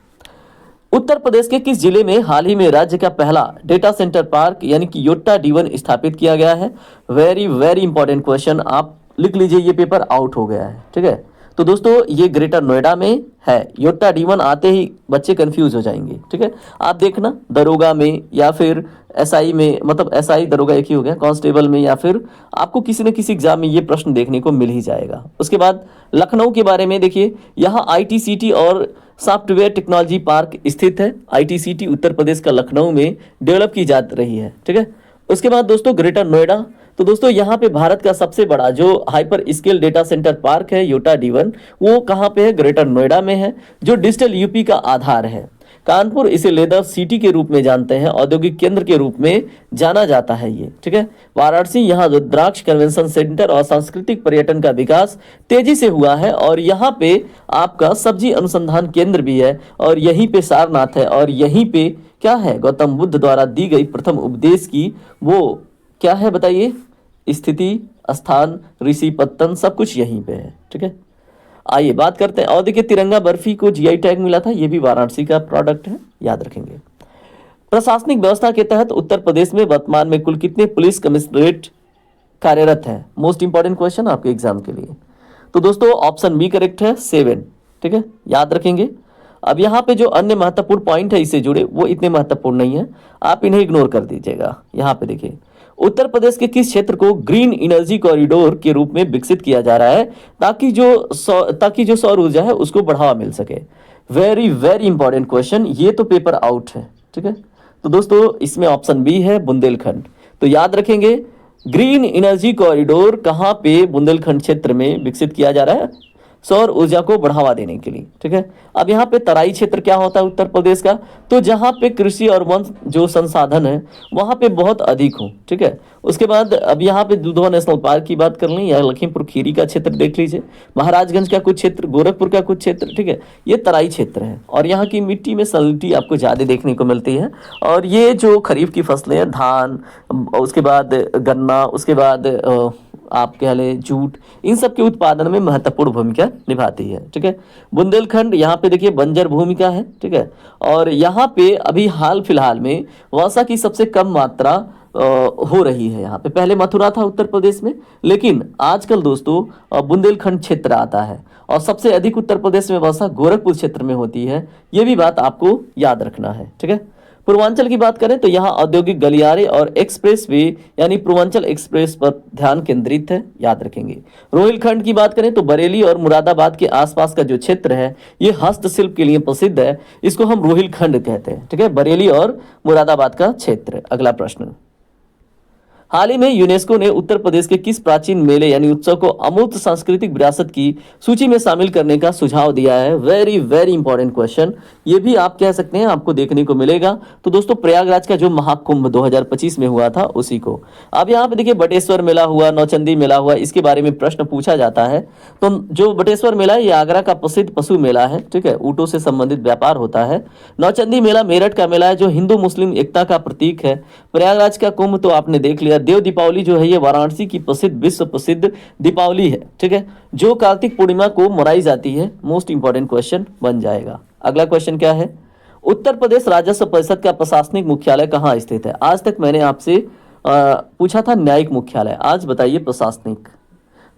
उत्तर प्रदेश के किस जिले में हाल ही में राज्य का पहला डेटा सेंटर पार्क यानी कि योट्टा D1 स्थापित किया गया है। वेरी वेरी इंपॉर्टेंट क्वेश्चन, आप लिख लीजिए, ये पेपर आउट हो गया है, ठीक है। तो दोस्तों ये ग्रेटर नोएडा में है। योट्टा D1 आते ही बच्चे कंफ्यूज हो जाएंगे, ठीक है। आप देखना दरोगा में या फिर एसआई में, मतलब एसआई दरोगा एक ही हो गया, कांस्टेबल में, या फिर आपको किसी न किसी एग्जाम में ये प्रश्न देखने को मिल ही जाएगा। उसके बाद लखनऊ के बारे में देखिए, यहाँ ITCT और सॉफ्टवेयर टेक्नोलॉजी पार्क स्थित है। ITCT उत्तर प्रदेश का लखनऊ में डेवलप की जा रही है, ठीक है। उसके बाद दोस्तों ग्रेटर नोएडा, तो दोस्तों यहाँ पे भारत का सबसे बड़ा जो hyper scale data centre park है योट्टा D1, वो कहाँ पे है? ग्रेटर नोएडा में है, जो डिजिटल यूपी का आधार है। कानपुर इसे लेदर सिटी के रूप में जानते हैं, औद्योगिक केंद्र के रूप में जाना जाता है ये, ठीक है। वाराणसी, यहाँ रुद्राक्ष कन्वेंशन सेंटर और सांस्कृतिक पर्यटन का विकास तेजी से हुआ है, और यहाँ पे आपका सब्जी अनुसंधान केंद्र भी है, और यहीं पे सारनाथ है, और यहीं पे क्या है? गौतम बुद्ध द्वारा दी गई प्रथम उपदेश की वो क्या है बताइए? स्थिति, स्थान, ऋषि पत्तन, सब कुछ यहीं पे है, ठीक है। आइए बात करते हैं, और देखिए तिरंगा बर्फी को GI टैग मिला था, ये भी वाराणसी का प्रोडक्ट है, याद रखेंगे। प्रशासनिक व्यवस्था के तहत उत्तर प्रदेश में वर्तमान में कुल कितने पुलिस कमिश्नरेट कार्यरत हैं? मोस्ट इंपॉर्टेंट क्वेश्चन आपके एग्जाम के लिए। तो दोस्तों ऑप्शन बी करेक्ट है, 7, ठीक है, याद रखेंगे। अब यहाँ पे जो अन्य महत्वपूर्ण पॉइंट है इससे जुड़े, वो इतने महत्वपूर्ण नहीं है, आप इन्हें इग्नोर कर दीजिएगा। यहाँ पे देखिए, उत्तर प्रदेश के किस क्षेत्र को ग्रीन एनर्जी कॉरिडोर के रूप में विकसित किया जा रहा है, ताकि जो सौर ऊर्जा है उसको बढ़ावा मिल सके। वेरी वेरी इंपॉर्टेंट क्वेश्चन, ये तो पेपर आउट है, ठीक है। तो दोस्तों इसमें ऑप्शन बी है, बुंदेलखंड। तो याद रखेंगे, ग्रीन एनर्जी कॉरिडोर कहाँ पे? बुंदेलखंड क्षेत्र में विकसित किया जा रहा है, सौर ऊर्जा को बढ़ावा देने के लिए, ठीक है। अब यहाँ पे तराई क्षेत्र क्या होता है उत्तर प्रदेश का? तो जहाँ पे कृषि और वन जो संसाधन है वहाँ पे बहुत अधिक हो, ठीक है। उसके बाद अब यहाँ पे दुधवा नेशनल पार्क की बात कर लें, या लखीमपुर खीरी का क्षेत्र देख लीजिए, महाराजगंज का कुछ क्षेत्र, गोरखपुर का कुछ क्षेत्र, ठीक है, ये तराई क्षेत्र है, और यहाँ की मिट्टी में सैलिनिटी आपको ज़्यादा देखने को मिलती है। और ये जो खरीफ की फसलें हैं, धान, उसके बाद गन्ना, उसके बाद आप कह लें जूट, इन सब के उत्पादन में महत्वपूर्ण भूमिका निभाती है, ठीक है। बुंदेलखंड यहाँ पे देखिए बंजर भूमिका है, ठीक है। और यहाँ पे अभी हाल फिलहाल में वर्षा की सबसे कम मात्रा हो रही है। यहाँ पे पहले मथुरा था उत्तर प्रदेश में, लेकिन आजकल दोस्तों बुंदेलखंड क्षेत्र आता है, और सबसे अधिक उत्तर प्रदेश में वर्षा गोरखपुर क्षेत्र में होती है। ये भी बात आपको याद रखना है, ठीक है। पूर्वांचल की बात करें तो यहाँ औद्योगिक गलियारे और एक्सप्रेस वे यानी पूर्वांचल एक्सप्रेस पर ध्यान केंद्रित है, याद रखेंगे। रोहिलखंड की बात करें तो बरेली और मुरादाबाद के आसपास का जो क्षेत्र है ये हस्तशिल्प के लिए प्रसिद्ध है, इसको हम रोहिलखंड कहते हैं, ठीक है, बरेली और मुरादाबाद का क्षेत्र। अगला प्रश्न, हाल ही में यूनेस्को ने उत्तर प्रदेश के किस प्राचीन मेले यानी उत्सव को अमूर्त सांस्कृतिक विरासत की सूची में शामिल करने का सुझाव दिया है? वेरी वेरी इंपॉर्टेंट क्वेश्चन, ये भी आप कह सकते हैं आपको देखने को मिलेगा। तो दोस्तों प्रयागराज का जो महाकुंभ 2025 में हुआ था उसी को। अब यहाँ पे देखिए बटेश्वर मेला हुआ, नौचंदी मेला हुआ, इसके बारे में प्रश्न पूछा जाता है। तो जो बटेश्वर मेला है ये आगरा का प्रसिद्ध पशु मेला है, ठीक है, ऊँटों से संबंधित व्यापार होता है। नौचंदी मेला मेरठ का मेला है जो हिंदू मुस्लिम एकता का प्रतीक है। प्रयागराज का कुंभ तो आपने देख लिया। देव दीपावली जो है ये वाराणसी की प्रसिद्ध विश्व प्रसिद्ध दीपावली है, ठीक है, जो कार्तिक पूर्णिमा को मनाई जाती है। मोस्ट इंपॉर्टेंट क्वेश्चन बन जाएगा। अगला क्वेश्चन क्या है? उत्तर प्रदेश राजस्व परिषद का प्रशासनिक मुख्यालय कहाँ स्थित है? आज तक मैंने आपसे पूछा था न्यायिक मुख्यालय, आज बताइए प्रशासनिक।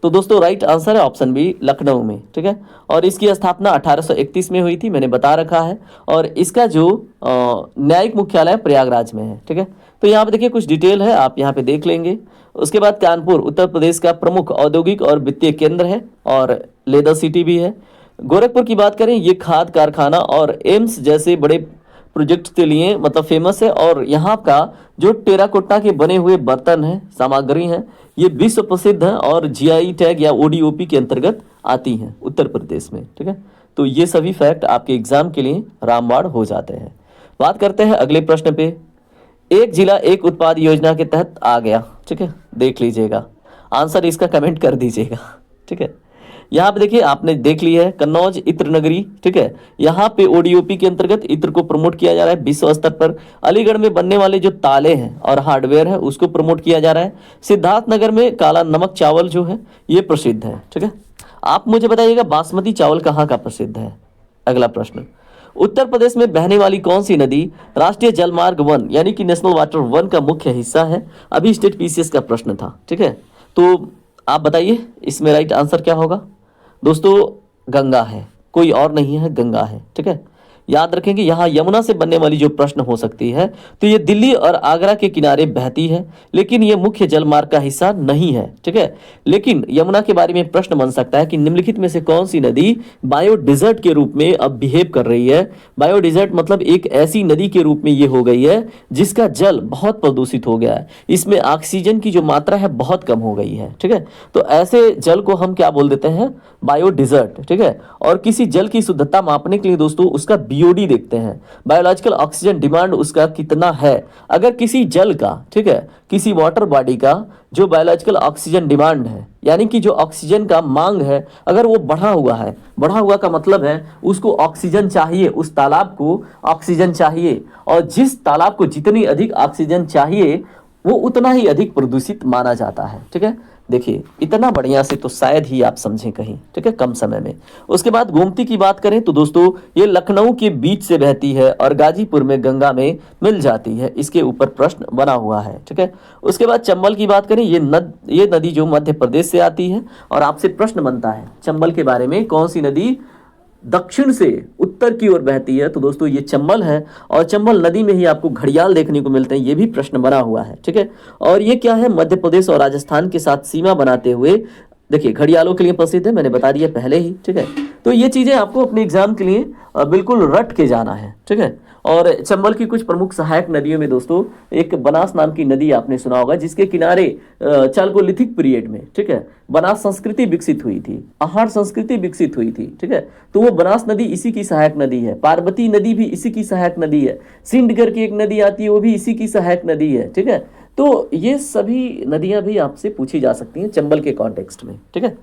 तो दोस्तों राइट आंसर है ऑप्शन बी, लखनऊ में, ठीक है। और इसकी स्थापना 1831 में हुई थी, मैंने बता रखा है। और इसका जो न्यायिक मुख्यालय प्रयागराज में है, ठीक है। तो यहाँ पे देखिए कुछ डिटेल है, आप यहाँ पे देख लेंगे। उसके बाद कानपुर उत्तर प्रदेश का प्रमुख औद्योगिक और वित्तीय केंद्र है और लेदर सिटी भी है। गोरखपुर की बात करें, ये खाद कारखाना और एम्स जैसे बड़े प्रोजेक्ट के लिए मतलब फेमस है। और यहाँ का जो टेराकोटा के बने हुए बर्तन हैं, सामग्री हैं, ये विश्व प्रसिद्ध है और जीआई टैग या ओडीओपी के अंतर्गत आती हैं उत्तर प्रदेश में, ठीक है। तो ये सभी फैक्ट आपके एग्जाम के लिए रामबाण हो जाते हैं। बात करते हैं अगले प्रश्न पे। एक जिला एक उत्पाद योजना के तहत आ गया, ठीक है, देख लीजिएगा, आंसर इसका कमेंट कर दीजिएगा, ठीक है। यहाँ पे देखिए आपने देख ली है कन्नौज इत्र नगरी, ठीक है, यहाँ पे ओडीओपी के अंतर्गत इत्र को प्रमोट किया जा रहा है विश्व स्तर पर। अलीगढ़ में बनने वाले जो ताले हैं और हार्डवेयर है उसको प्रमोट किया जा रहा है। सिद्धार्थनगर में काला नमक चावल जो है ये प्रसिद्ध है, ठीक है। आप मुझे बताइएगा बासमती चावल कहाँ का प्रसिद्ध है? अगला प्रश्न, उत्तर प्रदेश में बहने वाली कौन सी नदी राष्ट्रीय जलमार्ग 1 यानी कि नेशनल वाटर 1 का मुख्य हिस्सा है? अभी स्टेट पीसीएस का प्रश्न था, ठीक है। तो आप बताइए इसमें राइट आंसर क्या होगा? दोस्तों गंगा है, कोई और नहीं है, गंगा है, ठीक है। याद रखेंगे यहाँ यमुना से बनने वाली जो प्रश्न हो सकती है तो ये दिल्ली और आगरा के किनारे बहती है, लेकिन ये मुख्य जलमार्ग का हिस्सा नहीं है, ठीक है। लेकिन यमुना के बारे में प्रश्न बन सकता है कि निम्नलिखित में से कौन सी नदी बायो डिजर्ट के रूप में अब बिहेव कर रही है? बायो डिजर्ट मतलब एक ऐसी नदी के रूप में ये हो गई है जिसका जल बहुत प्रदूषित हो गया है, इसमें ऑक्सीजन की जो मात्रा है बहुत कम हो गई है, ठीक है। तो ऐसे जल को हम क्या बोल देते हैं? बायो डिजर्ट, ठीक है। और किसी जल की शुद्धता मापने के लिए दोस्तों उसका बीओडी देखते हैं, बायोलॉजिकल ऑक्सीजन डिमांड उसका कितना है। अगर किसी जल का, ठीक है, किसी वाटर बॉडी का जो बायोलॉजिकल ऑक्सीजन डिमांड है यानी कि जो ऑक्सीजन का मांग है, अगर वो बढ़ा हुआ है, बढ़ा हुआ का मतलब है उसको ऑक्सीजन चाहिए, उस तालाब को ऑक्सीजन चाहिए, और जिस तालाब को जितनी अधिक ऑक्सीजन चाहिए वो उतना ही अधिक प्रदूषित माना जाता है, ठीक है। देखिए इतना बढ़िया से तो शायद ही आप समझें कहीं, ठीक है, कम समय में। उसके बाद गोमती की बात करें तो दोस्तों ये लखनऊ के बीच से बहती है और गाजीपुर में गंगा में मिल जाती है, इसके ऊपर प्रश्न बना हुआ है, ठीक है। उसके बाद चंबल की बात करें, ये नदी जो मध्य प्रदेश से आती है और आपसे प्रश्न बनता है चंबल के बारे में, कौन सी नदी दक्षिण से उत्तर की ओर बहती है? तो दोस्तों ये चंबल है और चंबल नदी में ही आपको घड़ियाल देखने को मिलते हैं, ये भी प्रश्न बना हुआ है, ठीक है। और ये क्या है? मध्य प्रदेश और राजस्थान के साथ सीमा बनाते हुए देखिए घड़ियालों के लिए प्रसिद्ध है, मैंने बता दिया पहले ही, ठीक है। तो ये चीजें आपको अपने एग्जाम के लिए बिल्कुल रट के जाना है, ठीक है। और चंबल की कुछ प्रमुख सहायक नदियों में दोस्तों एक बनास नाम की नदी आपने सुना होगा, जिसके किनारे चालकोलिथिक पीरियड में, ठीक है, बनास संस्कृति विकसित हुई थी, आहार संस्कृति विकसित हुई थी, ठीक है। तो वो बनास नदी इसी की सहायक नदी है। पार्वती नदी भी इसी की सहायक नदी है। सिंधगढ़ की एक नदी आती है वो भी इसी की सहायक नदी है, ठीक है। तो ये सभी नदियां भी आपसे पूछी जा सकती हैं चंबल के कॉन्टेक्स्ट में, ठीक है।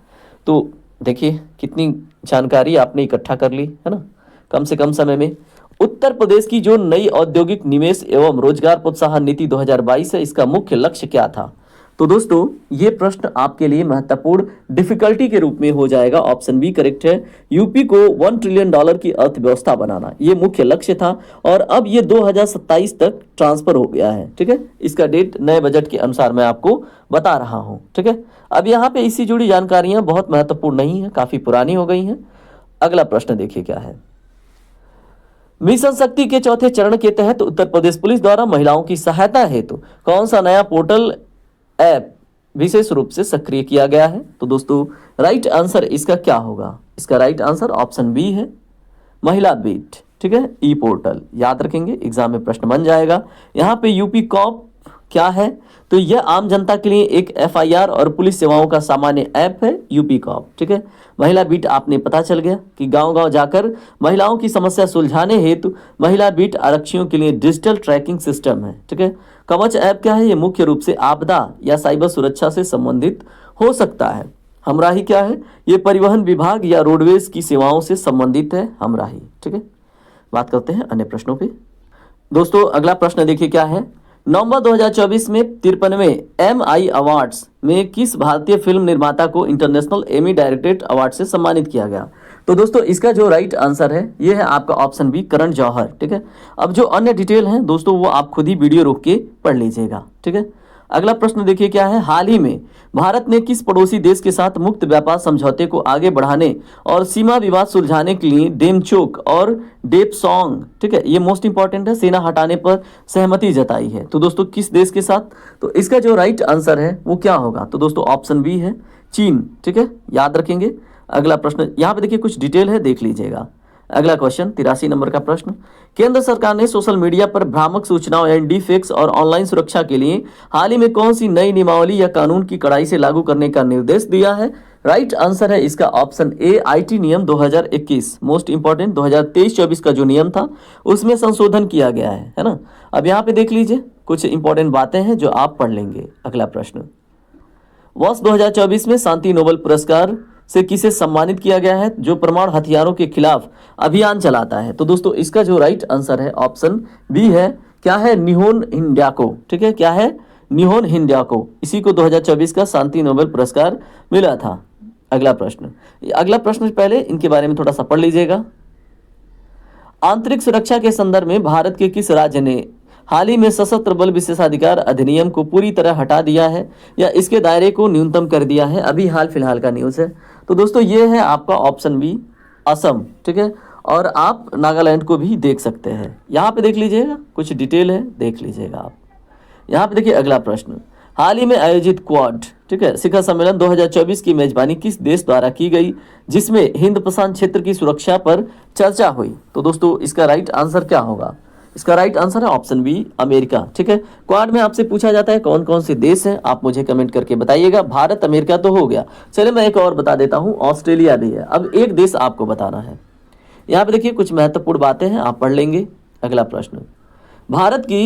तो देखिए कितनी जानकारी आपने इकट्ठा कर ली है ना कम से कम समय में। उत्तर प्रदेश की जो नई औद्योगिक निवेश एवं रोजगार प्रोत्साहन नीति 2022 है, इसका मुख्य लक्ष्य क्या था? तो दोस्तों ये प्रश्न आपके लिए महत्वपूर्ण डिफिकल्टी के रूप में हो जाएगा। ऑप्शन बी करेक्ट है। यूपी को $1 ट्रिलियन की अर्थव्यवस्था बनाना, ये मुख्य लक्ष्य था और अब ये 2027 तक ट्रांसफर हो गया है, ठीक है। इसका डेट नए बजट के अनुसार मैं आपको बता रहा हूं, ठीक है। अब यहाँ पे इससे जुड़ी जानकारियां बहुत महत्वपूर्ण नहीं है, काफी पुरानी हो गई हैं। अगला प्रश्न देखिए क्या है। मिशन शक्ति के चौथे चरण के तहत उत्तर प्रदेश पुलिस द्वारा महिलाओं की सहायता हेतु कौन सा नया पोर्टल ऐप विशेष रूप से सक्रिय किया गया है? तो दोस्तों राइट आंसर इसका क्या होगा? इसका राइट आंसर ऑप्शन बी है, महिला बीट, ठीक है, ई पोर्टल। याद रखेंगे एग्जाम में प्रश्न बन जाएगा। यहाँ पे यूपी कॉप क्या है? तो यह आम जनता के लिए एक एफआईआर और पुलिस सेवाओं का सामान्य ऐप है यूपी कॉप। ठीक है, महिला बीट आपने पता चल गया कि गांव-गांव जाकर महिलाओं की समस्या सुलझाने हेतु महिला बीट आरक्षियों के लिए डिजिटल ट्रैकिंग सिस्टम है। ठीक है, कवच ऐप क्या है? ये मुख्य रूप से आपदा या साइबर सुरक्षा से संबंधित हो सकता है। हमराही क्या है? ये परिवहन विभाग या रोडवेज की सेवाओं से संबंधित है हमराही। ठीक है, बात करते हैं अन्य प्रश्नों पे। दोस्तों अगला प्रश्न देखिए क्या है। नवंबर 2024 में 53वें MI अवार्ड्स में किस भारतीय फिल्म निर्माता को इंटरनेशनल एमी डायरेक्टरेट अवार्ड से सम्मानित किया गया? तो दोस्तों इसका जो राइट आंसर है ये है आपका ऑप्शन बी, करण जौहर। ठीक है, अब जो अन्य डिटेल हैं दोस्तों वो आप खुद ही वीडियो रोक के पढ़ लीजिएगा। ठीक है, अगला प्रश्न देखिए क्या है। हाल ही में भारत ने किस पड़ोसी देश के साथ मुक्त व्यापार समझौते को आगे बढ़ाने और सीमा विवाद सुलझाने के लिए डेमचोक और डेपसोंग, ठीक है, ये मोस्ट इंपॉर्टेंट है, सेना हटाने पर सहमति जताई है? तो दोस्तों किस देश के साथ? तो इसका जो राइट आंसर है वो क्या होगा? तो दोस्तों ऑप्शन बी है, चीन। ठीक है, याद रखेंगे। अगला प्रश्न यहाँ पे देखिए कुछ डिटेल है, देख लीजिएगा। अगला क्वेश्चन 83 नंबर का प्रश्न। केंद्र सरकार ने सोशल मीडिया पर भ्रामक सूचनाओं यानी डीफेक्स और ऑनलाइन सुरक्षा के लिए हाल ही में कौन सी नई नियमावली या कानून की कड़ाई से लागू करने का निर्देश दिया है? राइट आंसर है इसका ऑप्शन ए, आईटी नियम 2021। मोस्ट इंपॉर्टेंट 2023-24 का जो नियम था उसमें संशोधन किया गया है ना। अब यहाँ पे देख लीजिए कुछ इंपॉर्टेंट बातें हैं जो आप पढ़ लेंगे। अगला प्रश्न, वर्ष 2024 में शांति नोबेल पुरस्कार से किसे सम्मानित किया गया है जो परमाणु हथियारों के खिलाफ अभियान चलाता है? तो दोस्तों इसका जो राइट आंसर है ऑप्शन बी है, क्या है? निहोन हिंडाको। ठीक है, क्या है? निहोन हिंडाको। इसी को 2024 का शांति नोबेल पुरस्कार मिला था। अगला प्रश्न पहले इनके बारे में थोड़ा सा पढ़ लीजिएगा। आंतरिक सुरक्षा के संदर्भ में भारत के किस राज्य ने हाल ही में सशस्त्र बल विशेषाधिकार अधिनियम को पूरी तरह हटा दिया है या इसके दायरे को न्यूनतम कर दिया है? अभी हाल फिलहाल का न्यूज़ है। तो दोस्तों ये है आपका ऑप्शन बी, असम। ठीक है, और आप नागालैंड को भी देख सकते हैं। यहाँ पे देख लीजिएगा कुछ डिटेल है, देख लीजिएगा आप। यहाँ पे देखिए अगला प्रश्न, हाल ही में आयोजित क्वाड, ठीक है, शिखर सम्मेलन 2024 की मेजबानी किस देश द्वारा की गई जिसमें हिंद प्रशांत क्षेत्र की सुरक्षा पर चर्चा हुई? तो दोस्तों इसका राइट आंसर क्या होगा? इसका राइट आंसर है ऑप्शन बी, अमेरिका। ठीक है, क्वाड में आपसे पूछा जाता है कौन कौन से देश हैं, आप मुझे कमेंट करके बताइएगा। भारत, अमेरिका तो हो गया। चलिए मैं एक और बता देता हूं, ऑस्ट्रेलिया भी है। अब एक देश आपको बताना है। यहाँ पे देखिए कुछ महत्वपूर्ण बातें हैं, आप पढ़ लेंगे। अगला प्रश्न, भारत की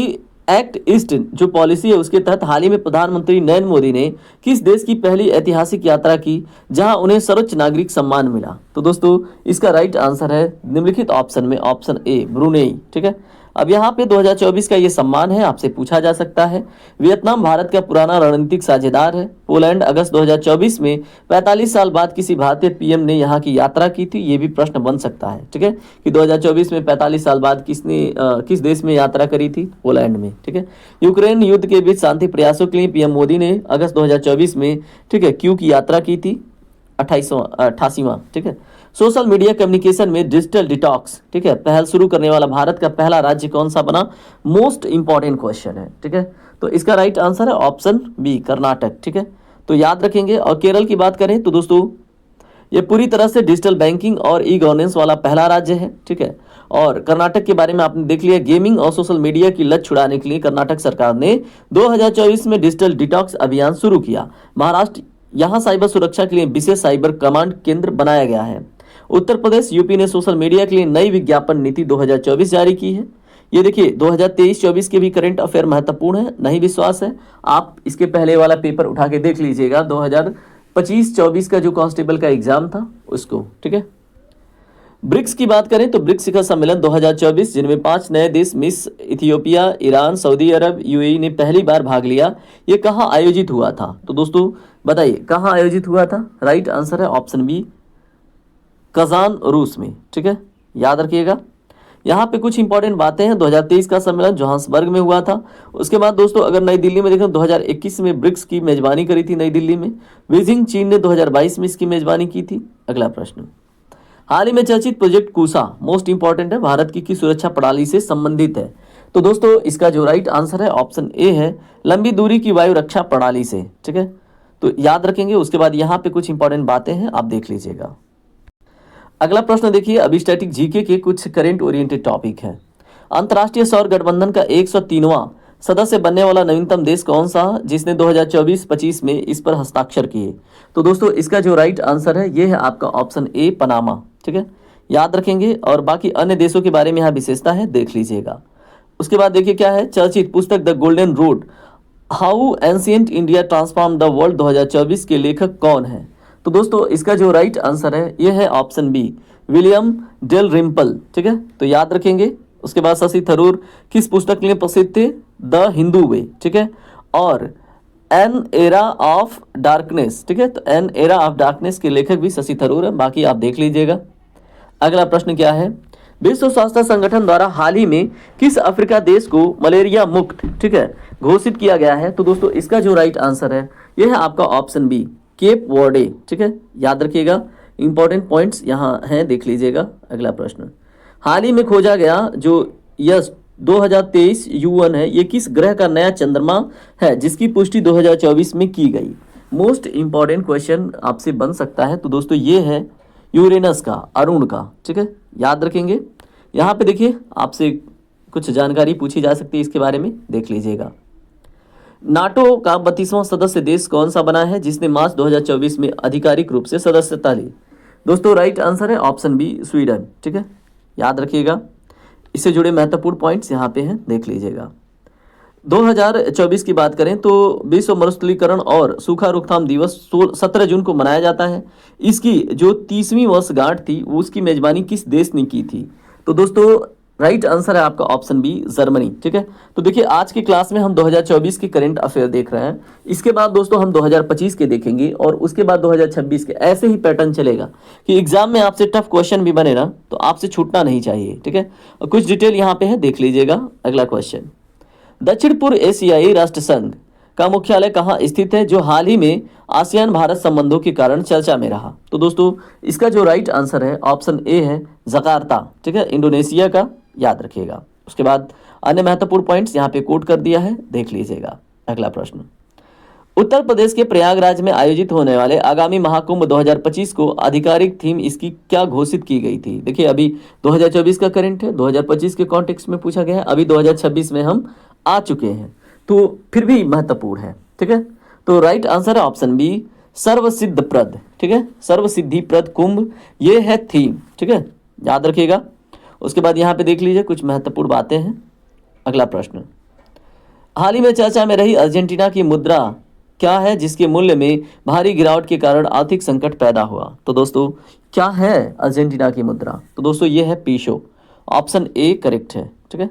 एक्ट ईस्ट जो पॉलिसी है उसके तहत हाल ही में प्रधानमंत्री नरेंद्र मोदी ने किस देश की पहली ऐतिहासिक यात्रा की जहां उन्हें सर्वोच्च नागरिक सम्मान मिला? तो दोस्तों इसका राइट आंसर है निम्नलिखित ऑप्शन में ऑप्शन ए, ब्रुनेई। ठीक है, अब यहाँ पे 2024 का ये सम्मान है, आपसे पूछा जा सकता है। वियतनाम भारत का पुराना रणनीतिक साझेदार है। पोलैंड अगस्त 2024 में 45 साल बाद किसी भारतीय पीएम ने यहाँ की यात्रा की थी, ये भी प्रश्न बन सकता है। ठीक है, कि 2024 में 45 साल बाद किस देश में यात्रा करी थी? पोलैंड में। ठीक है, यूक्रेन युद्ध के बीच शांति प्रयासों के लिए पीएम मोदी ने अगस्त 2024 में, ठीक है, क्यों की यात्रा की थी? 88वां। ठीक है, सोशल मीडिया कम्युनिकेशन में डिजिटल डिटॉक्स, ठीक है, पहल शुरू करने वाला भारत का पहला राज्य कौन सा बना? मोस्ट इंपॉर्टेंट क्वेश्चन है। ठीक है, तो इसका राइट आंसर है ऑप्शन बी, कर्नाटक। ठीक है, तो याद रखेंगे। और केरल की बात करें तो दोस्तों ये पूरी तरह से डिजिटल बैंकिंग और ई गवर्नेंस वाला पहला राज्य है। ठीक है, और कर्नाटक के बारे में आपने देख लिया, गेमिंग और सोशल मीडिया की लत छुड़ाने के लिए कर्नाटक सरकार ने 2024 में डिजिटल डिटॉक्स अभियान शुरू किया। महाराष्ट्र, यहाँ साइबर सुरक्षा के लिए विशेष साइबर कमांड केंद्र बनाया गया है। उत्तर प्रदेश, यूपी ने सोशल मीडिया के लिए नई विज्ञापन नीति 2024 जारी की है। ये देखिए 2023-24 के भी करंट अफेयर महत्वपूर्ण है, नहीं विश्वास है आप इसके पहले वाला पेपर उठा के देख लीजिएगा, 2025-24 का जो कांस्टेबल का एग्जाम था उसको। ठीक है, ब्रिक्स की बात करें तो ब्रिक्स शिखर सम्मेलन 2024 जिनमें 5 नए देश मिस्र, इथियोपिया, ईरान, सऊदी अरब, यूएई ने पहली बार भाग लिया, ये कहाँ आयोजित हुआ था? तो दोस्तों बताइए कहाँ आयोजित हुआ था? राइट आंसर है ऑप्शन बी, कजान, रूस में। ठीक है, याद रखिएगा। यहाँ पे कुछ इंपॉर्टेंट बातें हैं। 2023 का सम्मेलन जोहान्सबर्ग में हुआ था। उसके बाद दोस्तों अगर नई दिल्ली में देखें 2021 में ब्रिक्स की मेजबानी करी थी नई दिल्ली में। बीजिंग, चीन ने 2022 में इसकी मेजबानी की थी। अगला प्रश्न, हाल ही में चर्चित प्रोजेक्ट कूसा मोस्ट इंपॉर्टेंट है, भारत की सुरक्षा प्रणाली से संबंधित है? तो दोस्तों इसका जो राइट आंसर है ऑप्शन ए है, लंबी दूरी की वायु रक्षा प्रणाली से। ठीक है, तो याद रखेंगे। उसके बाद यहाँ पे कुछ इंपॉर्टेंट बातें हैं, आप देख लीजिएगा। अगला प्रश्न देखिए, अभी स्टैटिक जीके के कुछ करंट ओरिएंटेड टॉपिक है। अंतर्राष्ट्रीय सौर गठबंधन का 103वां सदस्य बनने वाला नवीनतम देश कौन सा जिसने 2024-25 में इस पर हस्ताक्षर किए? तो दोस्तों इसका जो राइट आंसर है ये है आपका ऑप्शन ए, पनामा। ठीक है, याद रखेंगे। और बाकी अन्य देशों के बारे में यहाँ विशेषता है, देख लीजिएगा। उसके बाद देखिए क्या है, चर्चित पुस्तक the golden road how ancient India transform the world 2024 के लेखक कौन है? तो दोस्तों इसका जो राइट आंसर है ये है option B, William del Rimple. ठीक है, तो याद रखेंगे। उसके बाद शशि थरूर किस पुस्तक के लिए प्रसिद्ध थे? द हिंदू वे। ठीक है, और एन एरा ऑफ डार्कनेस। ठीक है, तो एन एरा ऑफ डार्कनेस के लेखक भी शशि थरूर है। बाकी आप देख लीजिएगा। अगला प्रश्न क्या है, विश्व स्वास्थ्य संगठन द्वारा हाल ही में किस अफ्रीका देश को मलेरिया मुक्त, ठीक है, घोषित किया गया है? तो दोस्तों इसका जो राइट आंसर है यह है आपका ऑप्शन बी, केप वर्डे। ठीक है, याद रखिएगा, इंपॉर्टेंट पॉइंट्स यहाँ हैं, देख लीजिएगा। अगला प्रश्न, हाल ही में खोजा गया जो यस 2023 U1 है, ये किस ग्रह का नया चंद्रमा है जिसकी पुष्टि 2024 में की गई? मोस्ट इंपॉर्टेंट क्वेश्चन आपसे बन सकता है। तो दोस्तों ये है यूरेनस का, अरुण का। ठीक है, याद रखेंगे। यहाँ पे देखिए आपसे कुछ जानकारी पूछी जा सकती है इसके बारे में, देख लीजिएगा। नाटो का 32वां सदस्य देश कौन सा बना है जिसने मार्च 2024 में आधिकारिक रूप से सदस्यता ली? दोस्तों राइट आंसर है ऑप्शन बी, स्वीडन। ठीक है, याद रखिएगा। इससे जुड़े महत्वपूर्ण पॉइंट्स यहाँ पे हैं, देख लीजिएगा। 2024 की बात करें तो विश्व मरुस्थलीकरण और सूखा रोकथाम दिवस 17 जून को मनाया जाता है। इसकी जो 30वीं वर्षगांठ थी उसकी मेजबानी किस देश ने की थी? तो दोस्तों राइट आंसर है आपका ऑप्शन बी, जर्मनी। ठीक है, तो देखिए आज की क्लास में हम 2024 के करंट अफेयर देख रहे हैं। इसके बाद दोस्तों हम 2025 के देखेंगे और उसके बाद 2026 के। ऐसे ही पैटर्न चलेगा कि एग्जाम में आपसे टफ क्वेश्चन भी बने ना, तो आपसे छूटना नहीं चाहिए। ठीक है, और कुछ डिटेल यहाँ पे है, देख लीजिएगा। अगला क्वेश्चन, दक्षिण पूर्व एशियाई राष्ट्र संघ का मुख्यालय कहाँ स्थित है जो हाल ही में आसियान भारत संबंधों के कारण चर्चा में रहा? तो दोस्तों इसका जो राइट आंसर है ऑप्शन ए है, जकार्ता। ठीक है, इंडोनेशिया का, याद रखिएगा। उसके बाद अन्य महत्वपूर्ण पॉइंट्स यहाँ पे कोट कर दिया है, देख लीजिएगा। अगला प्रश्न, उत्तर प्रदेश के प्रयागराज में आयोजित होने वाले आगामी महाकुंभ 2025 को आधिकारिक थीम इसकी क्या घोषित की गई थी? देखिए अभी 2024 का करंट है, 2025 के कॉन्टेक्स्ट में पूछा गया है, अभी 2026 में हम आ चुके हैं, तो फिर भी महत्वपूर्ण है। ठीक है, तो राइट आंसर है ऑप्शन बी, सर्वसिद्धिप्रद। ठीक है, सर्वसिद्धिप्रद कुंभ ये है थीम। ठीक है, याद रखिएगा। उसके बाद यहाँ पे देख लीजिए कुछ महत्वपूर्ण बातें हैं। अगला प्रश्न, हाल ही में चर्चा में रही अर्जेंटीना की मुद्रा क्या है जिसके मूल्य में भारी गिरावट के कारण आर्थिक संकट पैदा हुआ? तो दोस्तों क्या है अर्जेंटीना की मुद्रा? तो दोस्तों ये है पीसो। ऑप्शन ए करेक्ट है। ठीक है,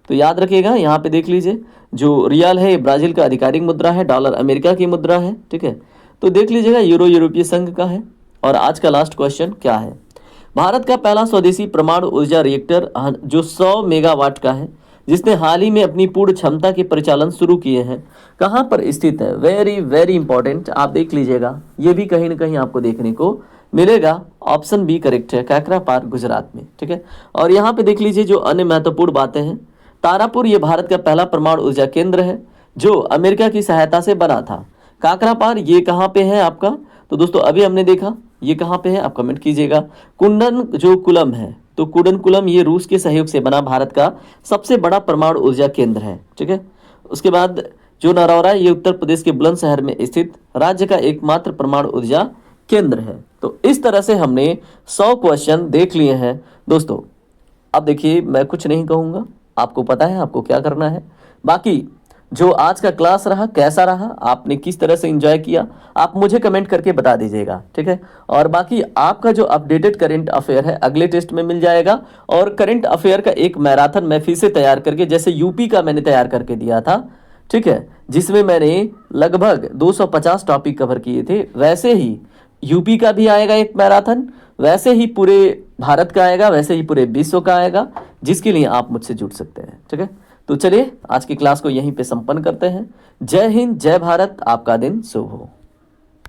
तो याद रखिएगा। यहाँ पे देख लीजिए, जो रियल है ब्राजील का आधिकारिक मुद्रा है, डॉलर अमेरिका की मुद्रा है। ठीक है, तो देख लीजिएगा, यूरो यूरोपीय संघ का है। और आज का लास्ट क्वेश्चन क्या है, भारत का पहला स्वदेशी परमाणु ऊर्जा रिएक्टर जो 100 मेगावाट का है जिसने हाल ही में अपनी पूर्ण क्षमता के परिचालन शुरू किए हैं, कहाँ पर स्थित है? वेरी वेरी इंपॉर्टेंट, आप देख लीजिएगा। ये भी कहीं ना कहीं आपको देखने को मिलेगा। ऑप्शन बी करेक्ट है, काकरापार, गुजरात में। ठीक है, और यहाँ पे देख लीजिए जो अन्य महत्वपूर्ण बातें हैं, तारापुर ये भारत का पहला परमाणु ऊर्जा केंद्र है जो अमेरिका की सहायता से बना था। काकरापार ये कहाँ पे है आपका? तो दोस्तों अभी हमने देखा, ये कहाँ पे है आप कमेंट कीजिएगा। कुंडन जो कुलम है, तो कुडनकुलम ये रूस के सहयोग से बना भारत का सबसे बड़ा परमाणु ऊर्जा केंद्र है। ठीक है, उसके बाद जो नरौरा ये उत्तर प्रदेश के बुलंदशहर में स्थित राज्य का एकमात्र परमाणु ऊर्जा केंद्र है। तो इस तरह से हमने 100 क्वेश्चन देख लिए हैं दोस्तों। अब देखिए मैं कुछ नहीं कहूँगा, आपको पता है आपको क्या करना है। बाकी जो आज का क्लास रहा कैसा रहा, आपने किस तरह से एंजॉय किया, आप मुझे कमेंट करके बता दीजिएगा। ठीक है, और बाकी आपका जो अपडेटेड करंट अफेयर है अगले टेस्ट में मिल जाएगा। और करंट अफेयर का एक मैराथन मैं फिर से तैयार करके, जैसे यूपी का मैंने तैयार करके दिया था, ठीक है, जिसमें मैंने लगभग 250 टॉपिक कवर किए थे, वैसे ही यूपी का भी आएगा एक मैराथन, वैसे ही पूरे भारत का आएगा, वैसे ही पूरे विश्व का आएगा, जिसके लिए आप मुझसे जुड़ सकते हैं। ठीक है, तो चलिए आज की क्लास को यहीं पे संपन्न करते हैं। जय हिंद, जय भारत, आपका दिन शुभ हो।